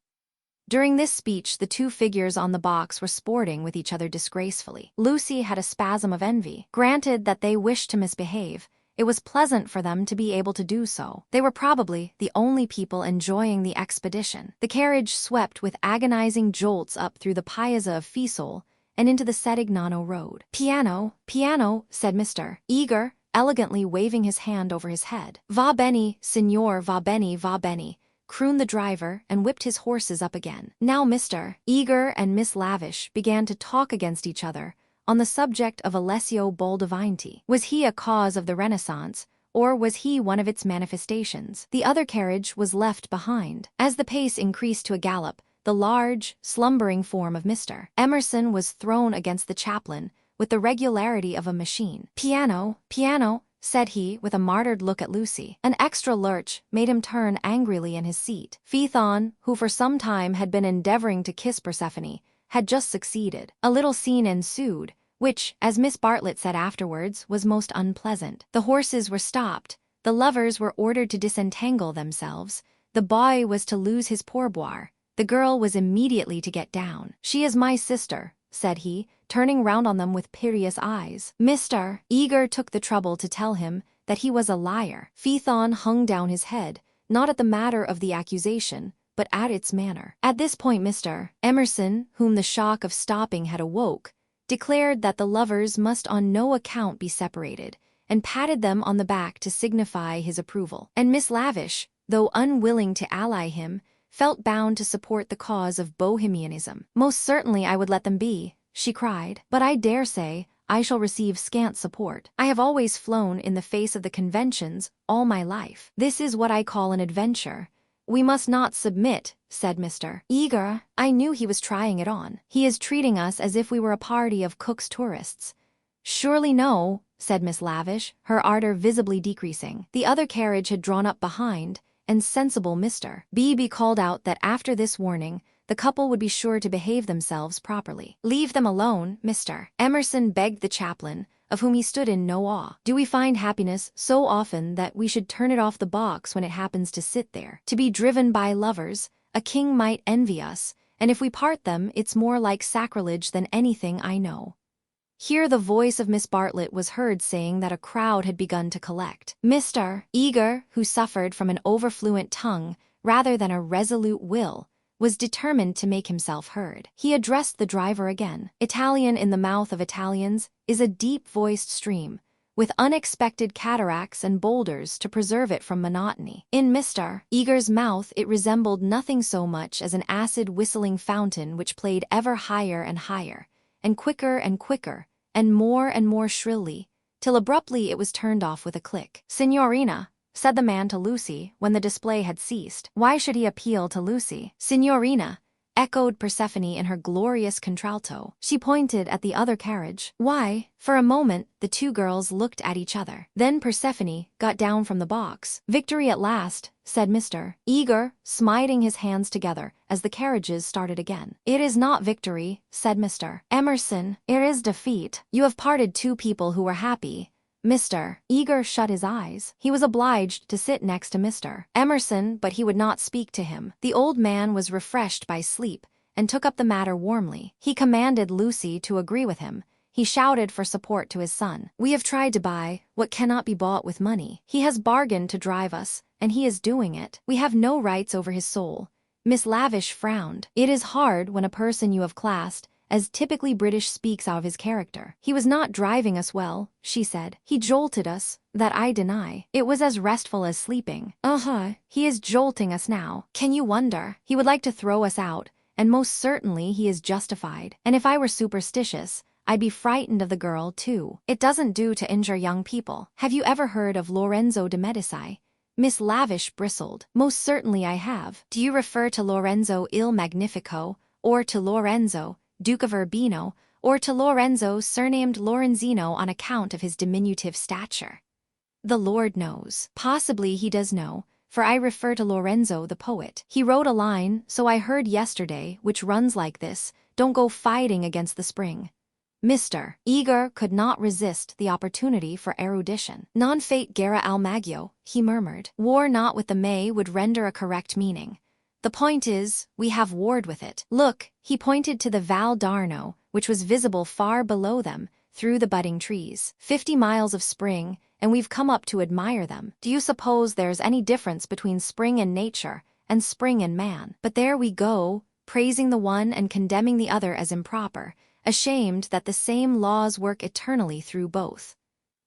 During this speech the 2 figures on the box were sporting with each other disgracefully. Lucy had a spasm of envy. Granted that they wished to misbehave, it was pleasant for them to be able to do so. They were probably the only people enjoying the expedition. The carriage swept with agonizing jolts up through the Piazza of Fiesole and into the Sedignano road. "Piano, piano," said Mr. Eager, elegantly waving his hand over his head. "Va bene, signor, va bene," crooned the driver and whipped his horses up again. Now Mr. Eager and Miss Lavish began to talk against each other on the subject of Alessio Boldavinti. Was he a cause of the Renaissance, or was he one of its manifestations? The other carriage was left behind. As the pace increased to a gallop, the large, slumbering form of Mr. Emerson was thrown against the chaplain with the regularity of a machine. "Piano, piano," said he with a martyred look at Lucy. An extra lurch made him turn angrily in his seat. Phaethon, who for some time had been endeavoring to kiss Persephone, had just succeeded. A little scene ensued, which, as Miss Bartlett said afterwards, was most unpleasant. The horses were stopped, the lovers were ordered to disentangle themselves, the boy was to lose his pourboire, the girl was immediately to get down. "She is my sister," said he, turning round on them with piteous eyes. Mr. Eager took the trouble to tell him that he was a liar. Phaethon hung down his head, not at the matter of the accusation, but at its manner. At this point Mr. Emerson, whom the shock of stopping had awoke, declared that the lovers must on no account be separated, and patted them on the back to signify his approval. And Miss Lavish, though unwilling to ally him, felt bound to support the cause of bohemianism. "Most certainly I would let them be," she cried. "But I dare say I shall receive scant support. I have always flown in the face of the conventions all my life. This is what I call an adventure." "We must not submit," said Mr. Eager. I knew he was trying it on. "He is treating us as if we were a party of Cook's tourists." "Surely no," said Miss Lavish, her ardor visibly decreasing. The other carriage had drawn up behind, and sensible Mr. Beebe called out that after this warning, the couple would be sure to behave themselves properly. "Leave them alone, Mr. Emerson," begged the chaplain, of whom he stood in no awe. "Do we find happiness so often that we should turn it off the box when it happens to sit there? To be driven by lovers, a king might envy us, and if we part them it's more like sacrilege than anything I know." Here the voice of Miss Bartlett was heard saying that a crowd had begun to collect. Mr. Eager, who suffered from an overfluent tongue rather than a resolute will, was determined to make himself heard. He addressed the driver again. Italian in the mouth of Italians is a deep-voiced stream, with unexpected cataracts and boulders to preserve it from monotony. In Mr. Eager's mouth it resembled nothing so much as an acid-whistling fountain which played ever higher and higher, and quicker, and more shrilly, till abruptly it was turned off with a click. "Signorina," said the man to Lucy when the display had ceased. Why should he appeal to Lucy? "Signorina," echoed Persephone in her glorious contralto. She pointed at the other carriage. "Why?" For a moment, the two girls looked at each other. Then Persephone got down from the box. "Victory at last," said Mr. Eager, smiting his hands together as the carriages started again. "It is not victory," said Mr. Emerson. "It is defeat. You have parted two people who were happy." Mr. Eager shut his eyes. He was obliged to sit next to Mr. Emerson, but he would not speak to him. The old man was refreshed by sleep, and took up the matter warmly. He commanded Lucy to agree with him. He shouted for support to his son. "We have tried to buy what cannot be bought with money. He has bargained to drive us, and he is doing it. We have no rights over his soul." Miss Lavish frowned. "It is hard when a person you have classed as typically British speaks out of his character." "He was not driving us well," she said. "He jolted us, that I deny. It was as restful as sleeping." "He is jolting us now. Can you wonder? He would like to throw us out, and most certainly he is justified. And if I were superstitious, I'd be frightened of the girl, too. It doesn't do to injure young people. Have you ever heard of Lorenzo de Medici?" Miss Lavish bristled. "Most certainly I have. Do you refer to Lorenzo il Magnifico, or to Lorenzo, Duke of Urbino, or to Lorenzo surnamed Lorenzino on account of his diminutive stature?" "The Lord knows. Possibly he does know, for I refer to Lorenzo the poet. He wrote a line, so I heard yesterday, which runs like this: 'Don't go fighting against the spring.'" Mr. Eager could not resist the opportunity for erudition. "Non fate guerra al maggio," he murmured. "War not with the May would render a correct meaning. The point is, we have warred with it. Look," he pointed to the Val d'Arno, which was visible far below them, through the budding trees. 50 miles of spring, and we've come up to admire them. Do you suppose there's any difference between spring in nature, and spring in man? But there we go, praising the one and condemning the other as improper, ashamed that the same laws work eternally through both."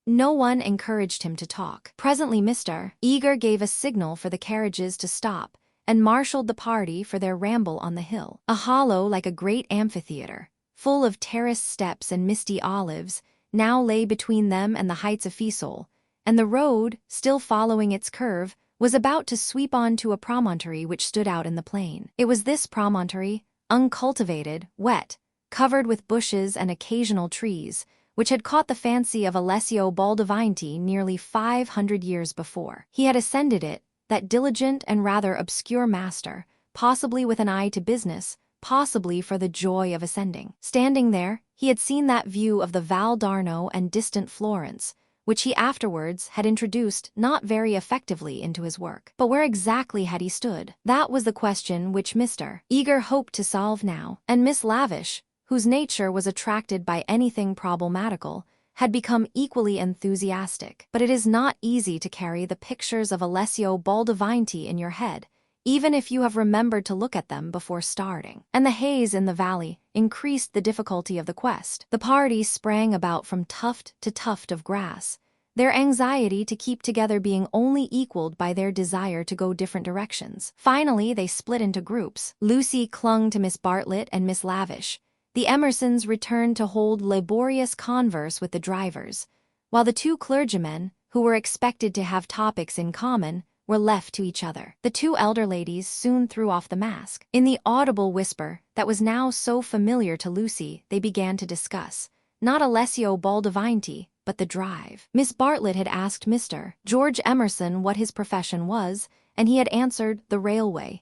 No one encouraged him to talk. Presently Mr. Eager gave a signal for the carriages to stop, and marshaled the party for their ramble on the hill. A hollow like a great amphitheater, full of terraced steps and misty olives, now lay between them and the heights of Fiesole, and the road, still following its curve, was about to sweep on to a promontory which stood out in the plain. It was this promontory, uncultivated, wet, covered with bushes and occasional trees, which had caught the fancy of Alessio Baldavinti nearly 500 years before. He had ascended it, that diligent and rather obscure master, possibly with an eye to business, possibly for the joy of ascending. Standing there, he had seen that view of the Val d'Arno and distant Florence, which he afterwards had introduced not very effectively into his work. But where exactly had he stood? That was the question which Mr. Eager hoped to solve now, and Miss Lavish, whose nature was attracted by anything problematical, had become equally enthusiastic. But it is not easy to carry the pictures of Alessio Baldavinti in your head, even if you have remembered to look at them before starting. And the haze in the valley increased the difficulty of the quest. The party sprang about from tuft to tuft of grass. their anxiety to keep together being only equaled by their desire to go different directions. Finally, they split into groups. Lucy clung to Miss Bartlett and Miss Lavish. The Emersons returned to hold laborious converse with the drivers, while the two clergymen, who were expected to have topics in common, were left to each other. The two elder ladies soon threw off the mask. In the audible whisper that was now so familiar to Lucy, they began to discuss, not Alessio Baldavinti, but the drive. Miss Bartlett had asked Mr. George Emerson what his profession was, and he had answered the railway.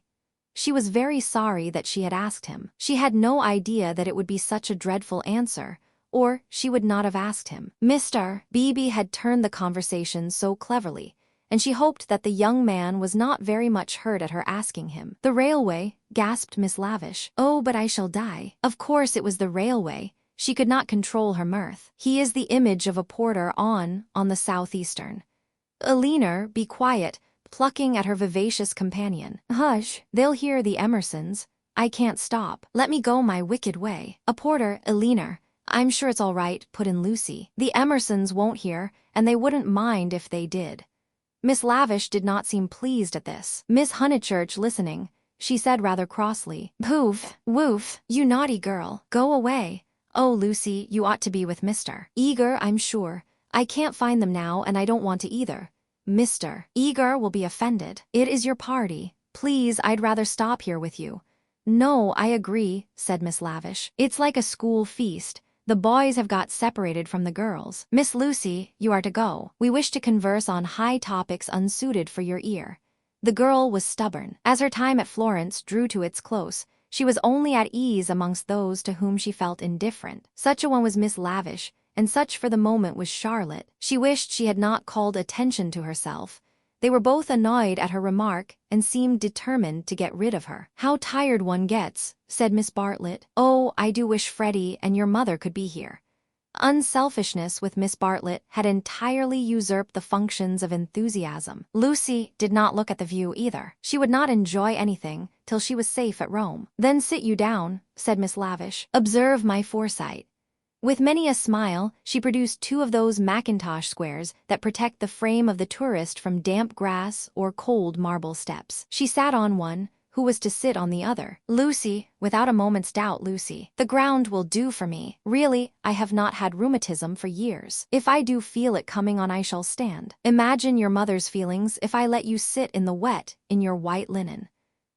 She was very sorry that she had asked him. She had no idea that it would be such a dreadful answer, or she would not have asked him. Mr. Beebe had turned the conversation so cleverly, and she hoped that the young man was not very much hurt at her asking him. The railway, gasped Miss Lavish. Oh, but I shall die. Of course it was the railway. She could not control her mirth. He is the image of a porter on the Southeastern. Eleanor, be quiet, plucking at her vivacious companion. Hush, they'll hear the Emersons. I can't stop. Let me go my wicked way. A porter, Eleanor. I'm sure it's all right, put in Lucy. The Emersons won't hear, and they wouldn't mind if they did. Miss Lavish did not seem pleased at this. Miss Honeychurch listening, she said rather crossly, Poof, woof, you naughty girl, go away. Oh, Lucy, you ought to be with Mr. Eager, I'm sure. I can't find them now and I don't want to either. Mr. Eager will be offended. It is your party. Please, I'd rather stop here with you. No, I agree, said Miss Lavish. It's like a school feast. The boys have got separated from the girls. Miss Lucy, you are to go. We wish to converse on high topics unsuited for your ear. The girl was stubborn. As her time at Florence drew to its close, she was only at ease amongst those to whom she felt indifferent. Such a one was Miss Lavish, and such for the moment was Charlotte. She wished she had not called attention to herself. They were both annoyed at her remark and seemed determined to get rid of her. How tired one gets, said Miss Bartlett. Oh, I do wish Freddie and your mother could be here. Unselfishness with Miss Bartlett had entirely usurped the functions of enthusiasm. Lucy did not look at the view either. She would not enjoy anything till she was safe at Rome. Then sit you down, said Miss Lavish. Observe my foresight. With many a smile, she produced two of those mackintosh squares that protect the frame of the tourist from damp grass or cold marble steps. She sat on one, who was to sit on the other. Lucy, without a moment's doubt, Lucy. The ground will do for me. Really, I have not had rheumatism for years. If I do feel it coming on, I shall stand. Imagine your mother's feelings if I let you sit in the wet in your white linen.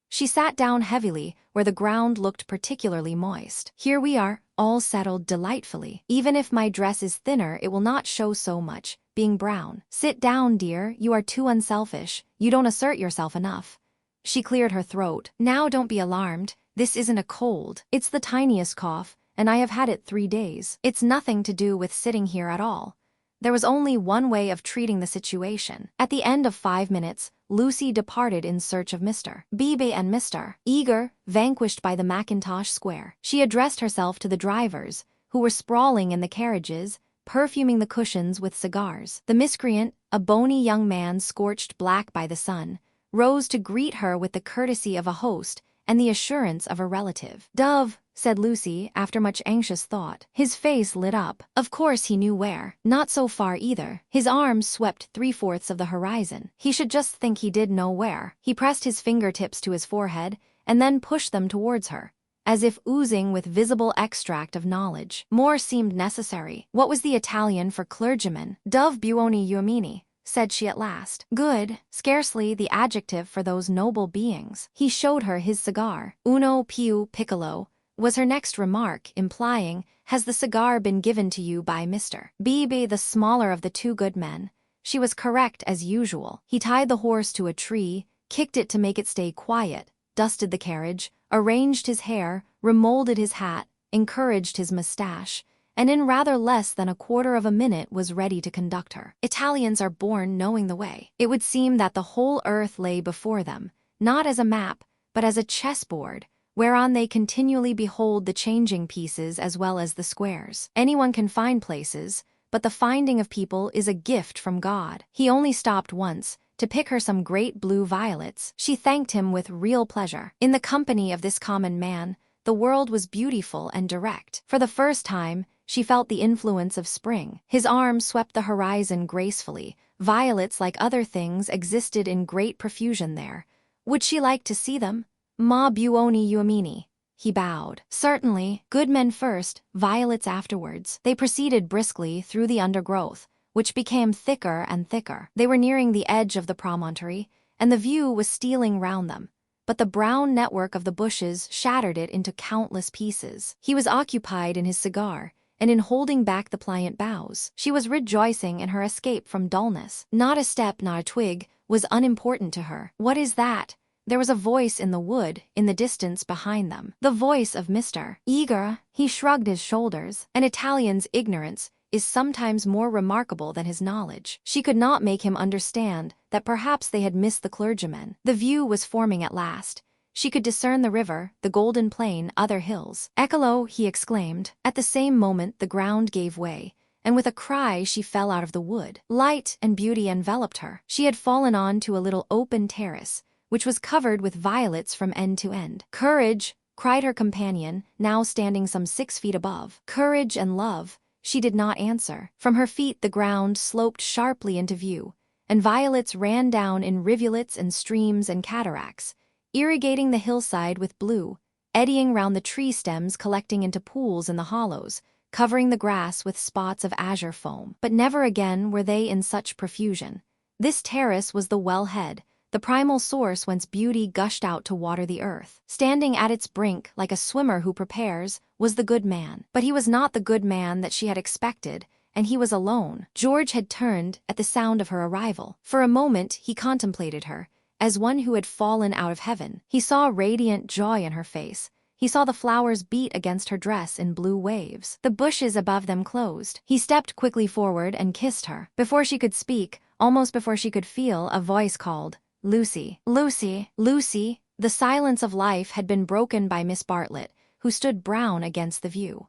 She sat down heavily where the ground looked particularly moist. Here we are, all settled delightfully. Even if my dress is thinner, it will not show so much, being brown. Sit down, dear, you are too unselfish. You don't assert yourself enough. She cleared her throat. Now don't be alarmed. This isn't a cold. It's the tiniest cough, and I have had it 3 days. It's nothing to do with sitting here at all. There was only one way of treating the situation. At the end of 5 minutes, Lucy departed in search of Mr. Beebe and Mr. Eager, vanquished by the mackintosh square. She addressed herself to the drivers, who were sprawling in the carriages, perfuming the cushions with cigars. The miscreant, a bony young man scorched black by the sun, rose to greet her with the courtesy of a host and the assurance of a relative. Dove, said Lucy after much anxious thought. His face lit up. Of course he knew where. Not so far either. His arms swept 3/4 of the horizon. He should just think he did know where. He pressed his fingertips to his forehead and then pushed them towards her, as if oozing with visible extract of knowledge. More seemed necessary. What was the Italian for clergyman? Dove buoni uomini, said she at last. Good, scarcely the adjective for those noble beings. He showed her his cigar. Uno più piccolo, was her next remark, implying, has the cigar been given to you by Mr. Beebe, the smaller of the two good men? She was correct as usual. He tied the horse to a tree, kicked it to make it stay quiet, dusted the carriage, arranged his hair, remolded his hat, encouraged his mustache, and in rather less than 1/4 of a minute was ready to conduct her. Italians are born knowing the way. It would seem that the whole earth lay before them, not as a map, but as a chessboard, whereon they continually behold the changing pieces as well as the squares. Anyone can find places, but the finding of people is a gift from God. He only stopped once, to pick her some great blue violets. She thanked him with real pleasure. In the company of this common man, the world was beautiful and direct. For the first time, she felt the influence of spring. His arm swept the horizon gracefully. Violets, like other things, existed in great profusion there. Would she like to see them? Ma buoni uomini. He bowed. Certainly, good men first, violets afterwards. They proceeded briskly through the undergrowth, which became thicker and thicker. They were nearing the edge of the promontory, and the view was stealing round them. But the brown network of the bushes shattered it into countless pieces. He was occupied in his cigar, and in holding back the pliant boughs. She was rejoicing in her escape from dullness. Not a step, not a twig, was unimportant to her. What is that? There was a voice in the wood, in the distance behind them. The voice of Mr. Eager. He shrugged his shoulders. An Italian's ignorance is sometimes more remarkable than his knowledge. She could not make him understand that perhaps they had missed the clergyman. The view was forming at last. She could discern the river, the golden plain, other hills. "Eccolo!" he exclaimed. At the same moment the ground gave way, and with a cry she fell out of the wood. Light and beauty enveloped her. She had fallen on to a little open terrace, which was covered with violets from end to end. "Courage!" cried her companion, now standing some 6 feet above. "Courage and love." She did not answer. From her feet the ground sloped sharply into view, and violets ran down in rivulets and streams and cataracts, irrigating the hillside with blue, eddying round the tree stems, collecting into pools in the hollows, covering the grass with spots of azure foam. But never again were they in such profusion. This terrace was the wellhead, the primal source whence beauty gushed out to water the earth. Standing at its brink, like a swimmer who prepares, was the good man. But he was not the good man that she had expected, and he was alone. George had turned at the sound of her arrival. For a moment he contemplated her, as one who had fallen out of heaven. He saw radiant joy in her face. He saw the flowers beat against her dress in blue waves. The bushes above them closed. He stepped quickly forward and kissed her. Before she could speak, almost before she could feel, a voice called, "Lucy, Lucy, Lucy." The silence of life had been broken by Miss Bartlett, who stood brown against the view.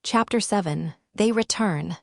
Chapter 7. They Return.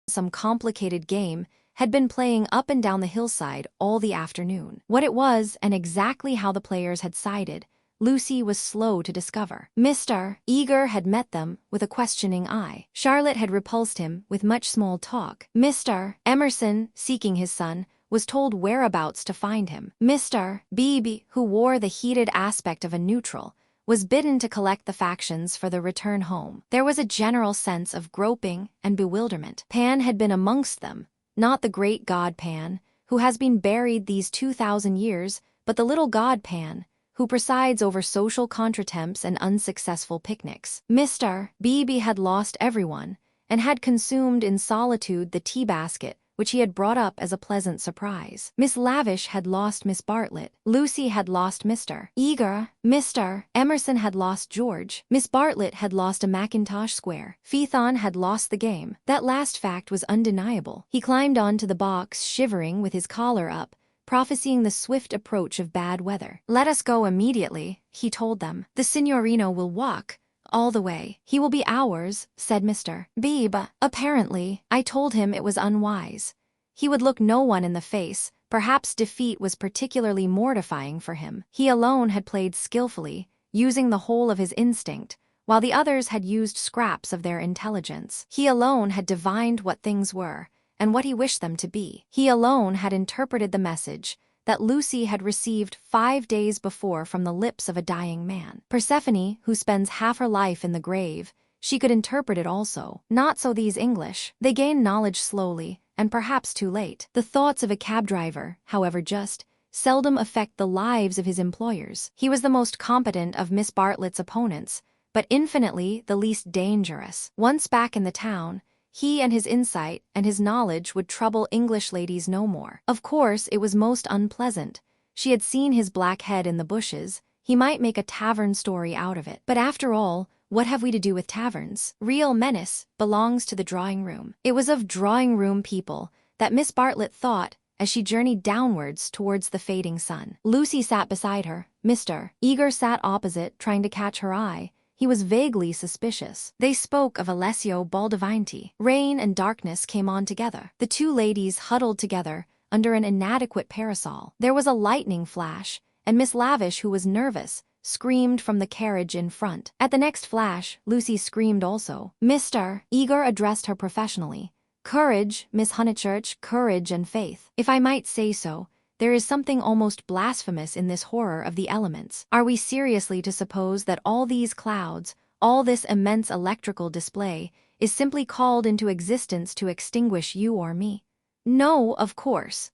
Some complicated game had been playing up and down the hillside all the afternoon. What it was and exactly how the players had sided, Lucy was slow to discover. Mr. Eager had met them with a questioning eye. Charlotte had repulsed him with much small talk. Mr. Emerson, seeking his son, was told whereabouts to find him. Mr. Beebe, who wore the heated aspect of a neutral, was bidden to collect the factions for the return home. There was a general sense of groping and bewilderment. Pan had been amongst them, not the great god Pan, who has been buried these 2,000 years, but the little god Pan, who presides over social contretemps and unsuccessful picnics. Mr. Beebe had lost everyone, and had consumed in solitude the tea basket, which he had brought up as a pleasant surprise. Miss Lavish had lost Miss Bartlett. Lucy had lost Mr. Eager. Mr. Emerson had lost George. Miss Bartlett had lost a mackintosh square. Phaethon had lost the game. That last fact was undeniable. He climbed onto the box, shivering with his collar up, prophesying the swift approach of bad weather. "Let us go immediately," he told them. "The signorino will walk all the way." "He will be ours," said Mr. Beebe. "Apparently, I told him it was unwise. He would look no one in the face. Perhaps defeat was particularly mortifying for him. He alone had played skillfully, using the whole of his instinct, while the others had used scraps of their intelligence. He alone had divined what things were, and what he wished them to be. He alone had interpreted the message that Lucy had received 5 days before from the lips of a dying man. Persephone, who spends half her life in the grave, she could interpret it also. Not so these English. They gain knowledge slowly, and perhaps too late. The thoughts of a cab driver, however just, seldom affect the lives of his employers. He was the most competent of Miss Bartlett's opponents, but infinitely the least dangerous. Once back in the town, he and his insight and his knowledge would trouble English ladies no more. Of course, it was most unpleasant. She had seen his black head in the bushes. He might make a tavern story out of it. But after all, what have we to do with taverns? Real menace belongs to the drawing-room. It was of drawing-room people that Miss Bartlett thought as she journeyed downwards towards the fading sun. Lucy sat beside her. Mr. Eager sat opposite, trying to catch her eye. He was vaguely suspicious. They spoke of Alessio Baldavanti. Rain and darkness came on together. The two ladies huddled together under an inadequate parasol. There was a lightning flash, and Miss Lavish, who was nervous, screamed from the carriage in front. At the next flash, Lucy screamed also. Mr. Eager addressed her professionally. Courage, Miss Honeychurch, courage and faith. If I might say so, there is something almost blasphemous in this horror of the elements. Are we seriously to suppose that all these clouds, all this immense electrical display, is simply called into existence to extinguish you or me? No, of course.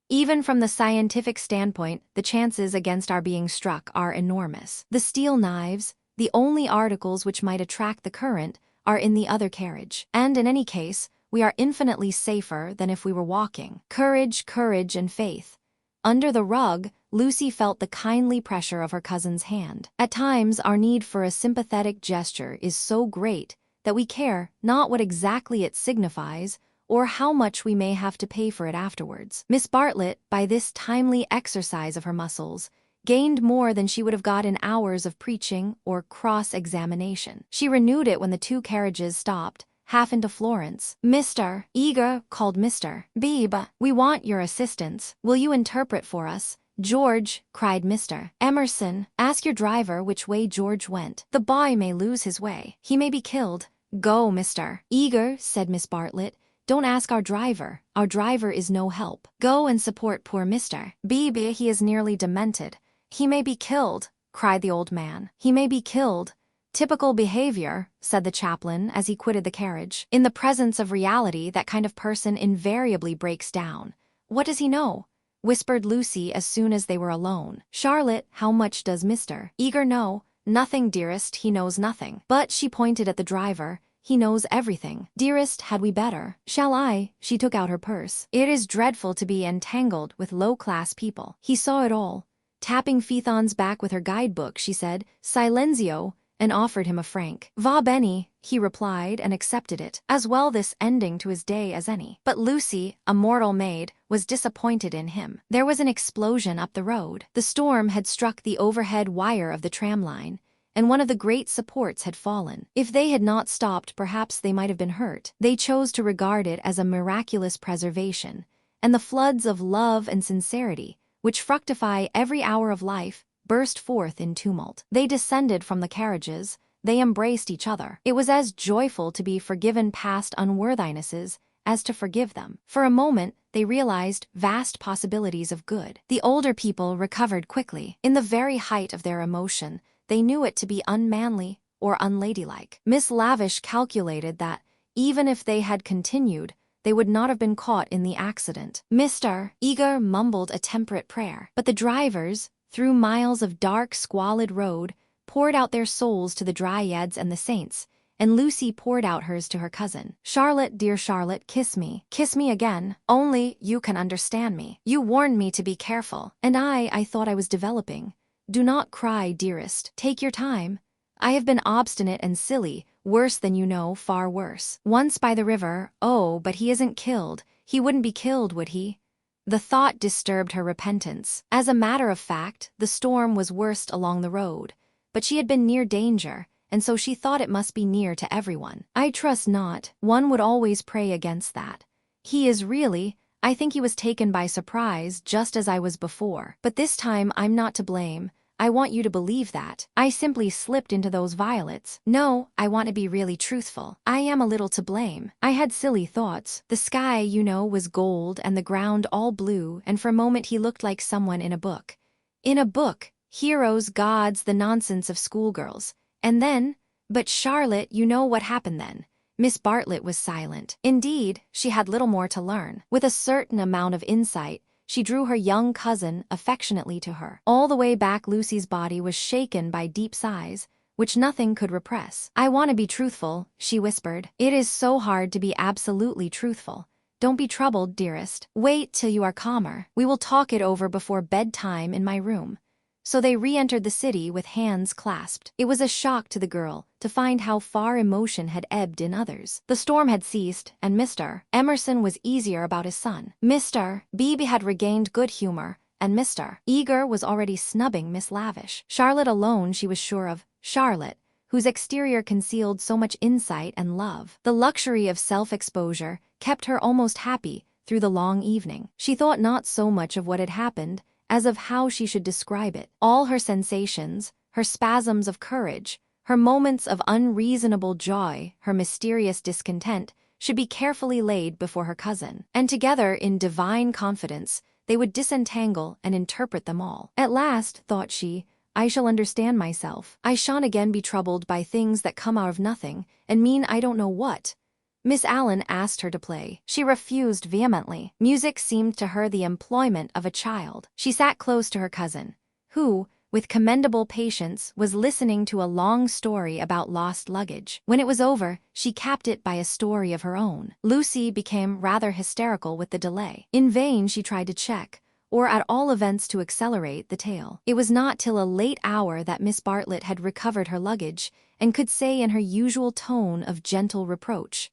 Even from the scientific standpoint, the chances against our being struck are enormous. The steel knives, the only articles which might attract the current, are in the other carriage. And in any case, we are infinitely safer than if we were walking. Courage, courage, and faith. Under the rug, Lucy felt the kindly pressure of her cousin's hand. At times, our need for a sympathetic gesture is so great that we care not what exactly it signifies or how much we may have to pay for it afterwards. Miss Bartlett, by this timely exercise of her muscles, gained more than she would have got in hours of preaching or cross-examination. She renewed it when the two carriages stopped, half into Florence. Mr. Eager called Mr. Beebe. We want your assistance. Will you interpret for us? George, cried Mr. Emerson, ask your driver which way George went. The boy may lose his way. He may be killed. Go, Mr. Eager, said Miss Bartlett. Don't ask our driver. Our driver is no help. Go and support poor Mr. Beebe. He is nearly demented. He may be killed, cried the old man. He may be killed. Typical behavior, said the chaplain as he quitted the carriage. In the presence of reality, that kind of person invariably breaks down. What does he know? Whispered Lucy as soon as they were alone. Charlotte, how much does Mr. Eager know? Nothing, dearest, he knows nothing. But, she pointed at the driver, he knows everything. Dearest, had we better? Shall I? She took out her purse. It is dreadful to be entangled with low-class people. He saw it all. Tapping Phaeton's back with her guidebook, she said, Silenzio, and offered him a franc. Va bene, he replied and accepted it. As well this ending to his day as any. But Lucy, a mortal maid, was disappointed in him. There was an explosion up the road. The storm had struck the overhead wire of the tram line, and one of the great supports had fallen. If they had not stopped, perhaps they might have been hurt. They chose to regard it as a miraculous preservation, and the floods of love and sincerity, which fructify every hour of life, burst forth in tumult. They descended from the carriages, they embraced each other. It was as joyful to be forgiven past unworthinesses as to forgive them. For a moment, they realized vast possibilities of good. The older people recovered quickly. In the very height of their emotion, they knew it to be unmanly or unladylike. Miss Lavish calculated that, even if they had continued, they would not have been caught in the accident. Mr. Eager mumbled a temperate prayer, but the drivers, through miles of dark, squalid road, poured out their souls to the dryads and the saints, and Lucy poured out hers to her cousin. Charlotte, dear Charlotte, kiss me again. Only, you can understand me. You warned me to be careful, and I thought I was developing. Do not cry, dearest. Take your time. I have been obstinate and silly, worse than you know, far worse. Once by the river, oh, but he isn't killed. He wouldn't be killed, would he? The thought disturbed her repentance. As a matter of fact, the storm was worst along the road, but she had been near danger, and so she thought it must be near to everyone. I trust not. One would always pray against that. He is really, I think he was taken by surprise, just as I was before. But this time I'm not to blame. I want you to believe that. I simply slipped into those violets. No, I want to be really truthful. I am a little to blame. I had silly thoughts. The sky, you know, was gold and the ground all blue, and for a moment he looked like someone in a book. In a book, heroes, gods, the nonsense of schoolgirls. And then, but Charlotte, you know what happened then. Miss Bartlett was silent. Indeed, she had little more to learn. With a certain amount of insight, she drew her young cousin affectionately to her. All the way back, Lucy's body was shaken by deep sighs, which nothing could repress. I want to be truthful, she whispered. It is so hard to be absolutely truthful. Don't be troubled, dearest. Wait till you are calmer. We will talk it over before bedtime in my room. So they re-entered the city with hands clasped. It was a shock to the girl to find how far emotion had ebbed in others. The storm had ceased, and Mr. Emerson was easier about his son. Mr. Beebe had regained good humor, and Mr. Eager was already snubbing Miss Lavish. Charlotte alone she was sure of, Charlotte, whose exterior concealed so much insight and love. The luxury of self-exposure kept her almost happy through the long evening. She thought not so much of what had happened, as of how she should describe it. All her sensations, her spasms of courage, her moments of unreasonable joy, her mysterious discontent, should be carefully laid before her cousin. And together, in divine confidence, they would disentangle and interpret them all. At last, thought she, I shall understand myself. I shan't again be troubled by things that come out of nothing and mean I don't know what. Miss Allen asked her to play. She refused vehemently. Music seemed to her the employment of a child. She sat close to her cousin, who, with commendable patience, was listening to a long story about lost luggage. When it was over, she capped it by a story of her own. Lucy became rather hysterical with the delay. In vain she tried to check, or at all events to accelerate, the tale. It was not till a late hour that Miss Bartlett had recovered her luggage, and could say in her usual tone of gentle reproach,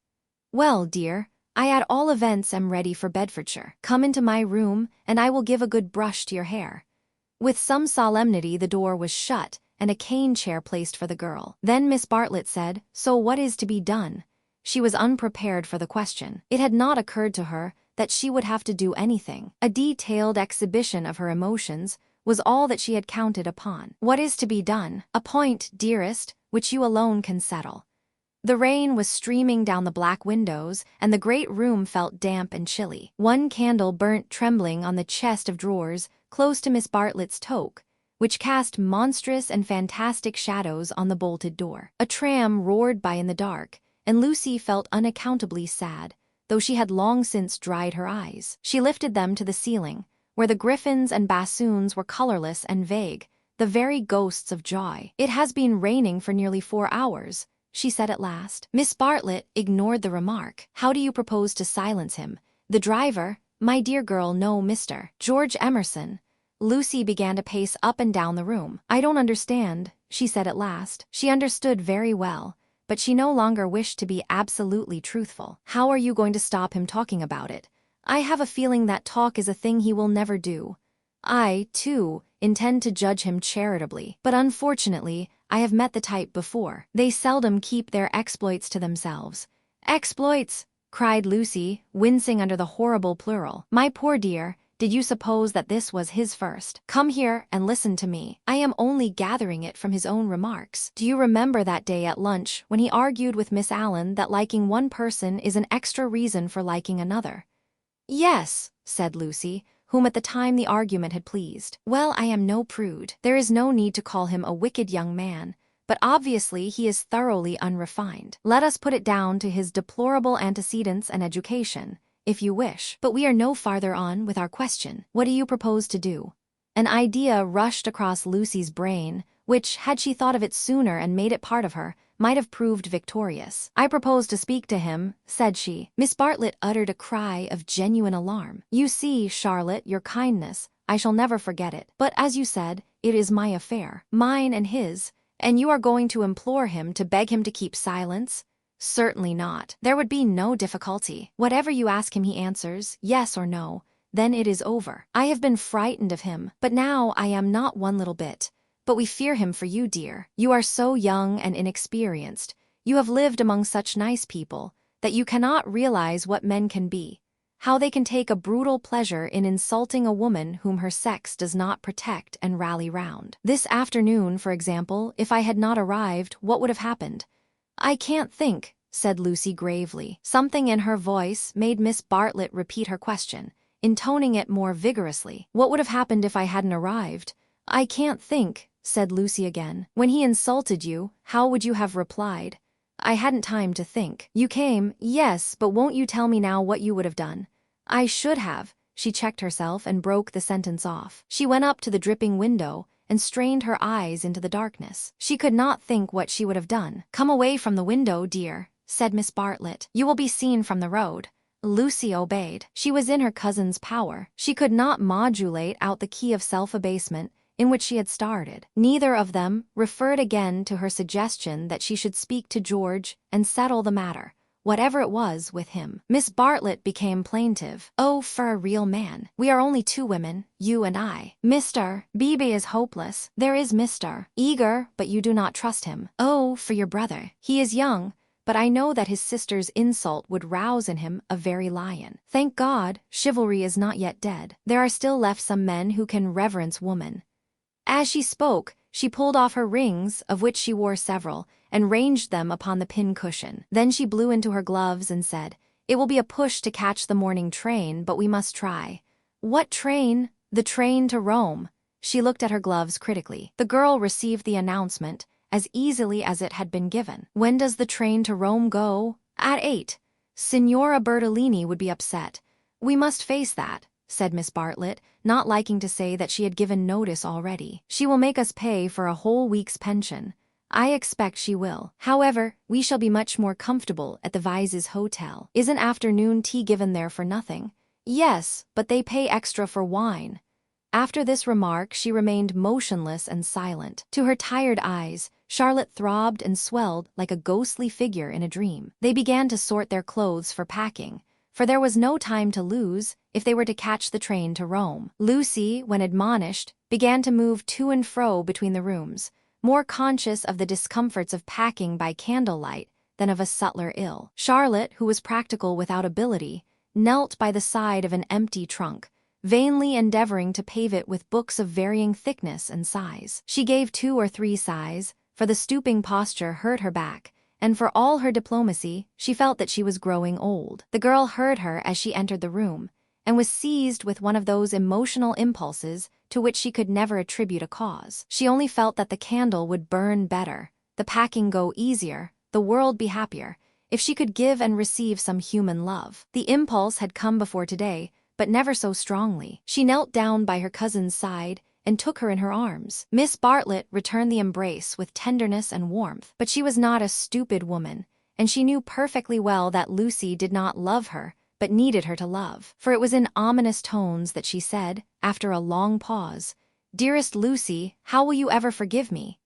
"Well, dear, I at all events am ready for Bedfordshire. Come into my room, and I will give a good brush to your hair." With some solemnity the door was shut, and a cane chair placed for the girl. Then Miss Bartlett said, "So what is to be done?" She was unprepared for the question. It had not occurred to her that she would have to do anything. A detailed exhibition of her emotions was all that she had counted upon. "What is to be done? A point, dearest, which you alone can settle." The rain was streaming down the black windows, and the great room felt damp and chilly. One candle burnt trembling on the chest of drawers close to Miss Bartlett's toque, which cast monstrous and fantastic shadows on the bolted door. A tram roared by in the dark, and Lucy felt unaccountably sad, though she had long since dried her eyes. She lifted them to the ceiling, where the griffins and bassoons were colorless and vague, the very ghosts of joy. "It has been raining for nearly 4 hours," she said at last. Miss Bartlett ignored the remark. "How do you propose to silence him? The driver?" "My dear girl, no, Mr. George Emerson." Lucy began to pace up and down the room. "I don't understand," she said at last. She understood very well, but she no longer wished to be absolutely truthful. "How are you going to stop him talking about it? I have a feeling that talk is a thing he will never do. I, too, intend to judge him charitably, but unfortunately, I have met the type before. They seldom keep their exploits to themselves." "Exploits!" cried Lucy, wincing under the horrible plural. "My poor dear, did you suppose that this was his first? Come here and listen to me. I am only gathering it from his own remarks. Do you remember that day at lunch when he argued with Miss Allen that liking one person is an extra reason for liking another?" "Yes," said Lucy, whom at the time the argument had pleased. "Well, I am no prude. There is no need to call him a wicked young man, but obviously he is thoroughly unrefined. Let us put it down to his deplorable antecedents and education, if you wish. But we are no farther on with our question. What do you propose to do?" An idea rushed across Lucy's brain, which, had she thought of it sooner and made it part of her, might have proved victorious. "I propose to speak to him," said she. Miss Bartlett uttered a cry of genuine alarm. "You see, Charlotte, your kindness, I shall never forget it. But as you said, it is my affair, mine and his, and you are going to implore him to beg him to keep silence?" "Certainly not. There would be no difficulty. Whatever you ask him he answers, yes or no. Then it is over. I have been frightened of him, but now I am not one little bit. But we fear him for you, dear. You are so young and inexperienced. You have lived among such nice people, that you cannot realize what men can be, how they can take a brutal pleasure in insulting a woman whom her sex does not protect and rally round. This afternoon, for example, if I had not arrived, what would have happened?" "I can't think," said Lucy gravely. Something in her voice made Miss Bartlett repeat her question, intoning it more vigorously. "What would have happened if I hadn't arrived?" "I can't think," said Lucy again. "When he insulted you, how would you have replied?" "I hadn't time to think." "You came, yes, but won't you tell me now what you would have done?" "I should have." She checked herself and broke the sentence off. She went up to the dripping window and strained her eyes into the darkness. She could not think what she would have done. "Come away from the window, dear," said Miss Bartlett. "You will be seen from the road." Lucy obeyed. She was in her cousin's power. She could not modulate out the key of self-abasement in which she had started. Neither of them referred again to her suggestion that she should speak to George and settle the matter, whatever it was, with him. Miss Bartlett became plaintive. "Oh, for a real man. We are only 2 women, you and I. Mr. Beebe is hopeless. There is Mr. Eager, but you do not trust him. Oh, for your brother. He is young, but I know that his sister's insult would rouse in him a very lion. Thank God, chivalry is not yet dead. There are still left some men who can reverence woman." As she spoke, She pulled off her rings, of which she wore several, and ranged them upon the pin cushion. Then she blew into her gloves and said, "It will be a push to catch the morning train, but we must try." "What train?" "The train to Rome." She looked at her gloves critically. The girl received the announcement as easily as it had been given. "When does the train to Rome go?" "At 8. Signora Bertolini would be upset." "We must face that," said Miss Bartlett, not liking to say that she had given notice already. "She will make us pay for a whole week's pension." "I expect she will. However, we shall be much more comfortable at the Vises Hotel." "Isn't afternoon tea given there for nothing?" "Yes, but they pay extra for wine." After this remark she remained motionless and silent. To her tired eyes, Charlotte throbbed and swelled like a ghostly figure in a dream. They began to sort their clothes for packing, for there was no time to lose if they were to catch the train to Rome. Lucy, when admonished, began to move to and fro between the rooms, more conscious of the discomforts of packing by candlelight than of a subtler ill. Charlotte, who was practical without ability, knelt by the side of an empty trunk, vainly endeavoring to pave it with books of varying thickness and size. She gave 2 or 3 sighs, for the stooping posture hurt her back, and for all her diplomacy, she felt that she was growing old. The girl heard her as she entered the room, and was seized with one of those emotional impulses to which she could never attribute a cause. She only felt that the candle would burn better, the packing go easier, the world be happier, if she could give and receive some human love. The impulse had come before today, but never so strongly. She knelt down by her cousin's side and took her in her arms. Miss Bartlett returned the embrace with tenderness and warmth, but she was not a stupid woman, and she knew perfectly well that Lucy did not love her, but needed her to love. For it was in ominous tones that she said, after a long pause, "Dearest Lucy, how will you ever forgive me?"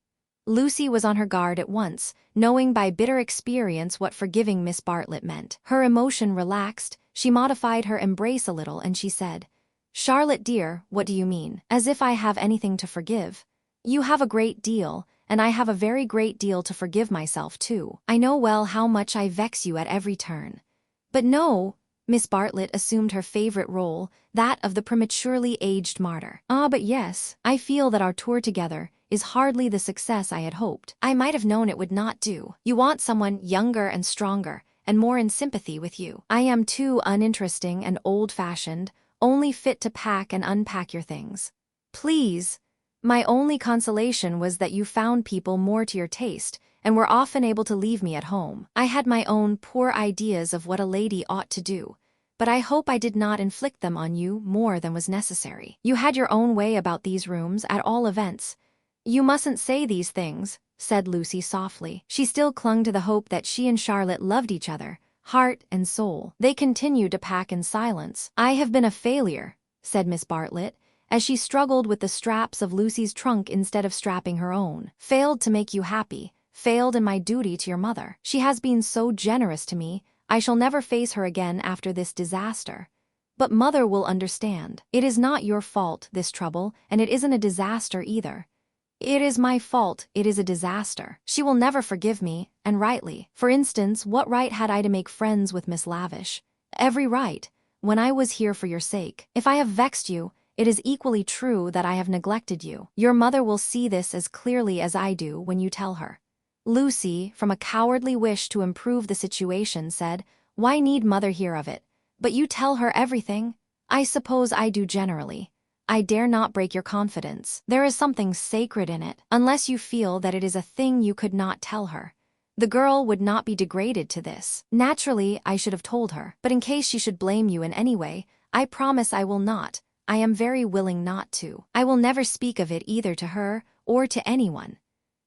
Lucy was on her guard at once, knowing by bitter experience what forgiving Miss Bartlett meant. Her emotion relaxed, she modified her embrace a little, and she said, "Charlotte dear, what do you mean? As if I have anything to forgive. You have a great deal, and I have a very great deal to forgive myself too. I know well how much I vex you at every turn." "But no," Miss Bartlett assumed her favorite role, that of the prematurely aged martyr. "Ah, but yes, I feel that our tour together is hardly the success I had hoped. I might have known it would not do. You want someone younger and stronger, and more in sympathy with you. I am too uninteresting and old-fashioned, only fit to pack and unpack your things. Please." My only consolation was that you found people more to your taste, and were often able to leave me at home. I had my own poor ideas of what a lady ought to do, but I hope I did not inflict them on you more than was necessary. You had your own way about these rooms, at all events. "You mustn't say these things," said Lucy softly. She still clung to the hope that she and Charlotte loved each other, heart and soul. They continued to pack in silence. "I have been a failure," said Miss Bartlett, as she struggled with the straps of Lucy's trunk instead of strapping her own. "Failed to make you happy, failed in my duty to your mother. She has been so generous to me, I shall never face her again after this disaster. But mother will understand. It is not your fault, this trouble, and it isn't a disaster either. It is my fault, it is a disaster. She will never forgive me, and rightly. For instance, what right had I to make friends with Miss Lavish? Every right, when I was here for your sake. If I have vexed you, it is equally true that I have neglected you. Your mother will see this as clearly as I do when you tell her." Lucy, from a cowardly wish to improve the situation, said, "Why need mother hear of it? But you tell her everything?" "I suppose I do generally. I dare not break your confidence. There is something sacred in it, unless you feel that it is a thing you could not tell her. The girl would not be degraded to this. Naturally, I should have told her, but in case she should blame you in any way, I promise I will not. I am very willing not to. I will never speak of it either to her or to anyone."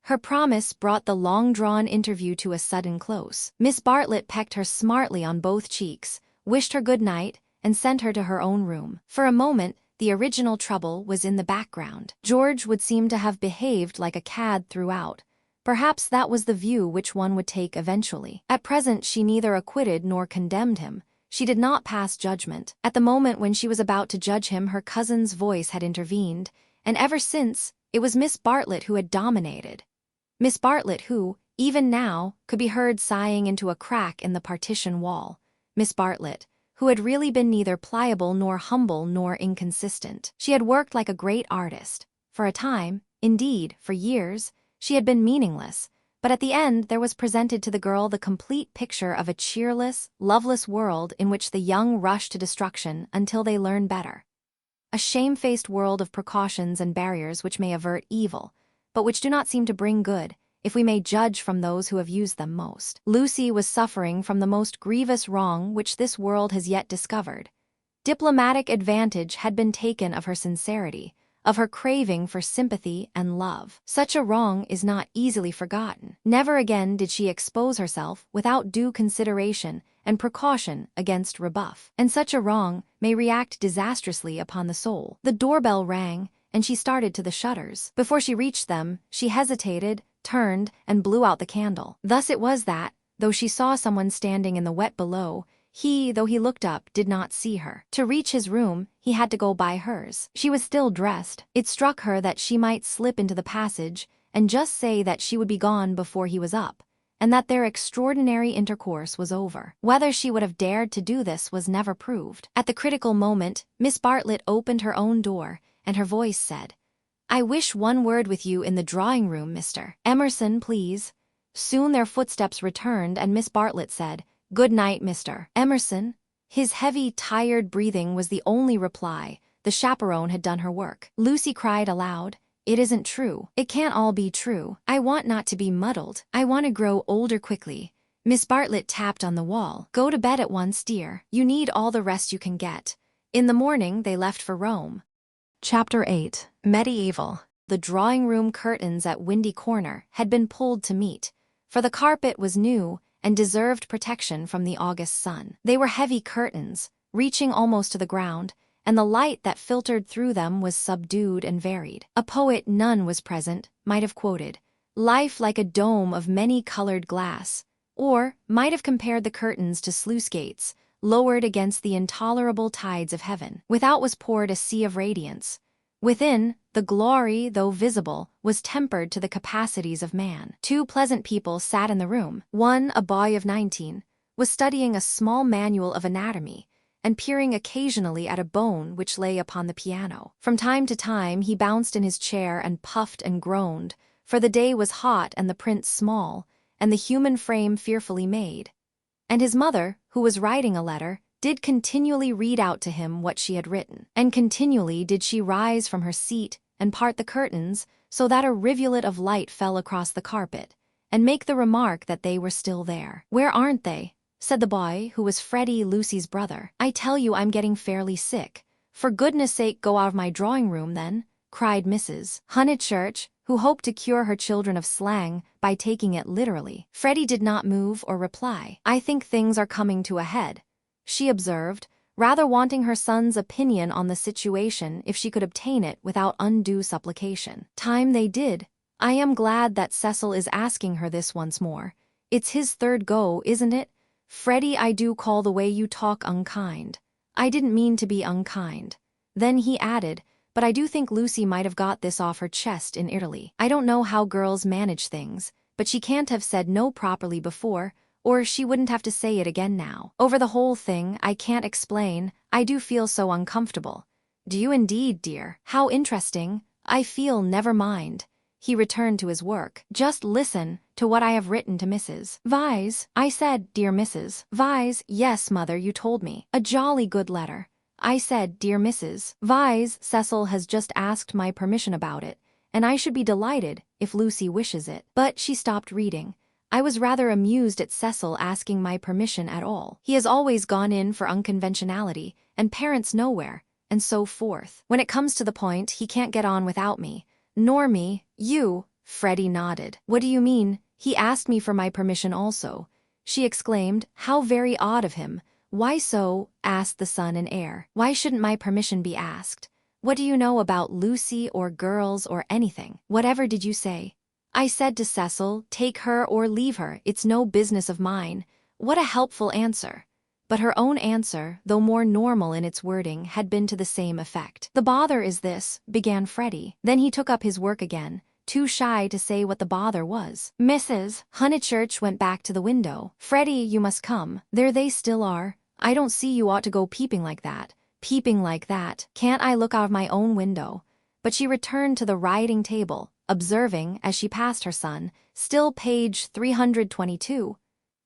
Her promise brought the long-drawn interview to a sudden close. Miss Bartlett pecked her smartly on both cheeks, wished her good night, and sent her to her own room. For a moment, the original trouble was in the background. George would seem to have behaved like a cad throughout. Perhaps that was the view which one would take eventually. At present she neither acquitted nor condemned him. She did not pass judgment. At the moment when she was about to judge him, her cousin's voice had intervened, and ever since, it was Miss Bartlett who had dominated. Miss Bartlett who, even now, could be heard sighing into a crack in the partition wall. Miss Bartlett, who had really been neither pliable nor humble nor inconsistent. She had worked like a great artist. For a time, Indeed, for years, she had been meaningless, but at the end there was presented to the girl the complete picture of a cheerless, loveless world in which the young rush to destruction until they learn better. A shamefaced world of precautions and barriers which may avert evil, but which do not seem to bring good, if we may judge from those who have used them most. Lucy was suffering from the most grievous wrong which this world has yet discovered. Diplomatic advantage had been taken of her sincerity, of her craving for sympathy and love. Such a wrong is not easily forgotten. Never again did she expose herself without due consideration and precaution against rebuff. And such a wrong may react disastrously upon the soul. The doorbell rang, and she started to the shutters. Before she reached them, she hesitated, turned, and blew out the candle. Thus it was that, though she saw someone standing in the wet below, he, though he looked up, did not see her. To reach his room, he had to go by hers. She was still dressed. It struck her that she might slip into the passage and just say that she would be gone before he was up, and that their extraordinary intercourse was over. Whether she would have dared to do this was never proved. At the critical moment, Miss Bartlett opened her own door, and her voice said, "I wish one word with you in the drawing-room, Mr. Emerson, please." Soon their footsteps returned, and Miss Bartlett said, "Good night, Mr. Emerson." His heavy, tired breathing was the only reply. The chaperone had done her work. Lucy cried aloud, "It isn't true. It can't all be true. I want not to be muddled. I want to grow older quickly." Miss Bartlett tapped on the wall. "Go to bed at once, dear. You need all the rest you can get." In the morning they left for Rome. Chapter 8. Medieval. The drawing-room curtains at Windy Corner had been pulled to meet, for the carpet was new and deserved protection from the August sun. They were heavy curtains, reaching almost to the ground, and the light that filtered through them was subdued and varied. A poet none was present might have quoted, "Life like a dome of many-colored glass," or might have compared the curtains to sluice gates, lowered against the intolerable tides of heaven. Without was poured a sea of radiance. Within, the glory, though visible, was tempered to the capacities of man. Two pleasant people sat in the room. One, a boy of 19, was studying a small manual of anatomy and peering occasionally at a bone which lay upon the piano. From time to time he bounced in his chair and puffed and groaned, for the day was hot and the print small, and the human frame fearfully made. And his mother, who was writing a letter, did continually read out to him what she had written. And continually did she rise from her seat and part the curtains so that a rivulet of light fell across the carpet, and make the remark that they were still there. "Where aren't they?" said the boy, who was Freddie, Lucy's brother. "I tell you I'm getting fairly sick." "For goodness sake go out of my drawing-room then," cried Mrs. Honeychurch, who hoped to cure her children of slang by taking it literally. Freddie did not move or reply. "I think things are coming to a head," she observed, rather wanting her son's opinion on the situation if she could obtain it without undue supplication. "Time they did. I am glad that Cecil is asking her this once more. It's his third go, isn't it? Freddie, I do call the way you talk unkind." "I didn't mean to be unkind." Then he added, "But I do think Lucy might have got this off her chest in Italy. I don't know how girls manage things, but she can't have said no properly before, or she wouldn't have to say it again now. Over the whole thing, I can't explain, I do feel so uncomfortable." "Do you indeed, dear? How interesting. I feel, never mind." He returned to his work. "Just listen to what I have written to Mrs. Vyse." I said, "Dear Mrs. Vyse." "Yes, mother, you told me. A jolly good letter." I said, "Dear Mrs. Vyse, Cecil has just asked my permission about it, and I should be delighted if Lucy wishes it." But she stopped reading. I was rather amused at Cecil asking my permission at all. He has always gone in for unconventionality, and parents nowhere, and so forth. When it comes to the point, he can't get on without me. Nor me. "You," Freddie nodded. "What do you mean? He asked me for my permission also." She exclaimed, "How very odd of him." "Why so?" asked the son and heir. "Why shouldn't my permission be asked? What do you know about Lucy or girls or anything?" "Whatever did you say?" I said to Cecil, "Take her or leave her, it's no business of mine." What a helpful answer. But her own answer, though more normal in its wording, had been to the same effect. "The bother is this," began Freddie. Then he took up his work again, too shy to say what the bother was. Mrs. Honeychurch went back to the window. "Freddie, you must come. There they still are. I don't see you ought to go peeping like that." "Peeping like that? Can't I look out of my own window?" but she returned to the writing table, observing, as she passed her son, still page 322.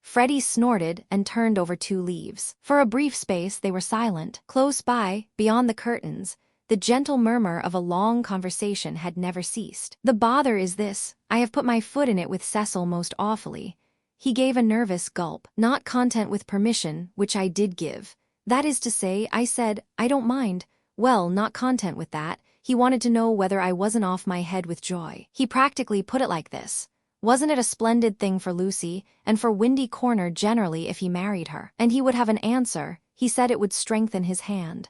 Freddie snorted and turned over 2 leaves. For a brief space they were silent. Close by, beyond the curtains, the gentle murmur of a long conversation had never ceased. "The bother is this, I have put my foot in it with Cecil most awfully." He gave a nervous gulp. "Not content with permission, which I did give. That is to say, I said, I don't mind. Well, not content with that, he wanted to know whether I wasn't off my head with joy. He practically put it like this. Wasn't it a splendid thing for Lucy, and for Windy Corner generally if he married her? And he would have an answer. He said it would strengthen his hand.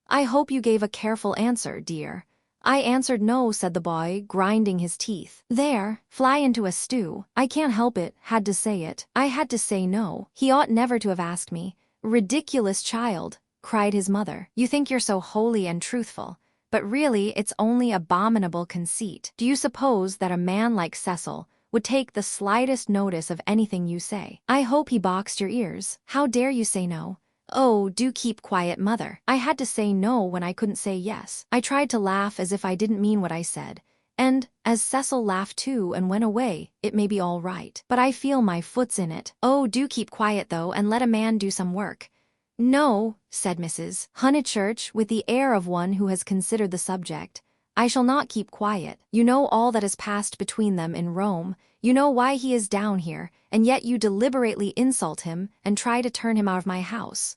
I hope you gave a careful answer, dear." "I answered no," said the boy, grinding his teeth. "There, fly into a stew. I can't help it, had to say it. I had to say no. He ought never to have asked me." "Ridiculous child," cried his mother. "You think you're so holy and truthful, but really it's only abominable conceit. Do you suppose that a man like Cecil would take the slightest notice of anything you say? I hope he boxed your ears. How dare you say no?" "Oh, do keep quiet, mother. I had to say no when I couldn't say yes. I tried to laugh as if I didn't mean what I said. And, as Cecil laughed too and went away, it may be all right. But I feel my foot's in it. Oh, do keep quiet though and let a man do some work." "No," said Mrs. Honeychurch with the air of one who has considered the subject. "I shall not keep quiet. You know all that has passed between them in Rome. You know why he is down here, and yet you deliberately insult him and try to turn him out of my house."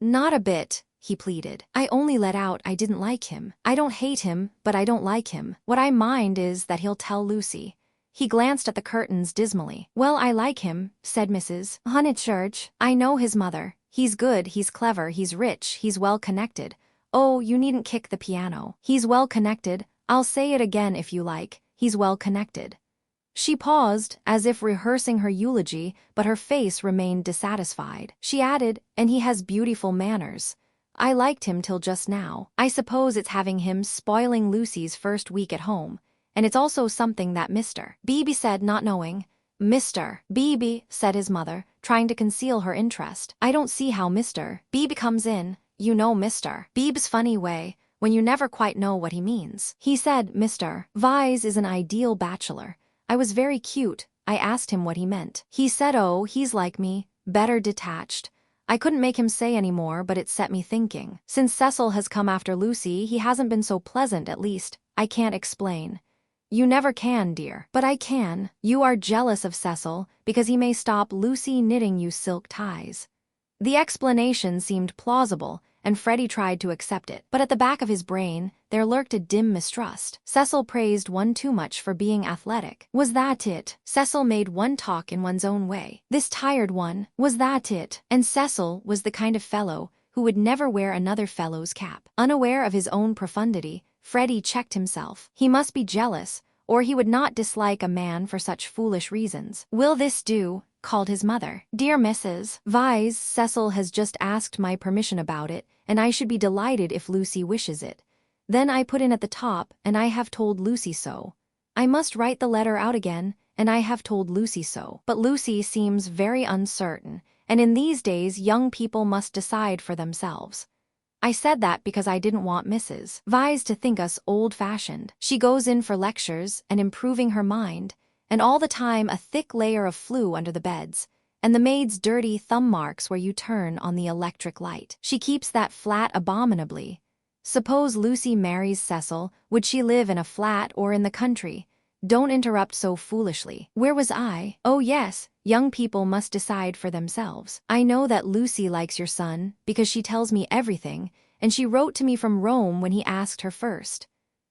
"Not a bit," he pleaded. "I only let out I didn't like him. I don't hate him, but I don't like him. What I mind is that he'll tell Lucy." He glanced at the curtains dismally. "Well, I like him," said Mrs. Honeychurch. "I know his mother. He's good, he's clever, he's rich, he's well-connected. Oh, you needn't kick the piano. He's well-connected. I'll say it again if you like. He's well-connected." She paused, as if rehearsing her eulogy, but her face remained dissatisfied. She added, "And he has beautiful manners. I liked him till just now. I suppose it's having him spoiling Lucy's first week at home. And it's also something that Mr. Beebe said, not knowing." "Mr. Beebe," said his mother, trying to conceal her interest. "I don't see how Mr. Beebe comes in. You know Mr. Beebe's funny way, when you never quite know what he means. He said Mr. Vyse is an ideal bachelor. I was very cute. I asked him what he meant. He said, oh, he's like me, better detached. I couldn't make him say any more, but it set me thinking. Since Cecil has come after Lucy, he hasn't been so pleasant, at least. I can't explain." "You never can, dear." "But I can. You are jealous of Cecil because he may stop Lucy knitting you silk ties." The explanation seemed plausible, and Freddie tried to accept it. But at the back of his brain, there lurked a dim mistrust. Cecil praised one too much for being athletic. Was that it? Cecil made one talk in one's own way. This tired one. Was that it? And Cecil was the kind of fellow who would never wear another fellow's cap. Unaware of his own profundity, Freddie checked himself. He must be jealous, or he would not dislike a man for such foolish reasons. "Will this do?" called his mother. "Dear Mrs. Vyse, Cecil has just asked my permission about it, and I should be delighted if Lucy wishes it." Then I put in at the top, "and I have told Lucy so." I must write the letter out again, "and I have told Lucy so." But Lucy seems very uncertain, and in these days young people must decide for themselves. I said that because I didn't want Mrs. Vyse to think us old-fashioned. She goes in for lectures and improving her mind, and all the time a thick layer of flue under the beds, and the maid's dirty thumb marks where you turn on the electric light. She keeps that flat abominably. Suppose Lucy marries Cecil, would she live in a flat or in the country? Don't interrupt so foolishly. Where was I? Oh yes, young people must decide for themselves. I know that Lucy likes your son, because she tells me everything, and she wrote to me from Rome when he asked her first.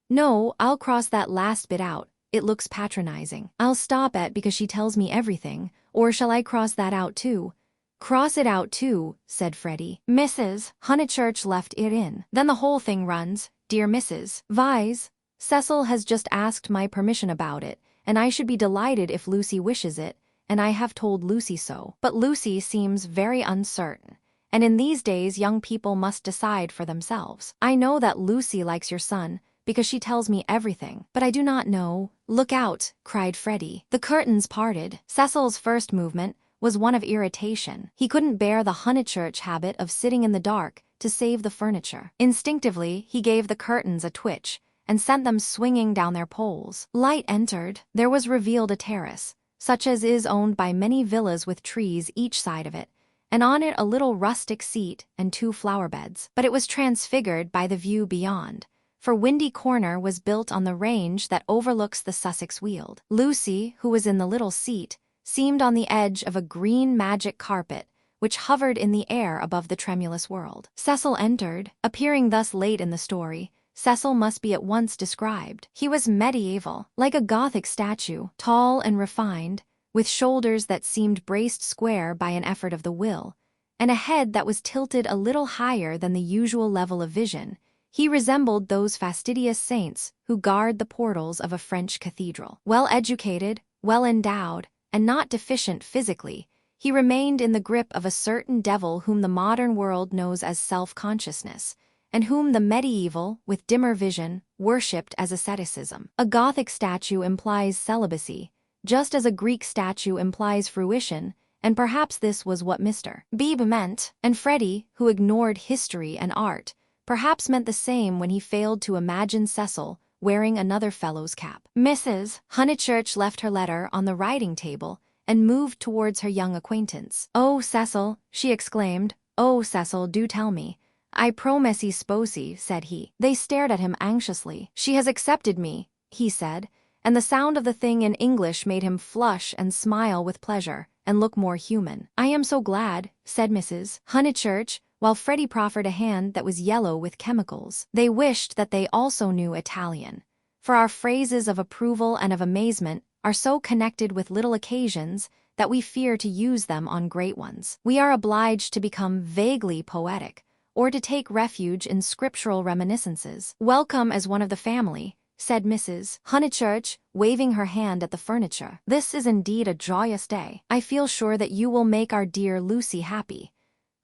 No, I'll cross that last bit out. It looks patronizing. I'll stop at because she tells me everything, or shall I cross that out too? Cross it out too, said Freddie. Mrs. Honeychurch left it in. Then the whole thing runs, Dear Mrs. Vyse, Cecil has just asked my permission about it, and I should be delighted if Lucy wishes it, and I have told Lucy so. But Lucy seems very uncertain, and in these days young people must decide for themselves. I know that Lucy likes your son, because she tells me everything, but I do not know. Look out, cried Freddie. The curtains parted. Cecil's first movement was one of irritation. He couldn't bear the Honeychurch habit of sitting in the dark to save the furniture. Instinctively, he gave the curtains a twitch, and sent them swinging down their poles. Light entered. There was revealed a terrace, such as is owned by many villas with trees each side of it, and on it a little rustic seat and 2 flower beds. But it was transfigured by the view beyond, for Windy Corner was built on the range that overlooks the Sussex Weald. Lucy, who was in the little seat, seemed on the edge of a green magic carpet, which hovered in the air above the tremulous world. Cecil entered. Appearing thus late in the story, Cecil must be at once described. He was medieval, like a Gothic statue, tall and refined, with shoulders that seemed braced square by an effort of the will, and a head that was tilted a little higher than the usual level of vision. He resembled those fastidious saints who guard the portals of a French cathedral. Well educated, well endowed, and not deficient physically, he remained in the grip of a certain devil whom the modern world knows as self-consciousness, and whom the medieval, with dimmer vision, worshipped as asceticism. A Gothic statue implies celibacy, just as a Greek statue implies fruition, and perhaps this was what Mr. Beebe meant, and Freddie, who ignored history and art, perhaps meant the same when he failed to imagine Cecil wearing another fellow's cap. Mrs. Honeychurch left her letter on the writing table and moved towards her young acquaintance. "Oh, Cecil," she exclaimed, "oh, Cecil, do tell me." "I promessi sposi," said he. They stared at him anxiously. "She has accepted me," he said, and the sound of the thing in English made him flush and smile with pleasure and look more human. "I am so glad," said Mrs. Honeychurch, while Freddie proffered a hand that was yellow with chemicals. They wished that they also knew Italian, for our phrases of approval and of amazement are so connected with little occasions that we fear to use them on great ones. We are obliged to become vaguely poetic, or to take refuge in scriptural reminiscences. "Welcome as one of the family," said Mrs. Honeychurch, waving her hand at the furniture. "This is indeed a joyous day. I feel sure that you will make our dear Lucy happy."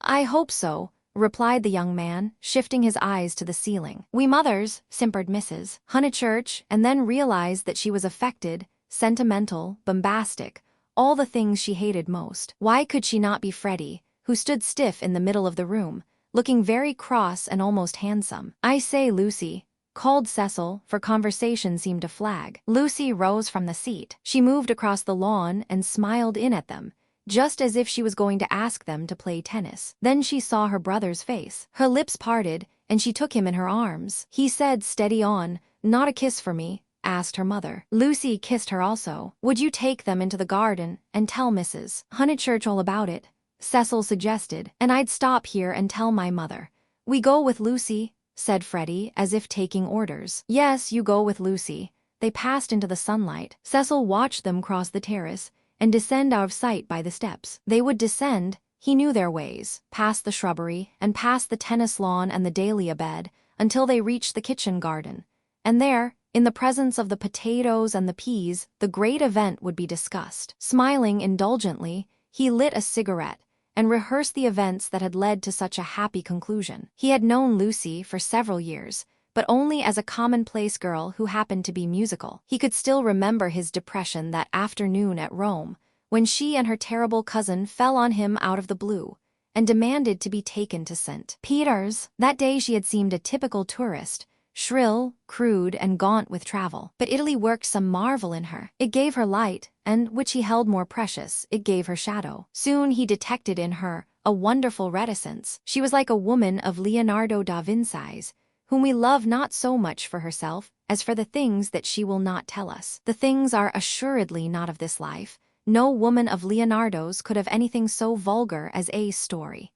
"I hope so," replied the young man, shifting his eyes to the ceiling. "We mothers," simpered Mrs. Honeychurch, and then realized that she was affected, sentimental, bombastic, all the things she hated most. Why could she not be Freddie, who stood stiff in the middle of the room, looking very cross and almost handsome? "I say, Lucy," called Cecil, for conversation seemed to flag. Lucy rose from the seat. She moved across the lawn and smiled in at them, just as if she was going to ask them to play tennis. Then she saw her brother's face. Her lips parted, and she took him in her arms. He said, "Steady on, not a kiss for me?" asked her mother. Lucy kissed her also. "Would you take them into the garden and tell Mrs. Honeychurch all about it?" Cecil suggested. "And I'd stop here and tell my mother." "We go with Lucy," said Freddie, as if taking orders. "Yes, you go with Lucy." They passed into the sunlight. Cecil watched them cross the terrace and descend out of sight by the steps. They would descend, he knew their ways, past the shrubbery and past the tennis lawn and the dahlia bed, until they reached the kitchen garden. And there, in the presence of the potatoes and the peas, the great event would be discussed. Smiling indulgently, he lit a cigarette and rehearsed the events that had led to such a happy conclusion. He had known Lucy for several years, but only as a commonplace girl who happened to be musical. He could still remember his depression that afternoon at Rome, when she and her terrible cousin fell on him out of the blue and demanded to be taken to St. Peter's. That day she had seemed a typical tourist, shrill, crude, and gaunt with travel. But Italy worked some marvel in her. It gave her light, and, which he held more precious, it gave her shadow. Soon he detected in her a wonderful reticence. She was like a woman of Leonardo da Vinci's, whom we love not so much for herself as for the things that she will not tell us. The things are assuredly not of this life. No woman of Leonardo's could have anything so vulgar as A's story.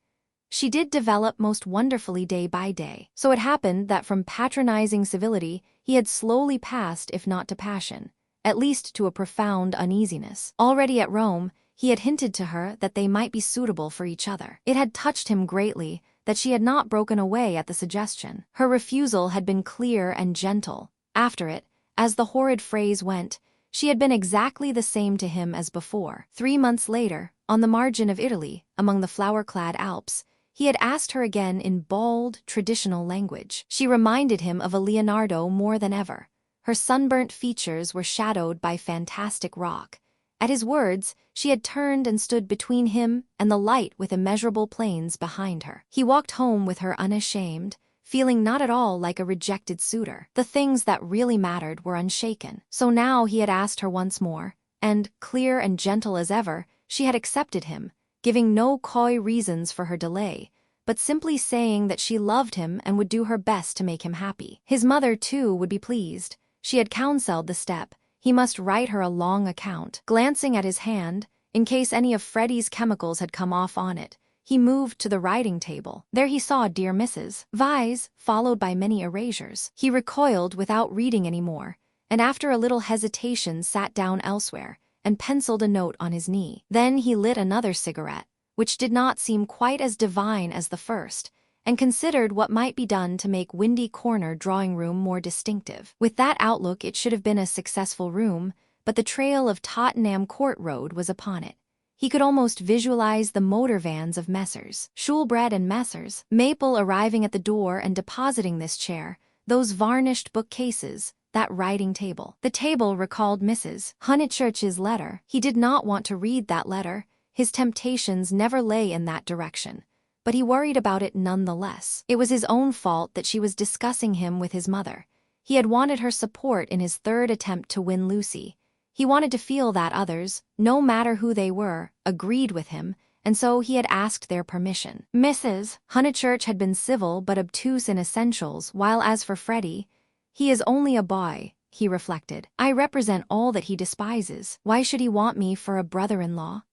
She did develop most wonderfully day by day. So it happened that from patronizing civility he had slowly passed, if not to passion, at least to a profound uneasiness. Already at Rome, he had hinted to her that they might be suitable for each other. It had touched him greatly that she had not broken away at the suggestion. Her refusal had been clear and gentle. After it, as the horrid phrase went, she had been exactly the same to him as before. 3 months later, on the margin of Italy, among the flower-clad Alps, he had asked her again in bald, traditional language. She reminded him of a Leonardo more than ever. Her sunburnt features were shadowed by fantastic rock. At his words, she had turned and stood between him and the light with immeasurable plains behind her. He walked home with her unashamed, feeling not at all like a rejected suitor. The things that really mattered were unshaken. So now he had asked her once more, and, clear and gentle as ever, she had accepted him, giving no coy reasons for her delay, but simply saying that she loved him and would do her best to make him happy. His mother, too, would be pleased. She had counseled the step. He must write her a long account. Glancing at his hand, in case any of Freddie's chemicals had come off on it, he moved to the writing table. There he saw Dear Mrs. Vyse, followed by many erasures. He recoiled without reading any more, and after a little hesitation sat down elsewhere and penciled a note on his knee. Then he lit another cigarette, which did not seem quite as divine as the first, and considered what might be done to make Windy Corner drawing room more distinctive. With that outlook, it should have been a successful room, but the trail of Tottenham Court Road was upon it. He could almost visualize the motor vans of Messrs. Shoolbred and Messrs. Maple arriving at the door and depositing this chair, those varnished bookcases, that writing table. The table recalled Mrs. Honeychurch's letter. He did not want to read that letter. His temptations never lay in that direction, but he worried about it nonetheless. It was his own fault that she was discussing him with his mother. He had wanted her support in his third attempt to win Lucy. He wanted to feel that others, no matter who they were, agreed with him, and so he had asked their permission. Mrs. Honeychurch had been civil but obtuse in essentials, while as for Freddie, he is only a boy, he reflected. I represent all that he despises. Why should he want me for a brother-in-law?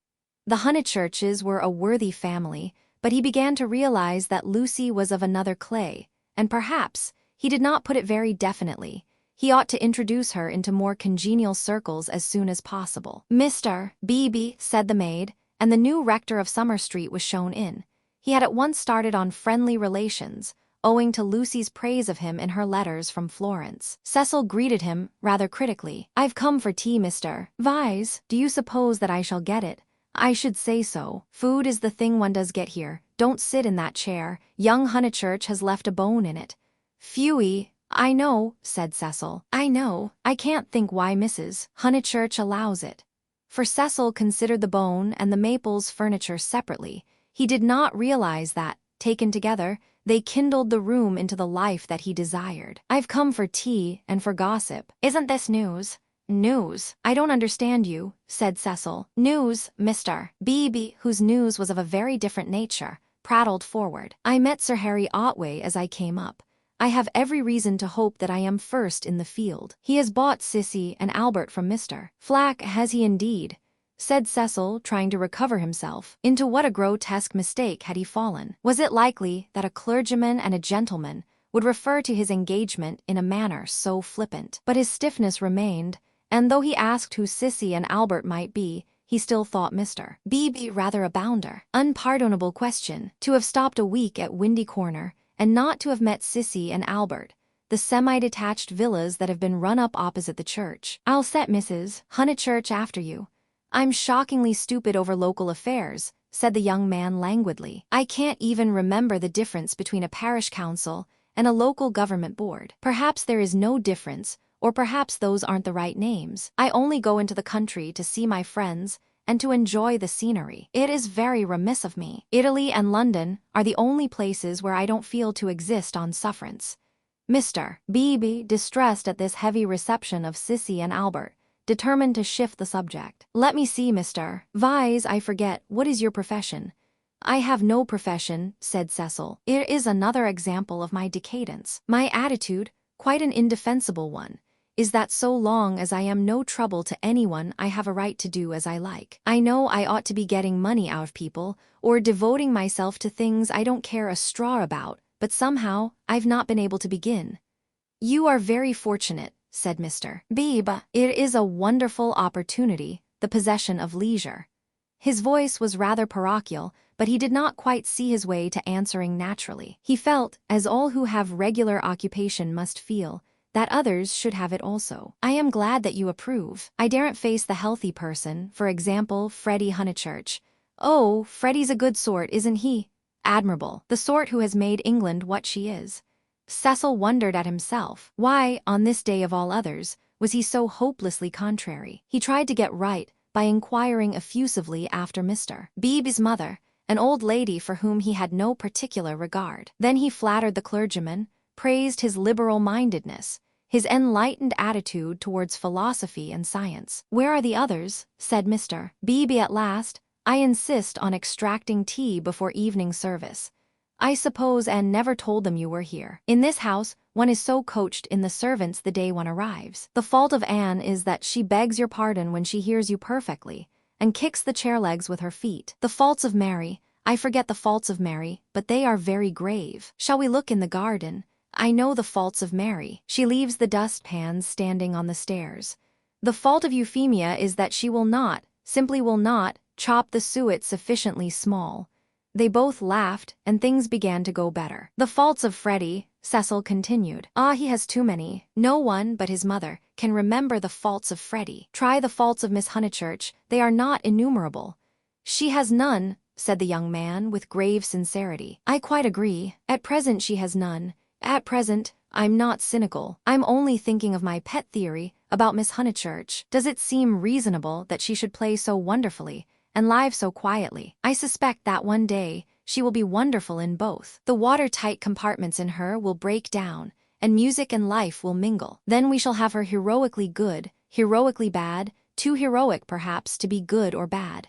The Honeychurches were a worthy family, but he began to realize that Lucy was of another clay, and perhaps, he did not put it very definitely, he ought to introduce her into more congenial circles as soon as possible. Mr. Beebe, said the maid, and the new rector of Summer Street was shown in. He had at once started on friendly relations, owing to Lucy's praise of him in her letters from Florence. Cecil greeted him, rather critically. I've come for tea, Mr. Vyse. Do you suppose that I shall get it? I should say so. Food is the thing one does get here. Don't sit in that chair. Young Honeychurch has left a bone in it. Phewie. I know, said Cecil. I know. I can't think why Mrs. Honeychurch allows it. For Cecil considered the bone and the Maples furniture separately. He did not realize that, taken together, they kindled the room into the life that he desired. I've come for tea and for gossip. Isn't this news? News? I don't understand you, said Cecil. News, Mr. Beebe, whose news was of a very different nature, prattled forward. I met Sir Harry Otway as I came up. I have every reason to hope that I am first in the field. He has bought Sissy and Albert from Mr. Flack, has he indeed? Said Cecil, trying to recover himself. Into what a grotesque mistake had he fallen? Was it likely that a clergyman and a gentleman would refer to his engagement in a manner so flippant? But his stiffness remained, and though he asked who Sissy and Albert might be, he still thought Mr. Beebe rather a bounder. Unpardonable question, to have stopped a week at Windy Corner, and not to have met Sissy and Albert, the semi-detached villas that have been run up opposite the church. I'll set Mrs. Honeychurch after you. I'm shockingly stupid over local affairs, said the young man languidly. I can't even remember the difference between a parish council and a local government board. Perhaps there is no difference, or perhaps those aren't the right names. I only go into the country to see my friends and to enjoy the scenery. It is very remiss of me. Italy and London are the only places where I don't feel to exist on sufferance. Mr. Beebe, distressed at this heavy reception of Sissy and Albert, determined to shift the subject. Let me see, Mr. Vyse, I forget, what is your profession? I have no profession, said Cecil. It is another example of my decadence. My attitude, quite an indefensible one, is that so long as I am no trouble to anyone, I have a right to do as I like. I know I ought to be getting money out of people, or devoting myself to things I don't care a straw about, but somehow, I've not been able to begin. You are very fortunate, said Mr. Beebe. It is a wonderful opportunity, the possession of leisure. His voice was rather parochial, but he did not quite see his way to answering naturally. He felt, as all who have regular occupation must feel, that others should have it also. I am glad that you approve. I daren't face the healthy person, for example, Freddie Honeychurch. Oh, Freddie's a good sort, isn't he? Admirable. The sort who has made England what she is. Cecil wondered at himself. Why, on this day of all others, was he so hopelessly contrary? He tried to get right by inquiring effusively after Mr. Beebe's mother, an old lady for whom he had no particular regard. Then he flattered the clergyman, praised his liberal-mindedness, his enlightened attitude towards philosophy and science. "Where are the others?" said Mr. Beebe at last. "I insist on extracting tea before evening service. I suppose Anne never told them you were here. In this house, one is so coached in the servants the day one arrives. The fault of Anne is that she begs your pardon when she hears you perfectly, and kicks the chair legs with her feet. The faults of Mary, I forget the faults of Mary, but they are very grave. Shall we look in the garden? I know the faults of Mary. She leaves the dustpans standing on the stairs. The fault of Euphemia is that she will not, simply will not, chop the suet sufficiently small." They both laughed, and things began to go better. "The faults of Freddie," Cecil continued. "Ah, he has too many. No one but his mother can remember the faults of Freddie. Try the faults of Miss Honeychurch, they are not innumerable." "She has none," said the young man with grave sincerity. "I quite agree. At present she has none. At present, I'm not cynical. I'm only thinking of my pet theory about Miss Honeychurch. Does it seem reasonable that she should play so wonderfully and live so quietly? I suspect that one day she will be wonderful in both. The watertight compartments in her will break down, and music and life will mingle. Then we shall have her heroically good, heroically bad, too heroic perhaps to be good or bad."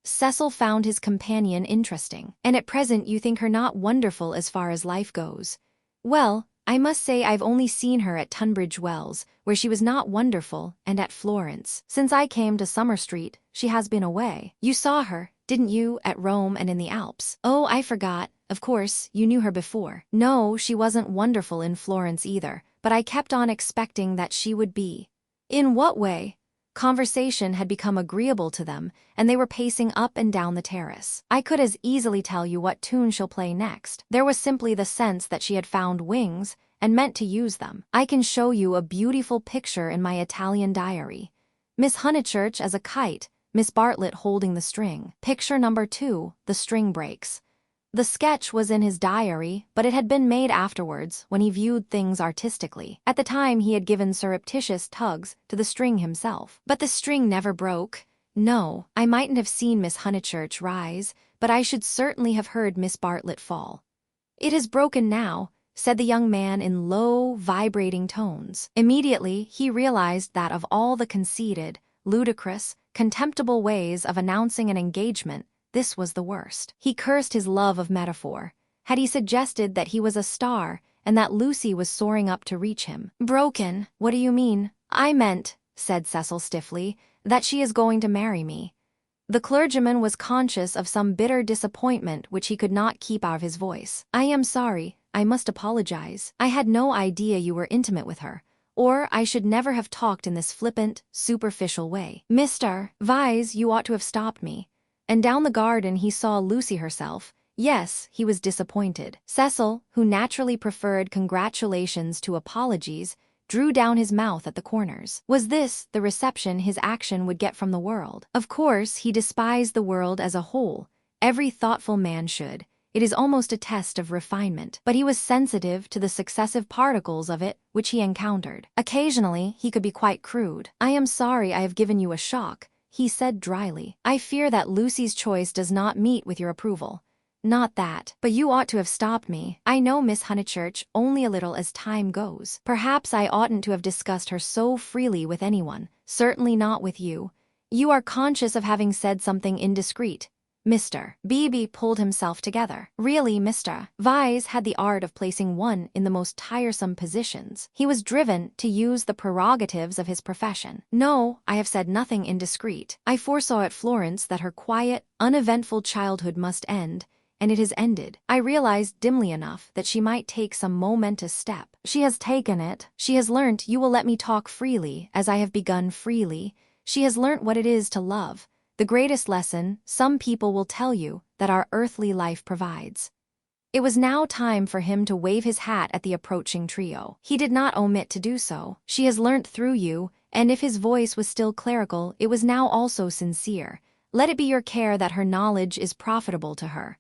Cecil found his companion interesting. "And at present you think her not wonderful as far as life goes?" "Well, I must say I've only seen her at Tunbridge Wells, where she was not wonderful, and at Florence. Since I came to Summer Street, she has been away. You saw her, didn't you, at Rome and in the Alps?" "Oh, I forgot. Of course, you knew her before." "No, she wasn't wonderful in Florence either, but I kept on expecting that she would be." "In what way?" Conversation had become agreeable to them, and they were pacing up and down the terrace. "I could as easily tell you what tune she'll play next. There was simply the sense that she had found wings, and meant to use them. I can show you a beautiful picture in my Italian diary. Miss Honeychurch as a kite, Miss Bartlett holding the string. Picture number 2, the string breaks. The sketch was in his diary, but it had been made afterwards when he viewed things artistically. At the time he had given surreptitious tugs to the string himself. But the string never broke. No, I mightn't have seen Miss Honeychurch rise, but I should certainly have heard Miss Bartlett fall. "It is broken now," said the young man in low, vibrating tones. Immediately he realized that of all the conceited, ludicrous, contemptible ways of announcing an engagement, this was the worst. He cursed his love of metaphor. Had he suggested that he was a star and that Lucy was soaring up to reach him? "Broken? What do you mean?" "I meant," said Cecil stiffly, "that she is going to marry me." The clergyman was conscious of some bitter disappointment which he could not keep out of his voice. "I am sorry. I must apologize. I had no idea you were intimate with her, or I should never have talked in this flippant, superficial way. Mr. Vyse, you ought to have stopped me." And down the garden he saw Lucy herself. Yes, he was disappointed. Cecil, who naturally preferred congratulations to apologies, drew down his mouth at the corners. Was this the reception his action would get from the world? Of course, he despised the world as a whole. Every thoughtful man should. It is almost a test of refinement. But he was sensitive to the successive particles of it which he encountered. Occasionally, he could be quite crude. "I am sorry I have given you a shock," he said dryly. "I fear that Lucy's choice does not meet with your approval." "Not that. But you ought to have stopped me. I know Miss Honeychurch only a little as time goes. Perhaps I oughtn't to have discussed her so freely with anyone, certainly not with you. You are conscious of having said something indiscreet." Mr. Beebe pulled himself together. Really, Mr. Vyse had the art of placing one in the most tiresome positions. He was driven to use the prerogatives of his profession. "No, I have said nothing indiscreet. I foresaw at Florence that her quiet, uneventful childhood must end, and it has ended. I realized dimly enough that she might take some momentous step. She has taken it. She has learnt, you will let me talk freely, as I have begun freely. She has learnt what it is to love. The greatest lesson, some people will tell you, that our earthly life provides." It was now time for him to wave his hat at the approaching trio. He did not omit to do so. "She has learnt through you," and if his voice was still clerical, it was now also sincere. "Let it be your care that her knowledge is profitable to her."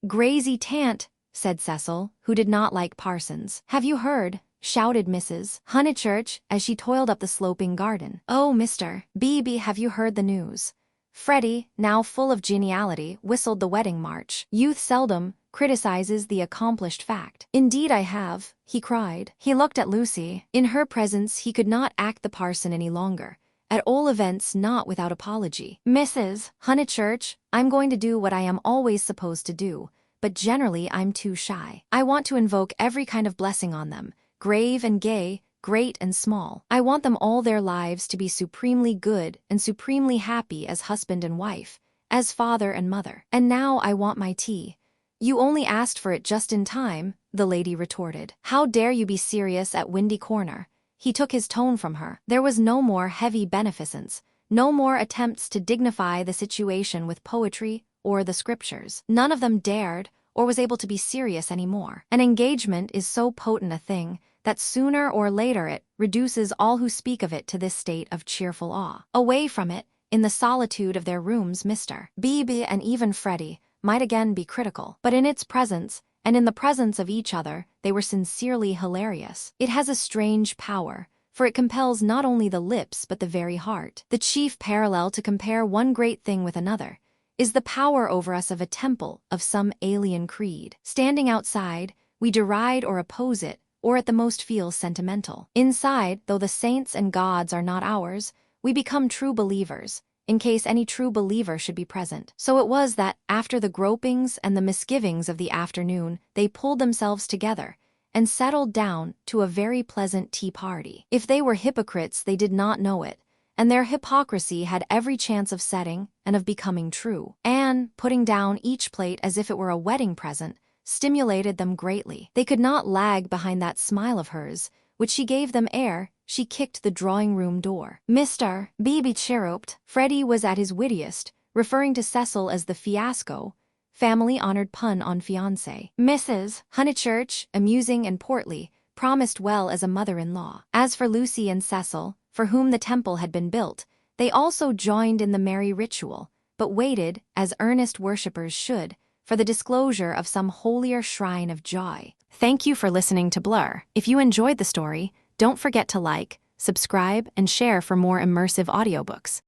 "Grazy tant," said Cecil, who did not like parsons. "Have you heard?" shouted Mrs. Honeychurch as she toiled up the sloping garden. "Oh, Mr. Beebe, have you heard the news?" Freddie, now full of geniality, whistled the wedding march. Youth seldom criticizes the accomplished fact. Indeed I have, he cried. He looked at Lucy. In her presence he could not act the parson any longer. At all events not without apology. Mrs. Honeychurch, I'm going to do what I am always supposed to do, but generally I'm too shy. I want to invoke every kind of blessing on them, grave and gay, great and small. I want them all their lives to be supremely good and supremely happy as husband and wife, as father and mother. And now I want my tea. You only asked for it just in time, the lady retorted. How dare you be serious at Windy Corner? He took his tone from her. There was no more heavy beneficence, no more attempts to dignify the situation with poetry or the scriptures. None of them dared or was able to be serious anymore. An engagement is so potent a thing that sooner or later it reduces all who speak of it to this state of cheerful awe. Away from it, in the solitude of their rooms, Mr. B.B. and even Freddie might again be critical, but in its presence, and in the presence of each other, they were sincerely hilarious. It has a strange power, for it compels not only the lips but the very heart. The chief parallel to compare one great thing with another is the power over us of a temple of some alien creed. Standing outside, we deride or oppose it, or at the most feel sentimental. Inside, though the saints and gods are not ours, we become true believers, in case any true believer should be present. So it was that, after the gropings and the misgivings of the afternoon, they pulled themselves together and settled down to a very pleasant tea party. If they were hypocrites, they did not know it, and their hypocrisy had every chance of setting and of becoming true. Anne, putting down each plate as if it were a wedding present, stimulated them greatly. They could not lag behind that smile of hers, which she gave them ere she kicked the drawing-room door. Mr. B.B. chirruped. Freddie was at his wittiest, referring to Cecil as the fiasco, family-honored pun on fiancé. Mrs. Honeychurch, amusing and portly, promised well as a mother-in-law. As for Lucy and Cecil, for whom the temple had been built, they also joined in the merry ritual, but waited, as earnest worshippers should, for the disclosure of some holier shrine of joy. Thank you for listening to Blurr. If you enjoyed the story, don't forget to like, subscribe, and share for more immersive audiobooks.